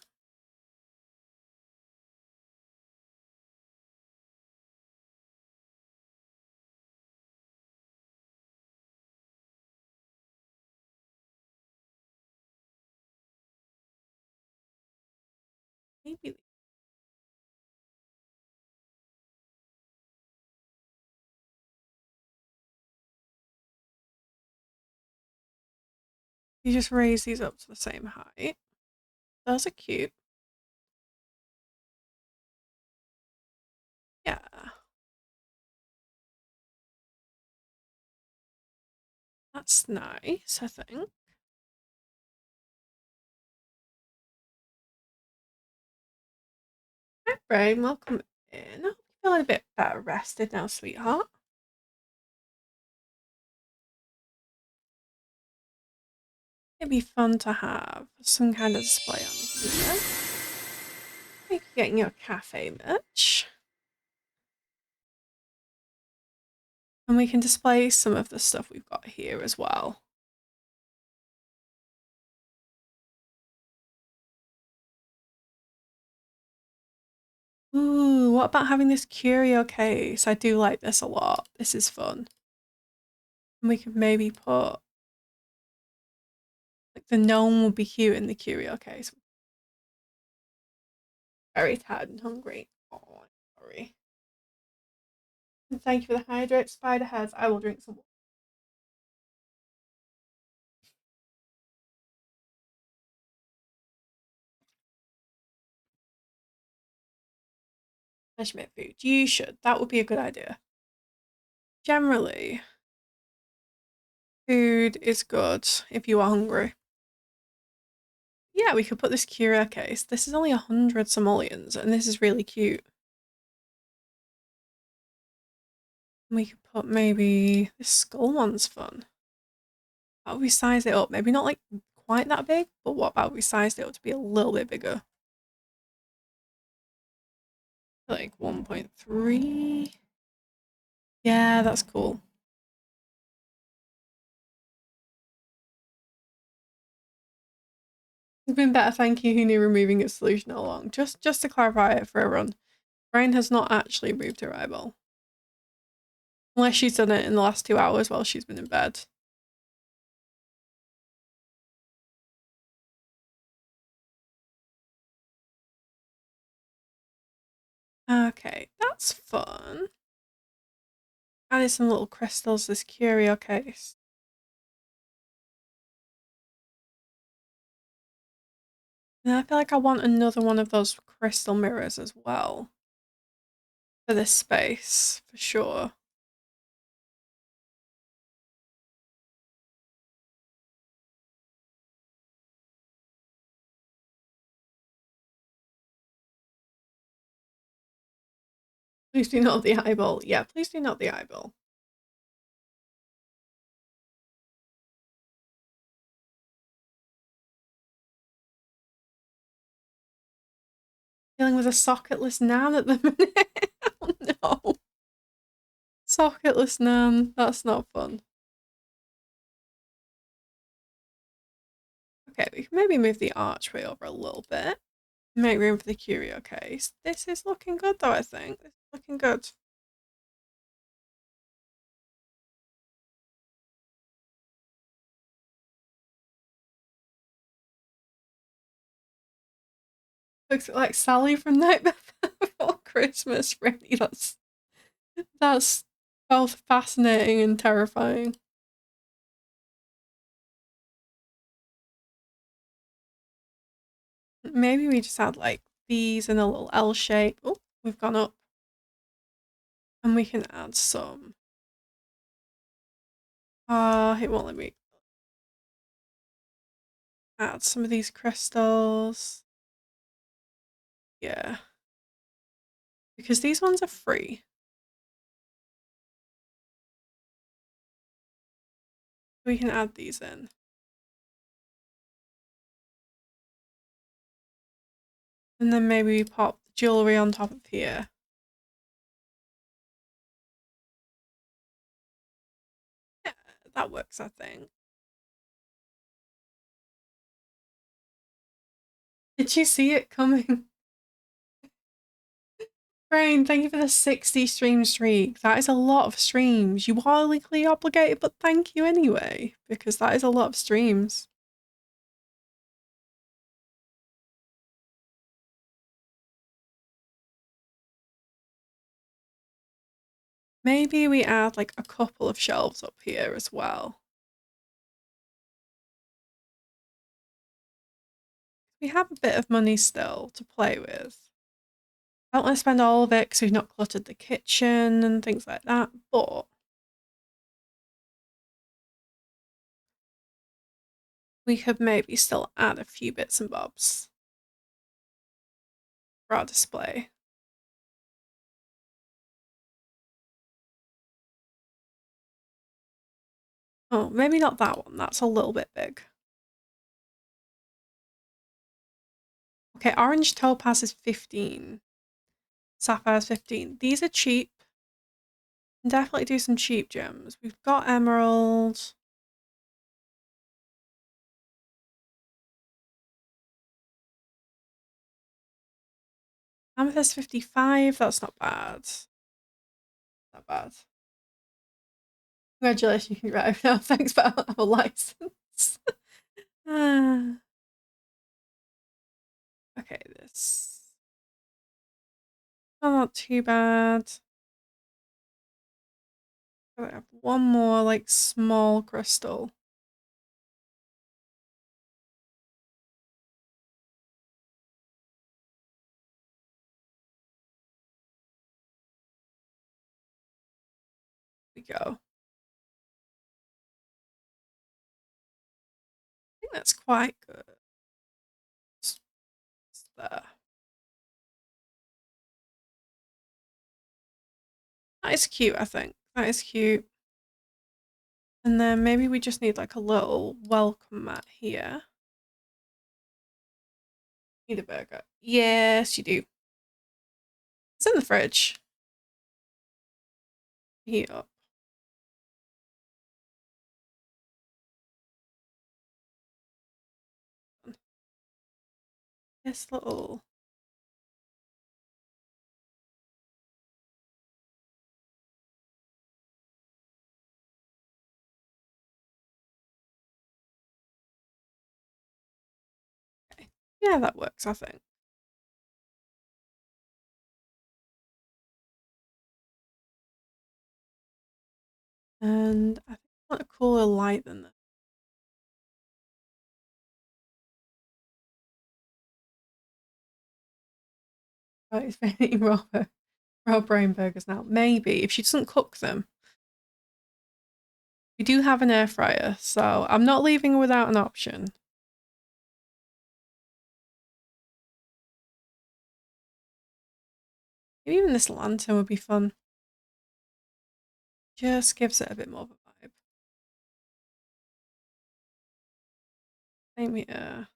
Maybe you just raise these up to the same height. Those are cute. Yeah. That's nice, I think. Hi, Brain. Welcome in. I hope you feel a bit better rested now, sweetheart. It'd be fun to have some kind of display on here. Maybe getting your cafe merch. And we can display some of the stuff we've got here as well. Ooh, what about having this curio case? I do like this a lot. This is fun. And we could maybe put like the gnome would be cute in the curio case. Very tired and hungry. Oh, sorry. And thank you for the hydrate, spider heads. I will drink some water. Measurement food. You should. That would be a good idea. Generally, food is good if you are hungry. Yeah, we could put this curio case. This is only 100 simoleons, and this is really cute. We could put maybe this skull one's fun. How about we size it up? Maybe not like quite that big, but what about we sized it up to be a little bit bigger? Like 1.3. Yeah, that's cool. It's been better, thank you, who knew removing its solution all along. Just to clarify it for everyone, Brian has not actually moved her eyeball. Unless she's done it in the last 2 hours while she's been in bed. Okay, that's fun. Added some little crystals, this curio case. And I feel like I want another one of those crystal mirrors as well. For this space, for sure. Please do not the eyeball. Yeah, please do not the eyeball. Dealing with a socketless Nan at the minute. Oh no. Socketless Nan. That's not fun. Okay, we can maybe move the archway over a little bit. Make room for the curio case. This is looking good though, I think. This is looking good. Looks like Sally from Nightmare Before Christmas. Really, that's both fascinating and terrifying. Maybe we just add like these in a little L shape. Oh, we've gone up. And we can add some. It won't let me add some of these crystals. Yeah. Because these ones are free. We can add these in. And then maybe we pop the jewellery on top of here. Yeah, that works, I think. Did you see it coming? Brain, thank you for the 60 stream streak. That is a lot of streams. You are legally obligated, but thank you anyway, because that is a lot of streams. Maybe we add like a couple of shelves up here as well. We have a bit of money still to play with. I don't want to spend all of it because we've not cluttered the kitchen and things like that, but we could maybe still add a few bits and bobs for our display. Oh, maybe not that one. That's a little bit big. Okay, orange topaz is 15. Sapphire is 15. These are cheap. Definitely do some cheap gems. We've got emerald. Amethyst 55. That's not bad. Not bad. Congratulations, you can drive now. Thanks, but I don't have a license. Okay, this. Oh, not too bad. I have one more, like, small crystal. There we go. I think that's quite good. It's there. That is cute, I think. That is cute. And then maybe we just need like a little welcome mat here. Need a burger. Yes, you do. It's in the fridge. Heat up. This little. Okay. Yeah, that works, I think. And I think I want a cooler light than this. Right, it's been eating raw brain burgers now. Maybe if she doesn't cook them. We do have an air fryer, so I'm not leaving her without an option. Maybe even this lantern would be fun. Just gives it a bit more of a vibe. Same here.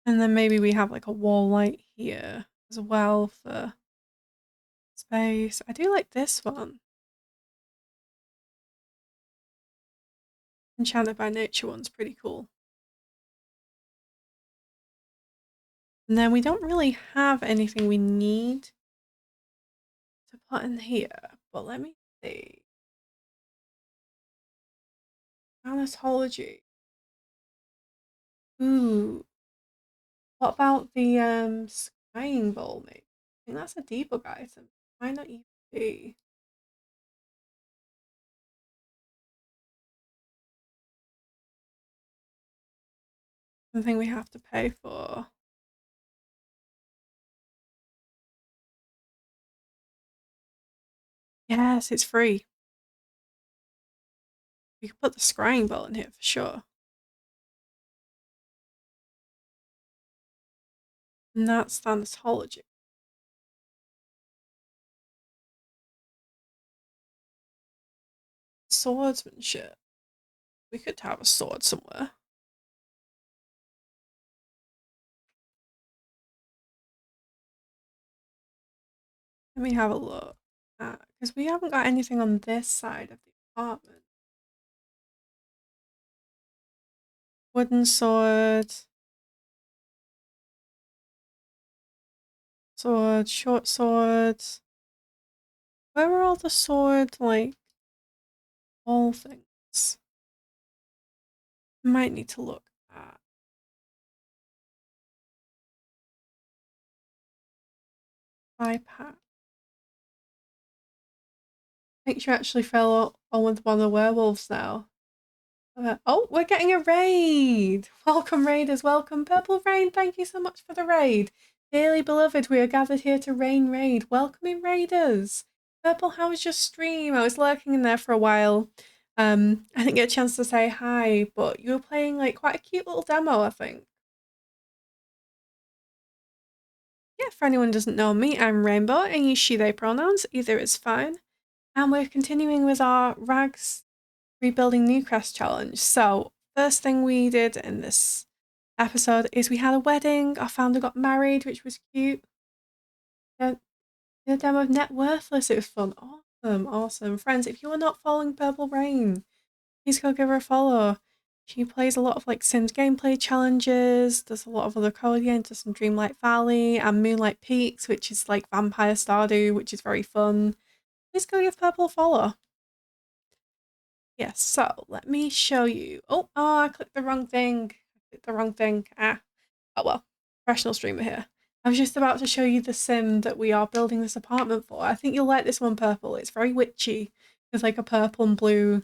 And then maybe we have like a wall light here as well for space. I do like this one. Enchanted by Nature one's pretty cool. And then we don't really have anything we need to put in here, but let me see. Ornithology. Ooh. What about the scrying bowl, maybe? I think that's a debug item. Might not even be. Something we have to pay for. Yes, it's free. We could put the scrying bowl in here for sure. And that's ornithology. Swordsmanship. We could have a sword somewhere. Let me have a look. Because we haven't got anything on this side of the apartment. Wooden sword. Sword, short swords. Where are all the sword, like, all things? Might need to look at. Buy pack. I think she actually fell on with one of the werewolves now. Oh, we're getting a raid! Welcome, raiders, welcome. Purple Rain, thank you so much for the raid. Dearly beloved, we are gathered here to raid. Welcoming raiders. Purple, how was your stream? I was lurking in there for a while. I didn't get a chance to say hi, but you were playing like quite a cute little demo, I think. Yeah, for anyone who doesn't know me, I'm Rainbow. I use she, they pronouns. Either is fine. And we're continuing with our rags rebuilding Newcrest challenge. So, first thing we did in this episode is we had a wedding. Our founder got married, which was cute. The demo of Net Worthless. It was fun. Awesome. Friends, if you are not following Purple Rain, please go give her a follow. She plays a lot of like Sims gameplay challenges, does a lot of other code games, does some Dreamlight Valley and Moonlight Peaks, which is like Vampire Stardew, which is very fun. Please go give Purple a follow. Yes, so let me show you. Oh, I clicked the wrong thing. Ah, oh well. Professional streamer here. I was just about to show you the sim that we are building this apartment for. I think you'll like this one, Purple. It's very witchy. There's like a purple and blue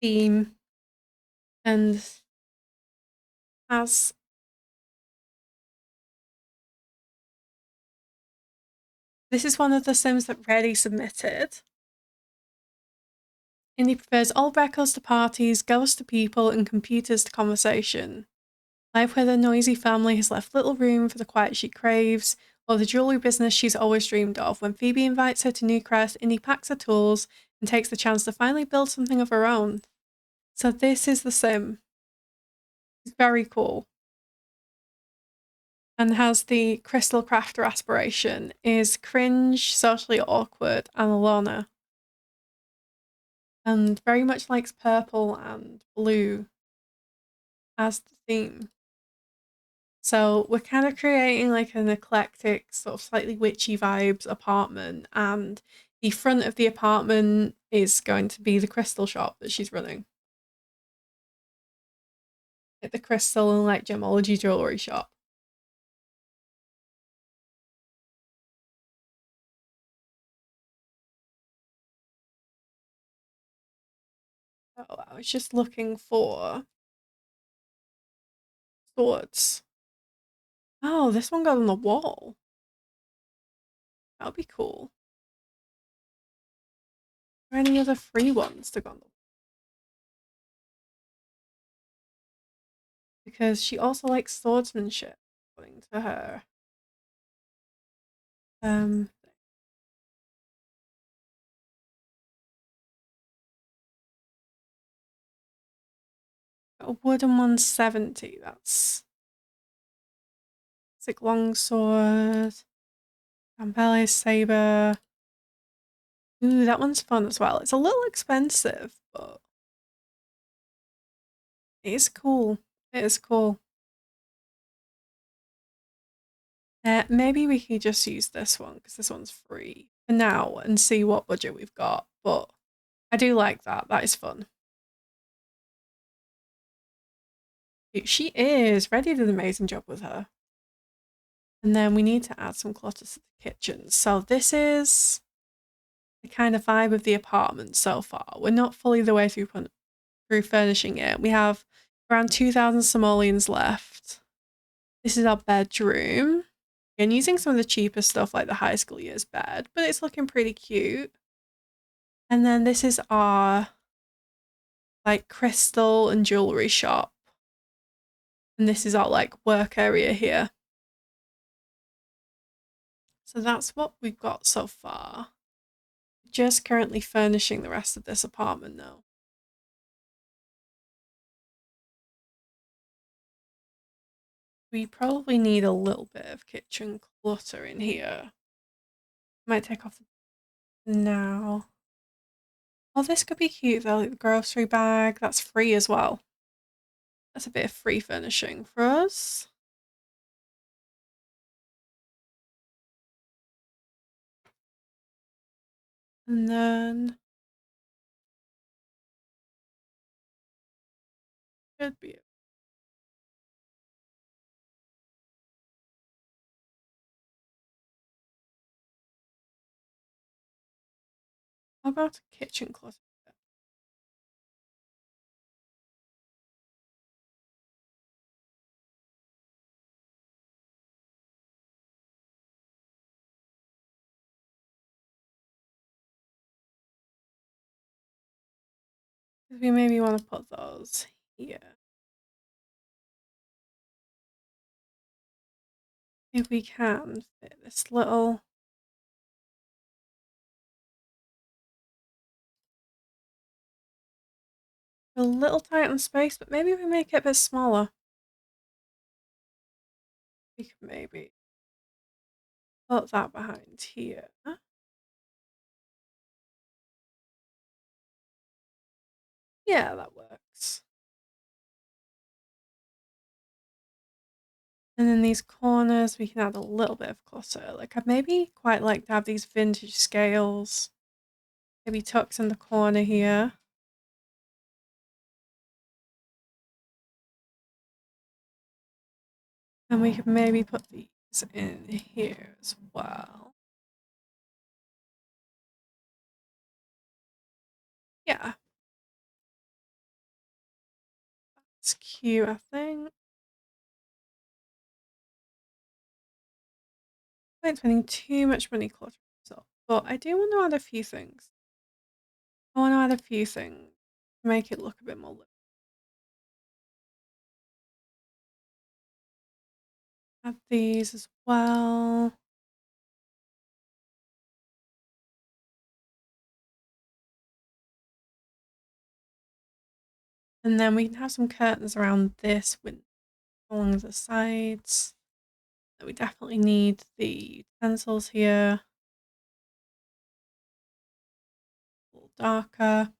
theme. And has this is one of the sims that Reddy submitted. And he prefers all records to parties, ghosts to people, and computers to conversation. Life with a noisy family has left little room for the quiet she craves, or the jewellery business she's always dreamed of. When Phoebe invites her to Newcrest, Indy packs her tools and takes the chance to finally build something of her own. So this is the sim. It's very cool. And has the crystal crafter aspiration, is cringe, socially awkward, and a loner. And very much likes purple and blue as the theme. So we're kind of creating like an eclectic, sort of slightly witchy vibes apartment, and the front of the apartment is going to be the crystal shop that she's running. Like the crystal and like gemology jewellery shop. So I was just looking for swords. Oh, this one got on the wall. That would be cool. Are there any other free ones to go on the wall? Because she also likes swordsmanship, according to her. Um, a wooden 170. That's it's like longsword. Campbell's saber. Ooh, that one's fun as well. It's a little expensive, but It is cool. It is cool. Maybe we could just use this one because this one's free for now and see what budget we've got. But I do like that. That is fun. She is. Reddy did an amazing job with her. And then we need to add some clutter to the kitchen. So this is the kind of vibe of the apartment so far. We're not fully the way through furnishing it. We have around 2,000 simoleons left. This is our bedroom. And using some of the cheaper stuff like the high school years bed, but it's looking pretty cute. And then this is our like crystal and jewellery shop. And this is our like work area here. So that's what we've got so far. Just currently furnishing the rest of this apartment though. We probably need a little bit of kitchen clutter in here. Might take off now. Oh, this could be cute though, the grocery bag. That's free as well. That's a bit of free furnishing for us. And then should be it. How about a kitchen closet? We maybe want to put those here. If we can fit this little a little tight on space, but maybe we make it a bit smaller. We could maybe put that behind here. Yeah, that works. And then these corners, we can add a little bit of clutter. Like I'd maybe quite like to have these vintage scales. Maybe tucked in the corner here. And we could maybe put these in here as well. Yeah. It's cute, I think. I ain't spending too much money cluttering myself, but I do want to add a few things. I want to add a few things to make it look a bit more lived. Add these as well. And then we can have some curtains around this window along the sides. We definitely need the utensils here. A little darker.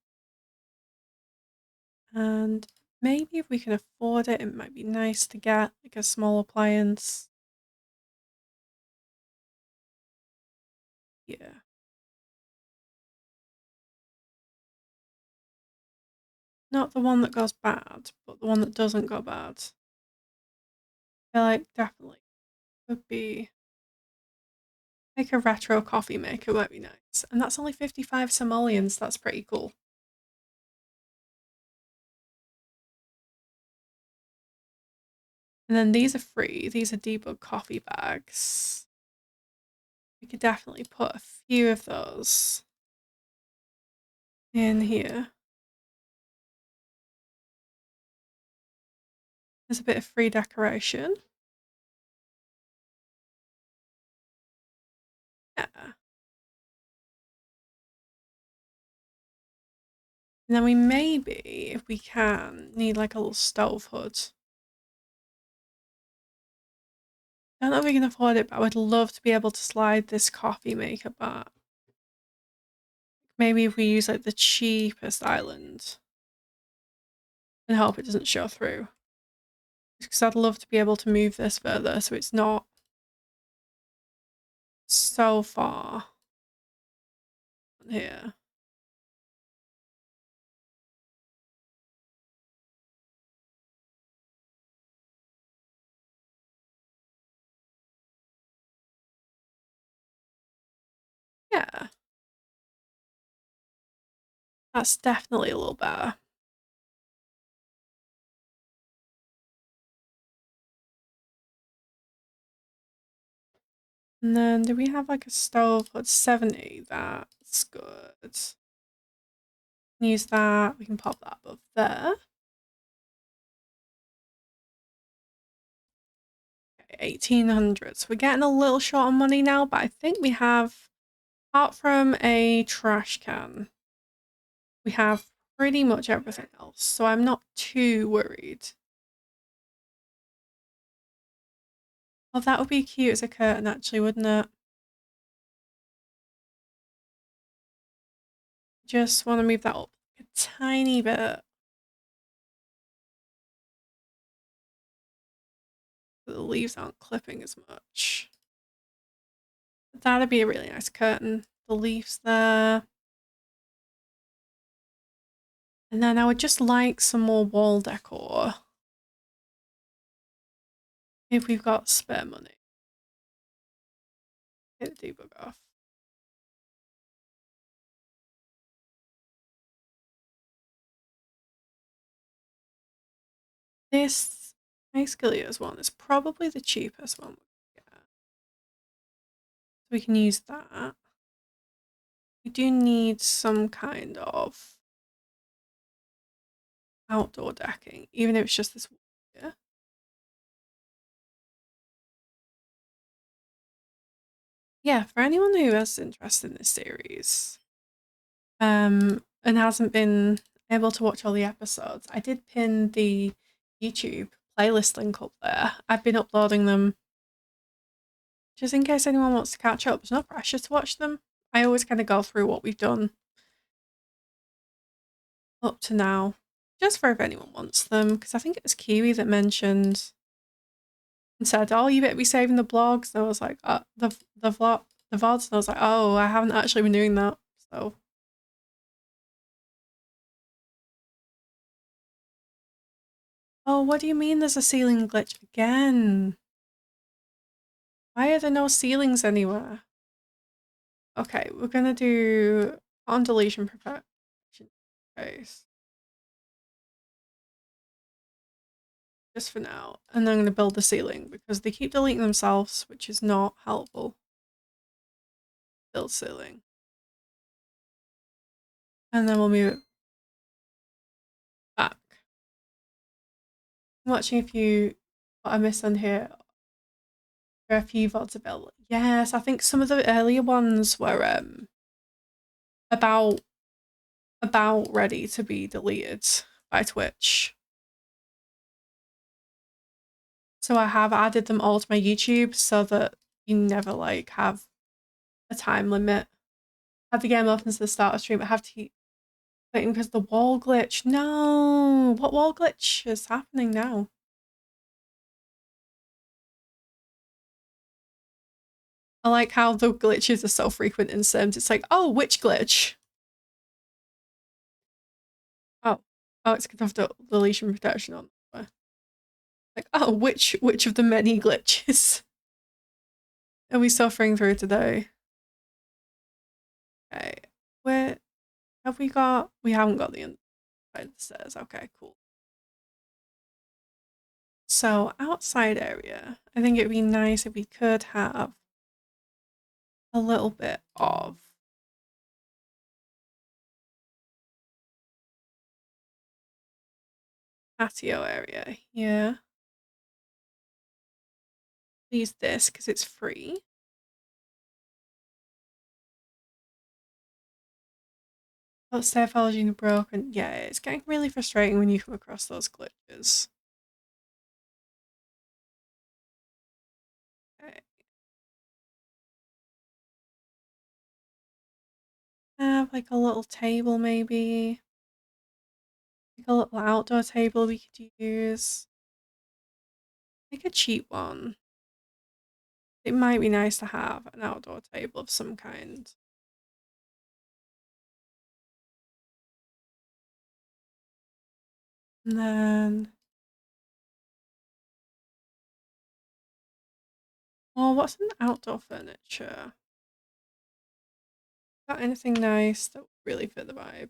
And maybe if we can afford it, it might be nice to get like a small appliance. Yeah. Not the one that goes bad, but the one that doesn't go bad. I feel like definitely would be like a retro coffee maker might be nice. And that's only 55 simoleons. That's pretty cool. And then these are free. These are debug coffee bags. We could definitely put a few of those in here. There's a bit of free decoration. Yeah. And then we maybe, if we can, need like a little stove hood. I don't know if we can afford it, but I would love to be able to slide this coffee maker back. Maybe if we use like the cheapest island. and hope it doesn't show through. Because I'd love to be able to move this further so it's not so far here. Yeah. That's definitely a little better. And then do we have like a stove that's 70? That's good. Use that. We can pop that above there. Okay, 1800s. We're getting a little short on money now, but I think we have, apart from a trash can, we have pretty much everything else. So I'm not too worried. Oh, that would be cute as a curtain actually, wouldn't it? Just want to move that up a tiny bit. The leaves aren't clipping as much. That'd be a really nice curtain. The leaves there. And then I would just like some more wall decor. If we've got spare money. Hit the debug off. This Excalia's one is probably the cheapest one we can get. So we can use that. We do need some kind of outdoor decking, even if it's just this one here. Yeah, for anyone who has interest in this series, and hasn't been able to watch all the episodes, I did pin the YouTube playlist link up there. I've been uploading them just in case anyone wants to catch up. There's no pressure to watch them. I always kind of go through what we've done up to now, just for if anyone wants them, because I think it was Kiwi that mentioned and said, "Oh, you better be saving the blogs." And I was like, the VODs," and I was like, "Oh, I haven't actually been doing that." So, oh, what do you mean? There's a ceiling glitch again? Why are there no ceilings anywhere? Okay, we're gonna do on deletion perfection space just for now, and then I'm gonna build the ceiling because they keep deleting themselves, which is not helpful. Build ceiling. And then we'll move it back. I'm watching a few, what I missed on here. There are a few VODs available. Yes, I think some of the earlier ones were about ready to be deleted by Twitch. So I have added them all to my YouTube so that you never like have a time limit. Have the game open to the start of stream, I have to keep waiting because the wall glitch. No, what wall glitch is happening now? I like how the glitches are so frequent in Sims. It's like, oh, which glitch? Oh, it's because of the deletion protection on. Like, oh, which of the many glitches are we suffering through today? Okay, where have we got? We haven't got the inside of the stairs. Okay, cool. So outside area, I think it'd be nice if we could have a little bit of patio area here. Use this because it's free. Oh, stair files are broken. Yeah, it's getting really frustrating when you come across those glitches. Okay. Have like a little table maybe. Like a little outdoor table we could use. Like a cheap one. It might be nice to have an outdoor table of some kind. And then, oh, what's an outdoor furniture? Got anything nice that would really fit the vibe?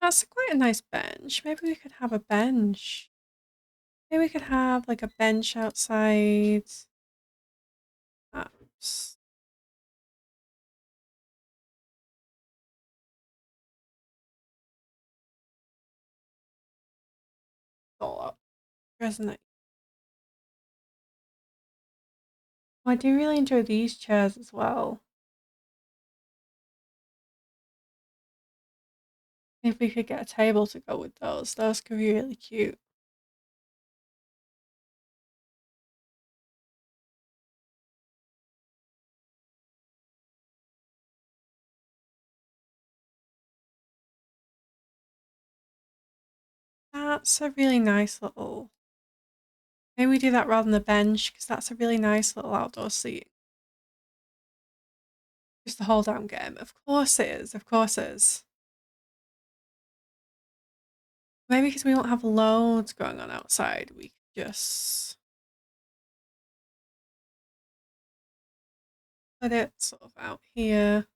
That's quite a nice bench. Maybe we could have a bench. Maybe we could have like a bench outside. Perhaps. All up. Resonate. Oh, I do really enjoy these chairs as well. If we could get a table to go with those could be really cute. That's a really nice little. Maybe we do that rather than the bench because that's a really nice little outdoor seat. Just the whole damn game. Of course it is. Of course it is. Maybe because we won't have loads going on outside, we could just put it sort of out here.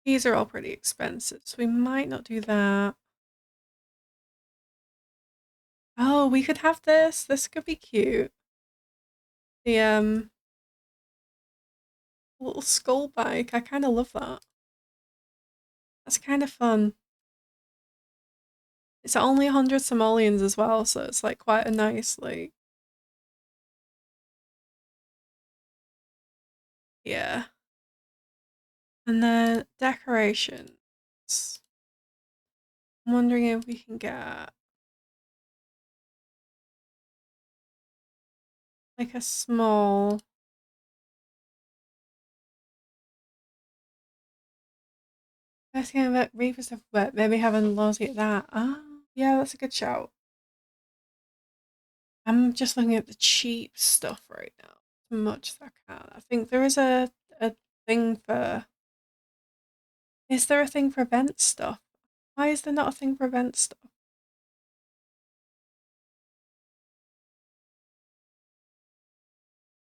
These are all pretty expensive, so we might not do that. Oh, we could have this. This could be cute. The little skull bike. I kind of love that. That's kind of fun. It's only 100 simoleons as well, so it's like quite a nice like yeah. And then decorations. I'm wondering if we can get like a small. Let's get about Reaper stuff, but maybe having loads at that. Ah, yeah, that's a good shout. I'm just looking at the cheap stuff right now, as much as I can. I think there is a thing for. Is there a thing for event stuff? Why is there not a thing for event stuff?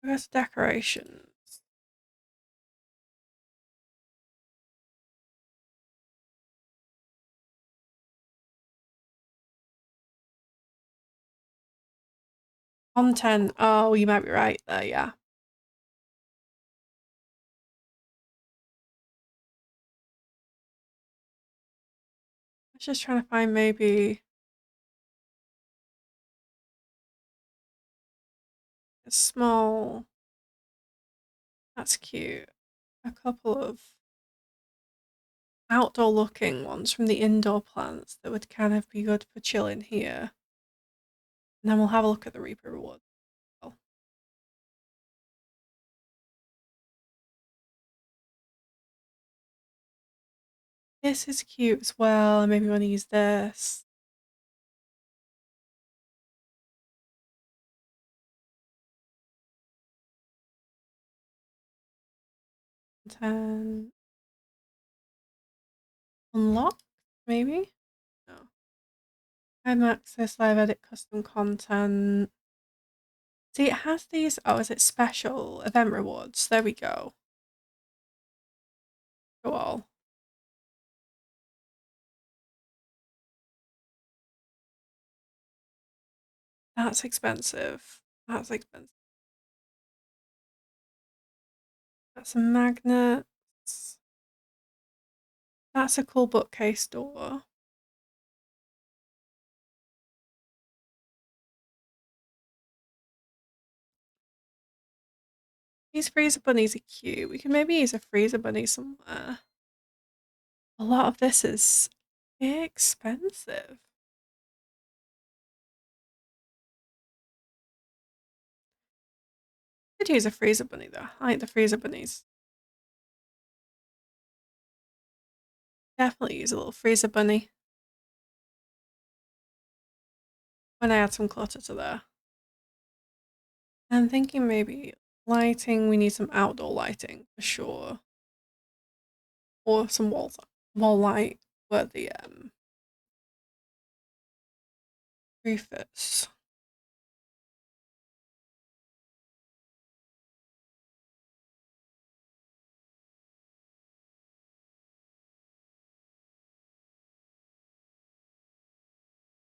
Where's decorations? Content. Oh, you might be right there, yeah. I was just trying to find maybe a small. That's cute. A couple of outdoor looking ones from the indoor plants that would kind of be good for chilling here. And then we'll have a look at the Reaper reward. This is cute as well. I maybe want to use this. And unlock, maybe? No. Time access, live edit, custom content. See, it has these. Oh, is it special event rewards? There we go. Go all. That's expensive. That's expensive. That's a magnet. That's a cool bookcase door. These freezer bunnies are cute. We can maybe use a freezer bunny somewhere. A lot of this is expensive. Could use a freezer bunny though. I like the freezer bunnies. Definitely use a little freezer bunny. When I add some clutter to there. I'm thinking maybe lighting, we need some outdoor lighting for sure. Or some wall light where the roof is.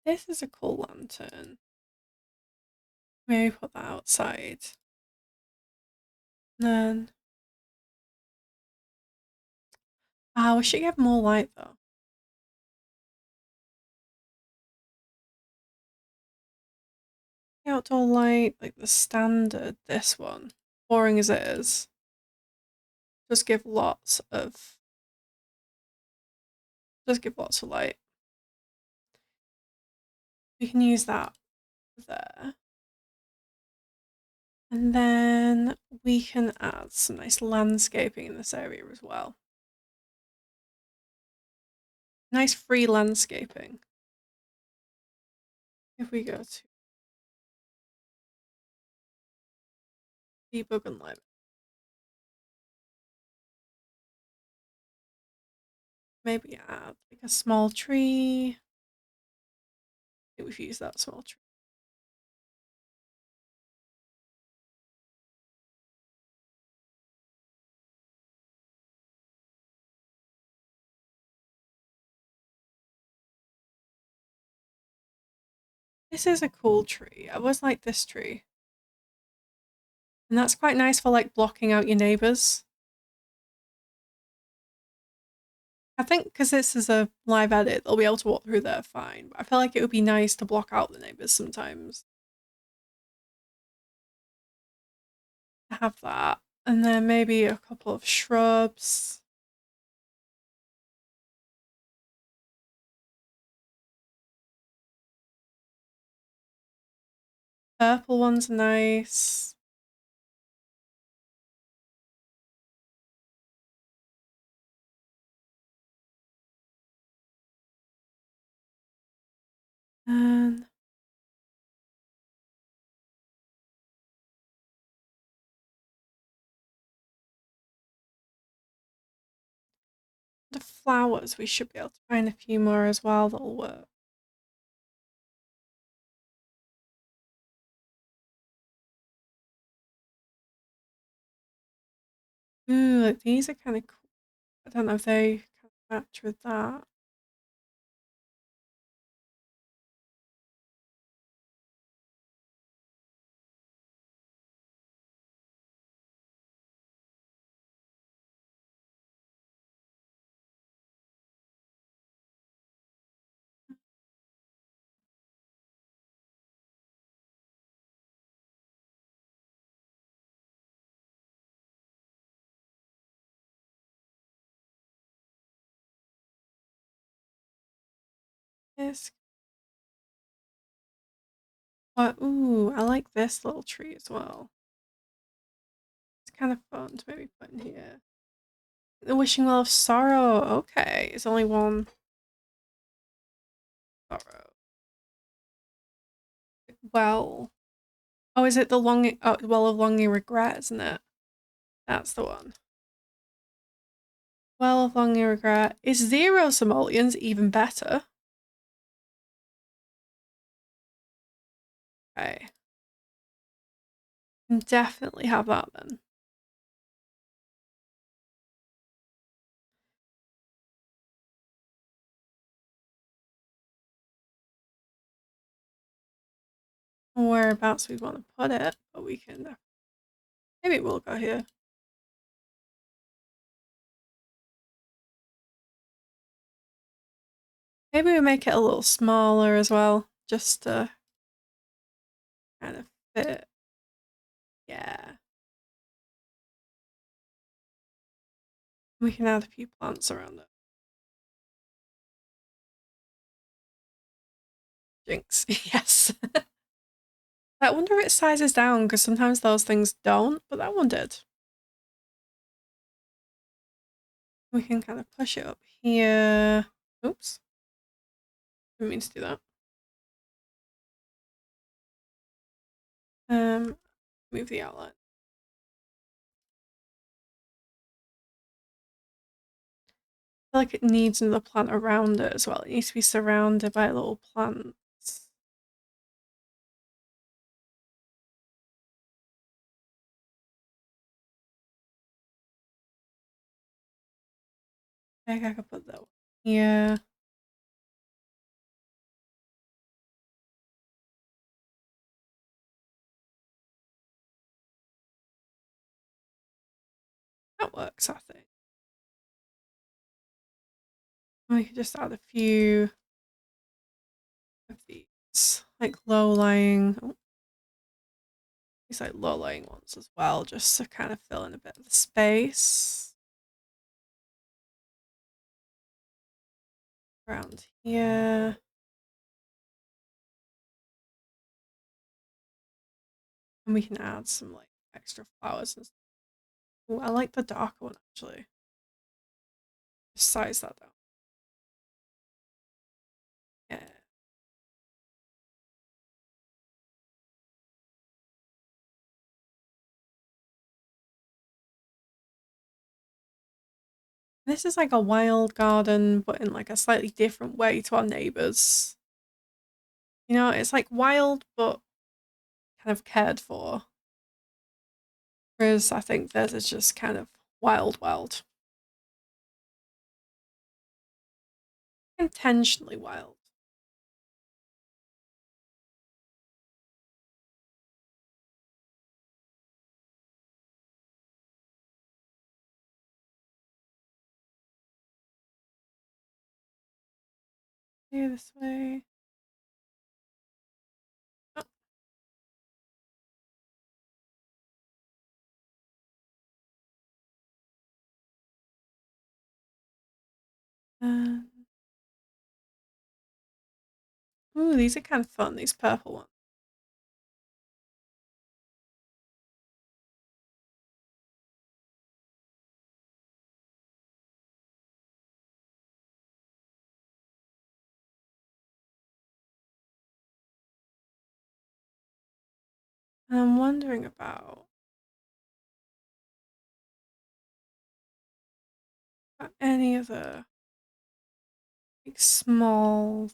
This is a cool lantern. Maybe put that outside. And then we should get more light though. The outdoor light, like the standard, this one, boring as it is, just give lots of light. We can use that there. And then we can add some nice landscaping in this area as well. Nice free landscaping. If we go to debug and live, maybe add like a small tree. I think we've used that small tree. This is a cool tree. I always like this tree. And that's quite nice for like blocking out your neighbours. I think because this is a live edit, they'll be able to walk through there fine. But I feel like it would be nice to block out the neighbours sometimes. I have that. And then maybe a couple of shrubs. Purple one's nice. And the flowers, we should be able to find a few more as well that'll work. Ooh, like these are kind of cool. I don't know if they kind of match with that. This. Ooh, I like this little tree as well. It's kind of fun to maybe put in here. The wishing well of sorrow. Okay, it's only one sorrow. Well, oh, is it the longing? Oh, well of longing regret, isn't it? That's the one. Well of longing regret. Is 0 simoleons even better? Okay. Can definitely have that then. Whereabouts we want to put it, but we can. Maybe we'll go here. Maybe we make it a little smaller as well, just to kind of fit. Yeah. We can add a few plants around it. Jinx. Yes. I wonder if it sizes down because sometimes those things don't, but that one did. We can kind of push it up here. Oops. Didn't mean to do that. Move the outlet. I feel like it needs another plant around it as well. It needs to be surrounded by little plants. I think I could put that one here. That works, I think. We could just add a few of these, like low-lying. Oh, these like low-lying ones as well, just to kind of fill in a bit of the space around here. And we can add some like extra flowers and stuff. Ooh, I like the darker one actually. Just size that down. Yeah. This is like a wild garden, but in like a slightly different way to our neighbours. You know, it's like wild, but kind of cared for. Whereas I think theirs is just kind of wild, wild. Intentionally wild. Here, this way. Oh. Um, ooh, these are kind of fun, these purple ones. I'm wondering about any of the like small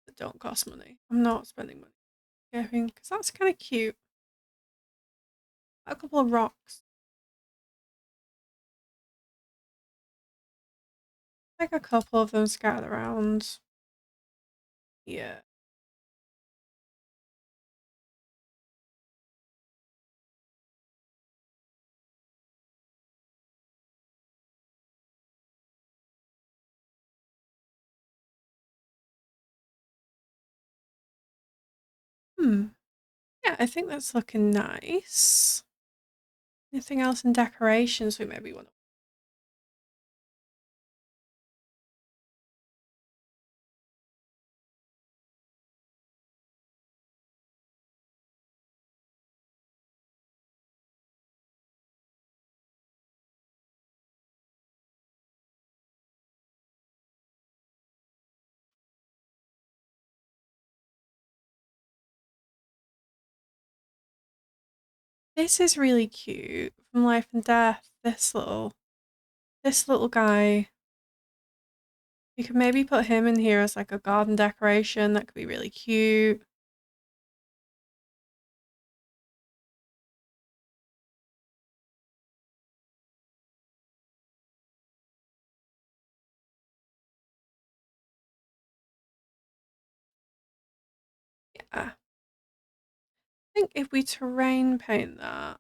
that don't cost money. I'm not spending money. Yeah, I think because that's kind of cute. A couple of rocks. Like a couple of them scattered around. Yeah. Hmm. Yeah, I think that's looking nice. Anything else in decorations we maybe want to. This is really cute from Life and Death. This little guy. You could maybe put him in here as like a garden decoration. That could be really cute. Yeah. I think if we terrain paint that,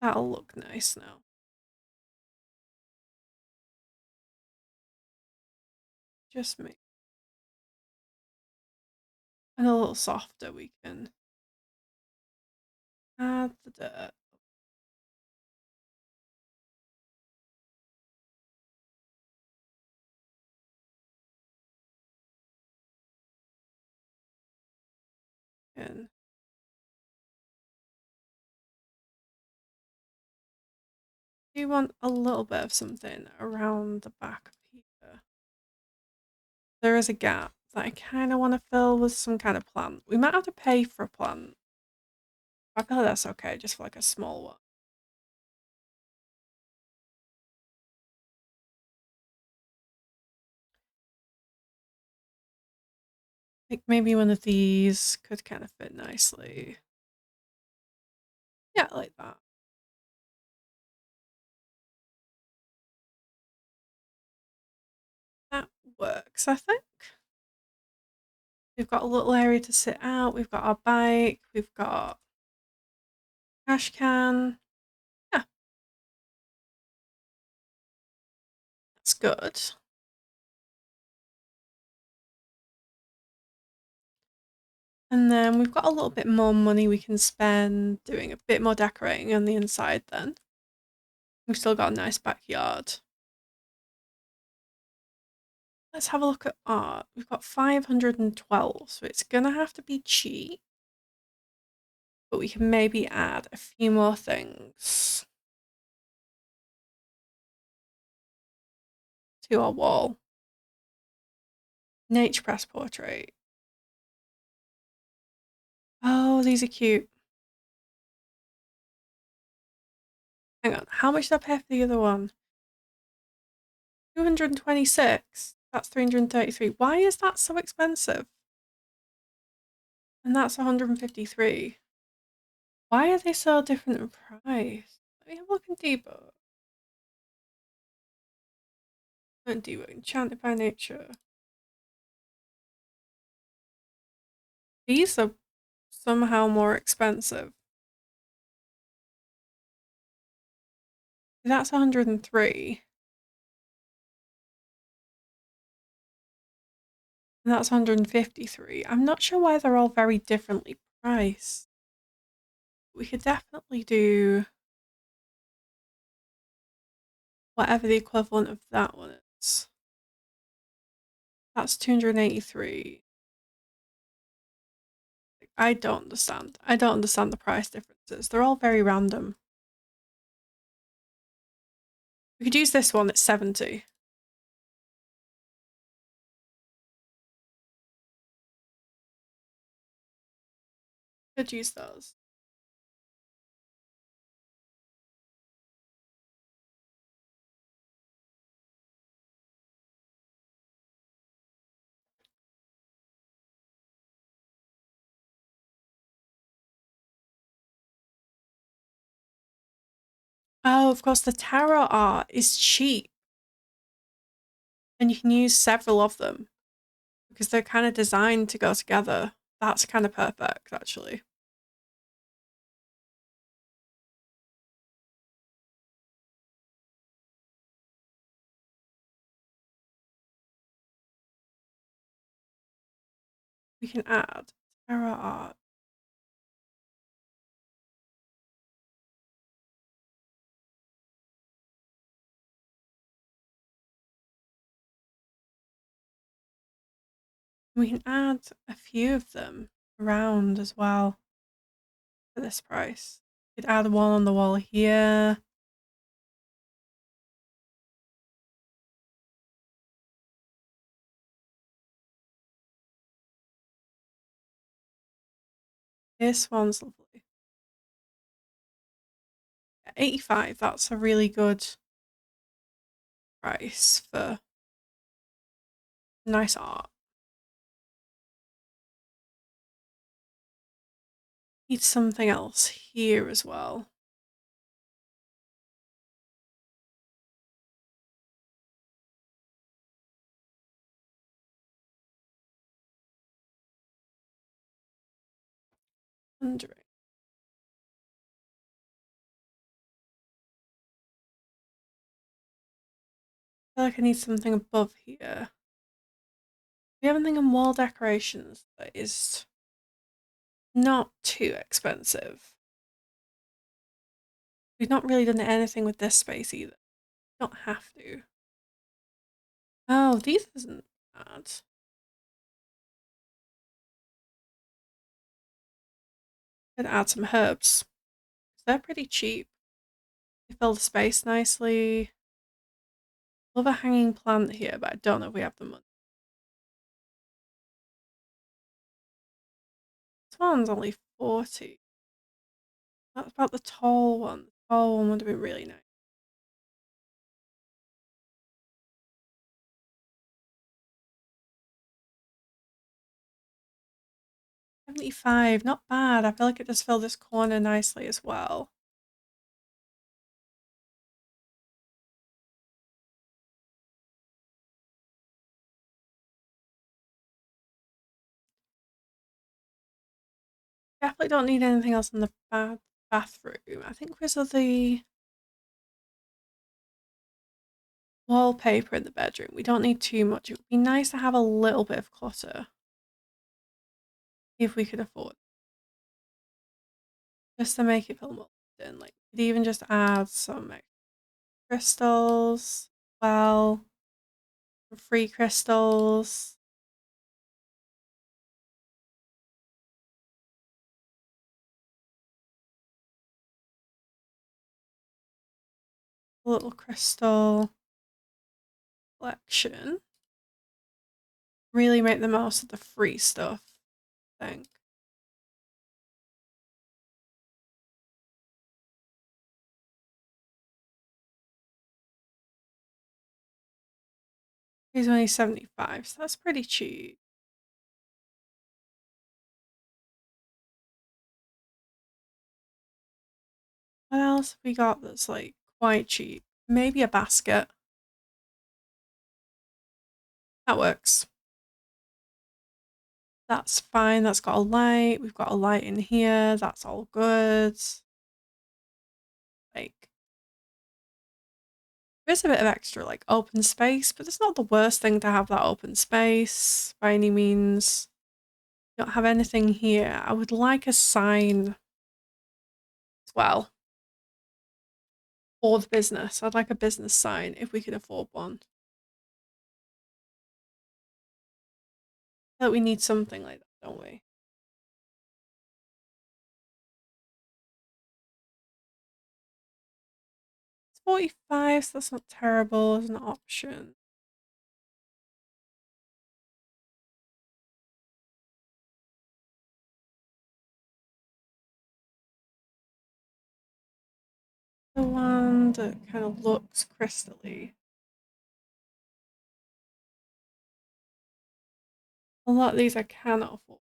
that'll look nice now. Just make and a little softer we can add the dirt. in. Do you want a little bit of something around the back of here? There is a gap that I kind of want to fill with some kind of plant. We might have to pay for a plant. I feel like that's okay, just for like a small one. I think maybe one of these could kind of fit nicely. Yeah, like that. That works, I think. We've got a little area to sit out. We've got our bike. We've got trash can. Yeah, that's good. And then we've got a little bit more money we can spend doing a bit more decorating on the inside then. We've still got a nice backyard. Let's have a look at art. We've got 512, so it's gonna have to be cheap. But we can maybe add a few more things to our wall. Nature press portrait. Oh, these are cute. Hang on, how much did I pay for the other one? 226. That's 333. Why is that so expensive? And that's 153. Why are they so different in price? Let me have a look in debug. Not debug, enchanted by nature. These are somehow more expensive. That's 103. And that's 153. I'm not sure why they're all very differently priced. We could definitely do whatever the equivalent of that one is. That's 283. I don't understand. I don't understand the price differences. They're all very random. We could use this one, it's 70. Could use those. Oh, of course, the tarot art is cheap. And you can use several of them because they're kind of designed to go together. That's kind of perfect, actually. We can add tarot art. We can add a few of them around as well for this price. We could add one on the wall here. This one's lovely. 85, that's a really good price for nice art. Need something else here as well. Wondering. I feel like I need something above here. We have anything in wall decorations that is not too expensive. We've not really done anything with this space either. Don't have to. Oh, these isn't bad. Could add some herbs. They're pretty cheap. They fill the space nicely. Love a hanging plant here, but I don't know if we have the money. This one's only 40. That's about the tall one. The tall one would have been really nice. $75, not bad. I feel like it just filled this corner nicely as well. Definitely don't need anything else in the bathroom. I think because of the wallpaper in the bedroom, we don't need too much. It would be nice to have a little bit of clutter if we could afford, just to make it feel more modern. Like, we could even just add some crystals, well, free crystals. A little crystal collection. Really make the most of the free stuff, I think. He's only 75, so that's pretty cheap. What else have we got that's like quite cheap? Maybe a basket. That works. That's fine. That's got a light. We've got a light in here. That's all good. Like, there's a bit of extra like open space, but it's not the worst thing to have that open space by any means. Don't have anything here. I would like a sign as well for the business. I'd like a business sign if we could afford one. That we need something like that, don't we? It's 45, so that's not terrible as an option. The one that kind of looks crystally. A lot of these I cannot afford.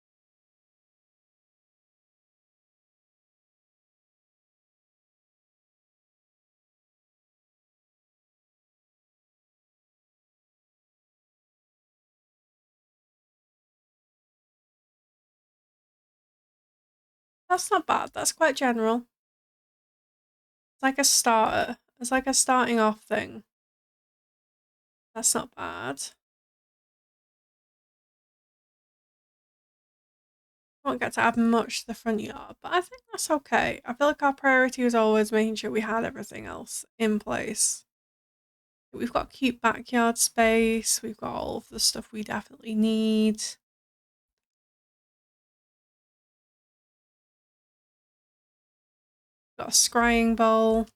That's not bad. That's quite general. It's like a starter. It's like a starting off thing. That's not bad. I won't get to add much to the front yard, but I think that's okay. I feel like our priority was always making sure we had everything else in place. We've got cute backyard space. We've got all of the stuff we definitely need. Got a scrying bowl.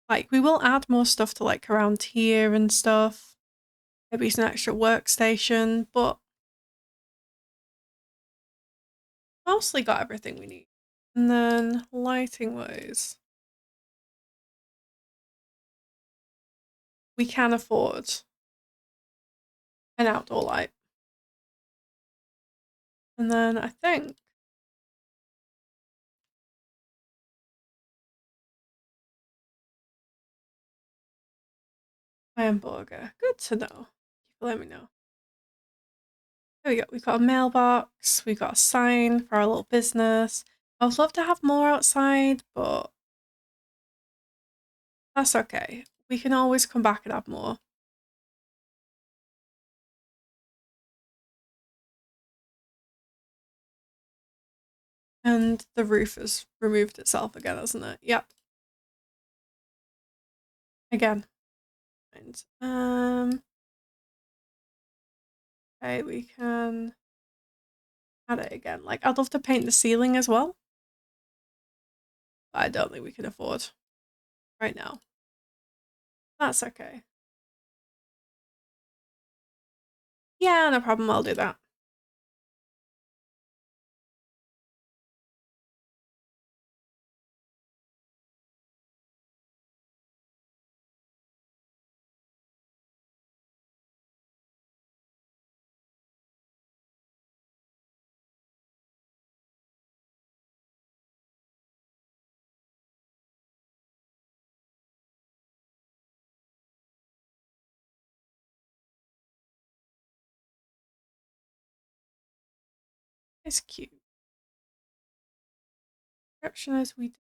Like, we will add more stuff to like around here and stuff. Maybe it's an extra workstation, but mostly got everything we need. And then lighting wise, we can afford an outdoor light. And then I think hamburger. Good to know. Let me know. There we go. We've got a mailbox. We've got a sign for our little business. I would love to have more outside, but that's okay. We can always come back and add more. And the roof has removed itself again, hasn't it? Yep. Again. Okay, we can at it again. Like, I'd love to paint the ceiling as well. But I don't think we can afford right now. That's okay. Yeah, no problem. I'll do that. It's cute. Description as we...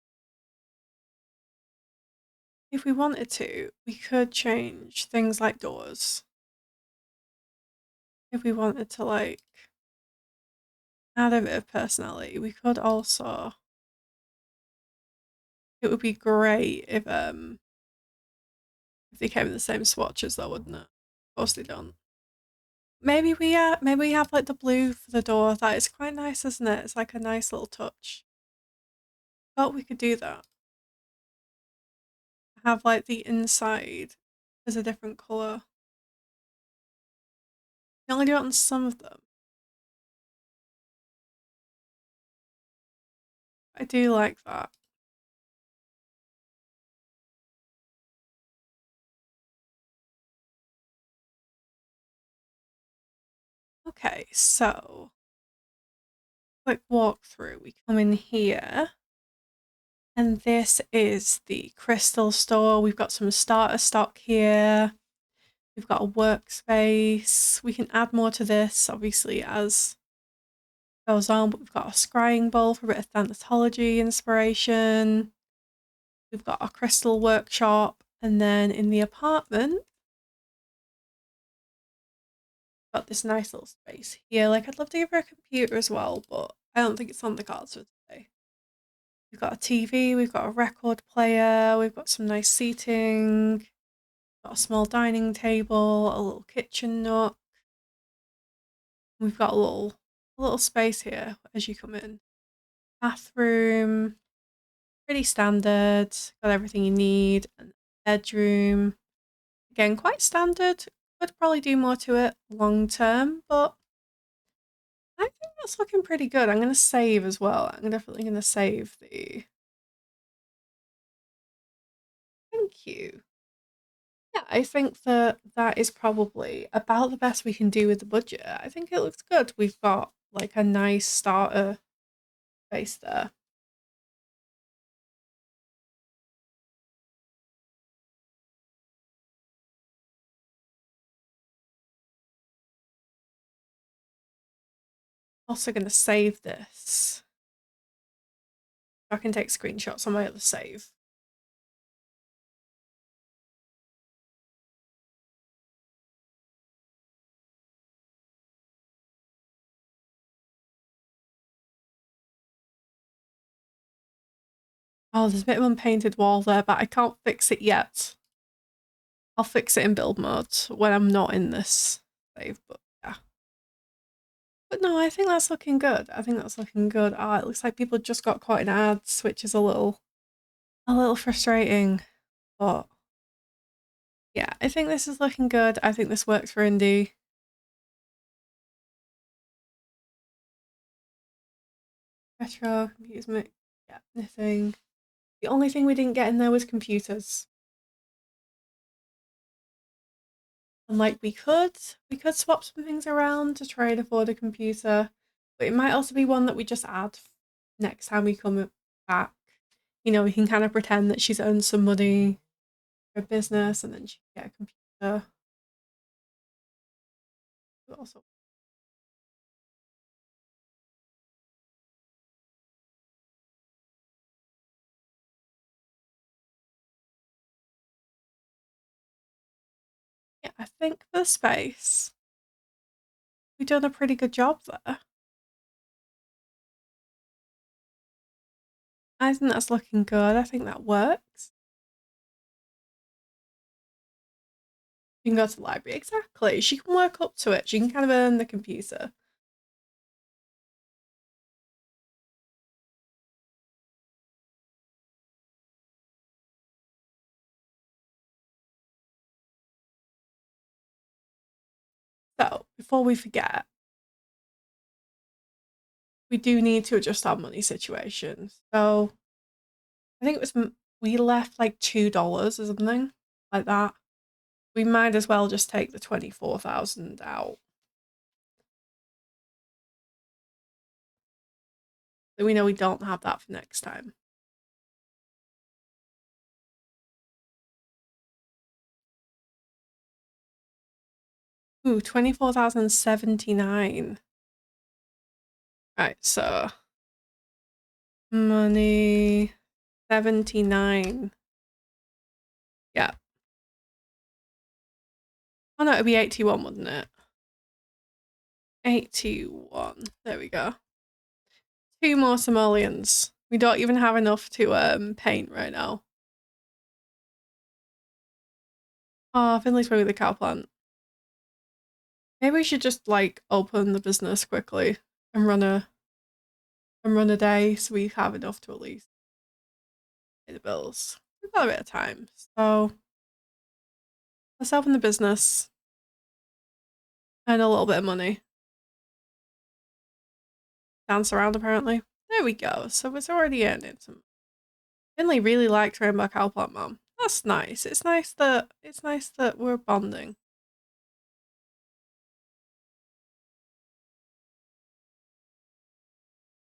If we wanted to, we could change things like doors. If we wanted to, like, add a bit of personality, we could also... It would be great if they came in the same swatches though, wouldn't it? Of course they don't. Maybe we have like the blue for the door. That is quite nice, isn't it? It's like a nice little touch. Thought we could do that. Have like the inside as a different colour. You only do it on some of them. I do like that. Okay, so quick walkthrough. We come in here, and this is the crystal store. We've got some starter stock here. We've got a workspace. We can add more to this, obviously, as goes on, but we've got a scrying bowl for a bit of thanatology inspiration. We've got a crystal workshop, and then in the apartment, we've got this nice little space here. Like, I'd love to give her a computer as well, but I don't think it's on the cards for today. We've got a TV, we've got a record player, we've got some nice seating, got a small dining table, a little kitchen nook. We've got a little space here as you come in. Bathroom, pretty standard, got everything you need. And bedroom, again, quite standard. Could probably do more to it long term, but I think that's looking pretty good. I'm gonna save as well. I'm definitely gonna save the... Thank you. Yeah, I think that is probably about the best we can do with the budget. I think it looks good. We've got like a nice starter base there. Also gonna save this. I can take screenshots on my other save. Oh, there's a bit of unpainted wall there, but I can't fix it yet. I'll fix it in build mode when I'm not in this save, but yeah. But no, I think that's looking good. I think that's looking good. Ah, it looks like people just got caught in ads, which is a little frustrating. But yeah, I think this is looking good. I think this works for indie. Retro, computers, yeah, knitting. The only thing we didn't get in there was computers. And like we could swap some things around to try and afford a computer, but it might also be one that we just add next time we come back. You know, we can kind of pretend that she's earned some money for a business and then she can get a computer. But also, yeah, I think for the space, we've done a pretty good job there. I think that's looking good. I think that works. You can go to the library. Exactly. She can work up to it. She can kind of earn the computer. before we forget, we do need to adjust our money situation. So I think it was, we left like $2 or something like that. We might as well just take the 24,000 out. So we know we don't have that for next time. Ooh, 24,079. Right, so money 79. Yeah. Oh no, it'd be 81, wouldn't it? 81. There we go. 2 more simoleons. We don't even have enough to paint right now. Oh, Finley's way with the cow plant. Maybe we should just like open the business quickly and run a day so we have enough to at least pay the bills. We've got a bit of time. So let's open the business. And a little bit of money. Dance around apparently. There we go. So it's already earning some. Finley really likes Rainbow Cowplant Mom. That's nice. It's nice that we're bonding.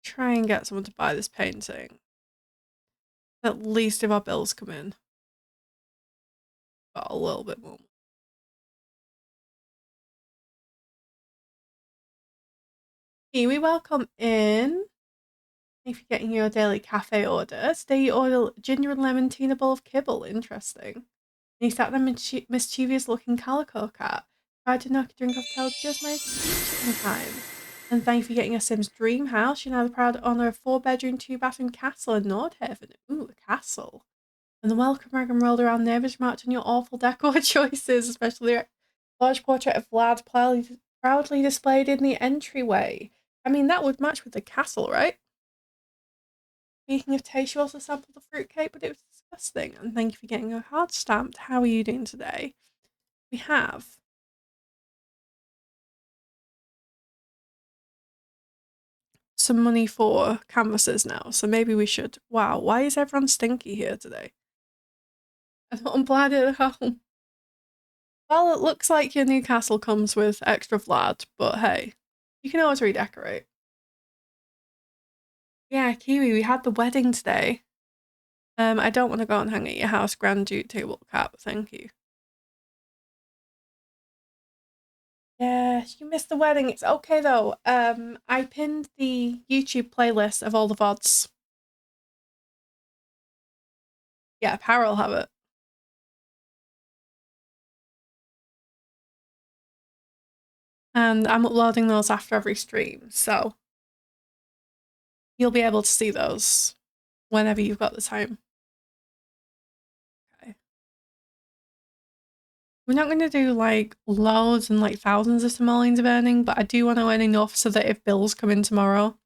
Try and get someone to buy this painting. At least if our bills come in. Got a little bit more. Kiwi, welcome in. If you're getting your daily cafe order, today you order ginger and lemon tea and a bowl of kibble. Interesting. And you sat there mischievous looking calico cat. Tried to knock a drink off till just my in time. And thank you for getting a Sims dream house. You're now the proud owner of 4-bedroom, 2-bathroom castle in Nordhaven. Ooh, a castle. And the welcome wagon rolled around, neighbours remarked on your awful decor choices, especially a large portrait of Vlad proudly displayed in the entryway. I mean, that would match with the castle, right? Speaking of taste, you also sampled the fruitcake, but it was disgusting. And thank you for getting a card stamped. How are you doing today? We have some money for canvases now, so maybe we should. Wow, why is everyone stinky here today? I'm glad at home. Well, it looks like your new castle comes with extra Vlad, but hey, you can always redecorate. Yeah, Kiwi, we had the wedding today. I don't want to go and hang at your house, Grand Duke table cat, but thank you. Yes, you missed the wedding. It's okay though. I pinned the YouTube playlist of all the VODs. Yeah, Power will have it. And I'm uploading those after every stream, so you'll be able to see those whenever you've got the time. Okay. We're not going to do like loads and like thousands of simoleons of earning, but I do want to earn enough so that if bills come in tomorrow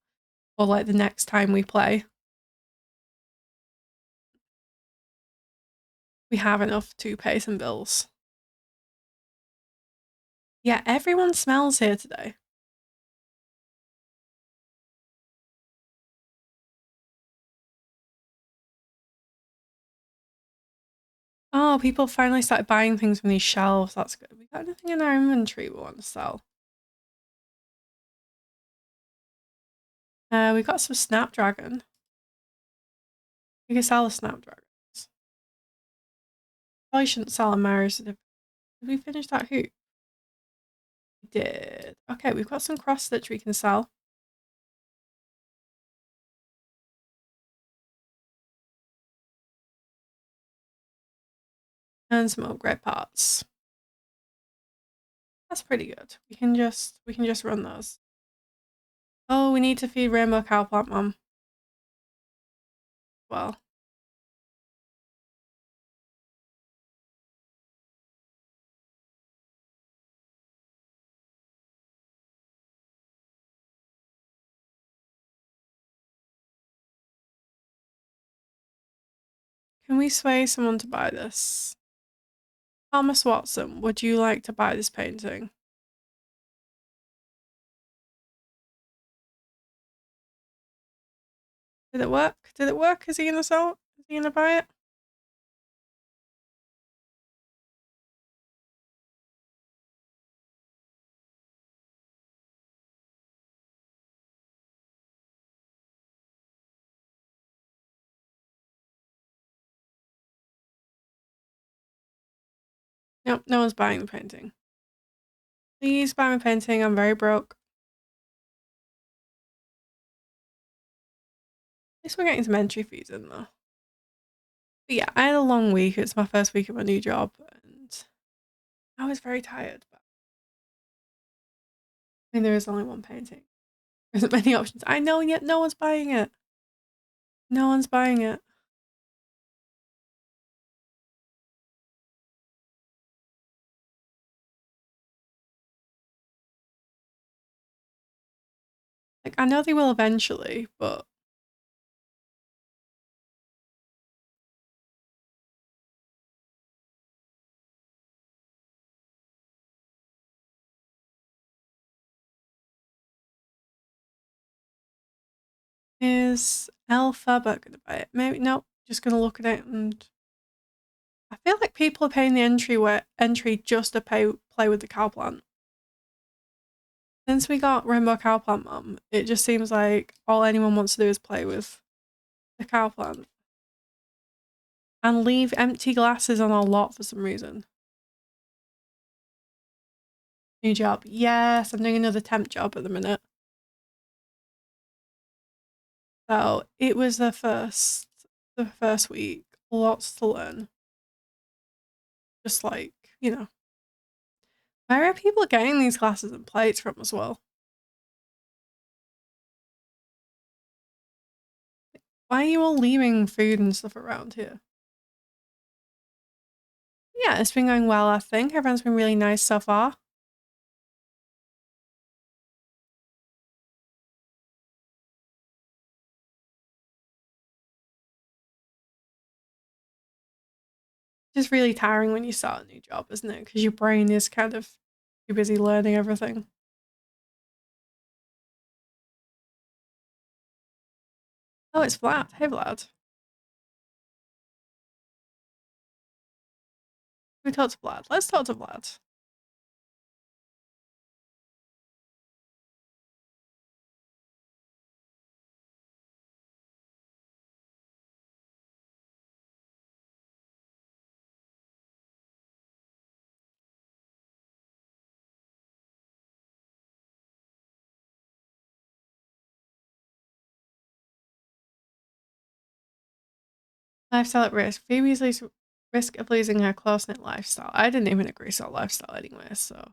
or like the next time we play, we have enough to pay some bills. Yeah, everyone smells here today. Oh, people finally started buying things from these shelves. That's good. We got anything in our inventory we want to sell? We got some Snapdragon. We can sell the Snapdragons. Probably shouldn't sell a marriage certificate. Did we finish that hoop? We did. Okay, we've got some cross stitch we can sell. And some upgrade parts. That's pretty good. We can just run those. Oh, we need to feed Rainbow Cowplant Mom. Well. Can we sway someone to buy this? Thomas Watson, would you like to buy this painting? Did it work? Did it work? Is he gonna sell it? Is he gonna buy it? Nope, no one's buying the painting. Please buy my painting, I'm very broke. At least we're getting some entry fees in though. But yeah, I had a long week. It's my first week at my new job and I was very tired. But I mean, there is only one painting. There isn't many options. I know, yet no one's buying it. No one's buying it. Like, I know they will eventually, but is Alphabet gonna buy it? Maybe no. Just gonna look at it, and I feel like people are paying the entry just to play with the cow plant. Since we got Rainbow Cow Plant Mum, it just seems like all anyone wants to do is play with the cow plant and leave empty glasses on our lot for some reason. New job. Yes, I'm doing another temp job at the minute. So it was the first week. Lots to learn. Just like, you know. Where are people getting these glasses and plates from as well? Why are you all leaving food and stuff around here? Yeah, it's been going well, I think. Everyone's been really nice so far. Just really tiring when you start a new job, isn't it? Because your brain is kind of too busy learning everything. Oh, it's Vlad. Hey, Vlad. We talk to Vlad. Let's talk to Vlad. Lifestyle at risk. Phoebe's risk of losing her close-knit lifestyle. I didn't even agree to our lifestyle anyway, so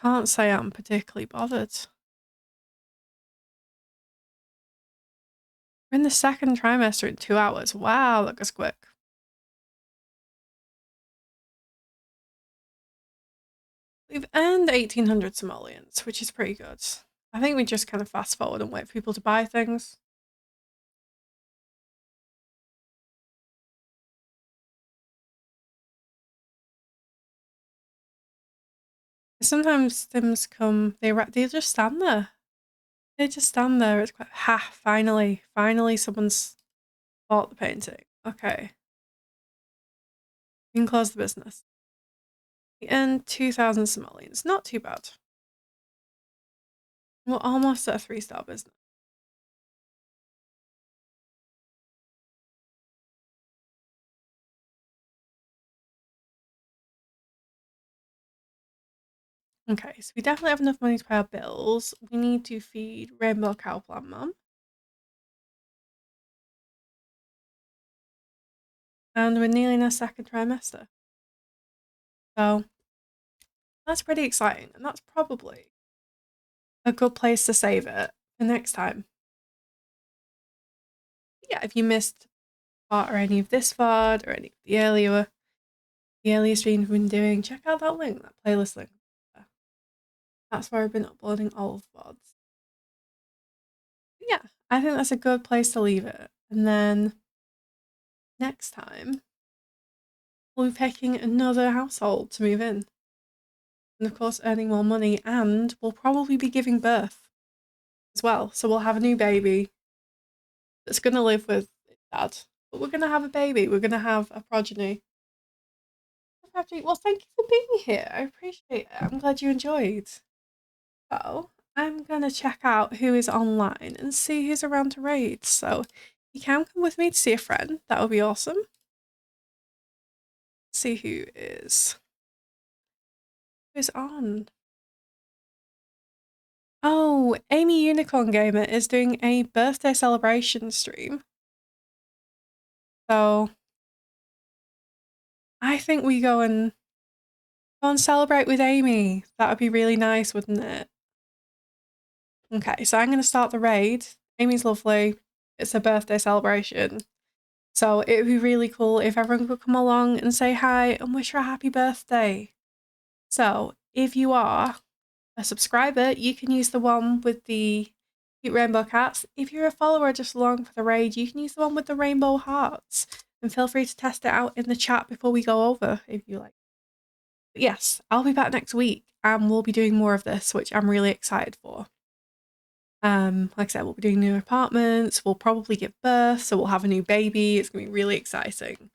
can't say I'm particularly bothered. We're in the second trimester in 2 hours. Wow, that goes quick. We've earned 1,800 simoleons, which is pretty good. I think we just kind of fast forward and wait for people to buy things. Sometimes Sims come, they just stand there. They just stand there. It's quite, finally someone's bought the painting. Okay. We can close the business. We earned 2,000 simoleons. Not too bad. We're almost at a 3-star business. Okay, so we definitely have enough money to pay our bills. We need to feed Rainbow Cow Plant Mum. And we're nearly in our second trimester. So that's pretty exciting. And that's probably a good place to save it for next time. Yeah, if you missed part or any of this VOD or any of the earlier streams we've been doing, check out that link, that playlist link. That's where I've been uploading all of the VODs. Yeah, I think that's a good place to leave it. And then next time, we'll be picking another household to move in. And of course, earning more money, and we'll probably be giving birth as well. So we'll have a new baby. that's going to live with dad. But we're going to have a baby. We're going to have a progeny. Well, thank you for being here. I appreciate it. I'm glad you enjoyed. So, I'm going to check out who is online and see who's around to raid. So, you can come with me to see a friend. That would be awesome. See who's on. Oh, Amy Unicorn Gamer is doing a birthday celebration stream. So I think we go and celebrate with Amy. That would be really nice, wouldn't it? Okay, so I'm going to start the raid. Amy's lovely. It's a birthday celebration. So it would be really cool if everyone could come along and say hi and wish her a happy birthday. So if you are a subscriber, you can use the one with the cute rainbow cats. If you're a follower just along for the raid, you can use the one with the rainbow hearts. And feel free to test it out in the chat before we go over, if you like. But yes, I'll be back next week and we'll be doing more of this, which I'm really excited for. Like I said, we'll be doing new apartments, we'll probably give birth, so we'll have a new baby. It's gonna be really exciting.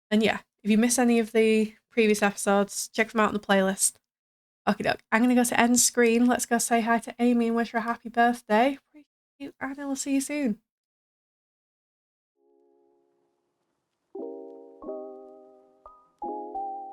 And yeah, if you miss any of the previous episodes, check them out on the playlist. Okay, doke. I'm gonna go to end screen. Let's go say hi to Amy and wish her a happy birthday. And I will see you soon.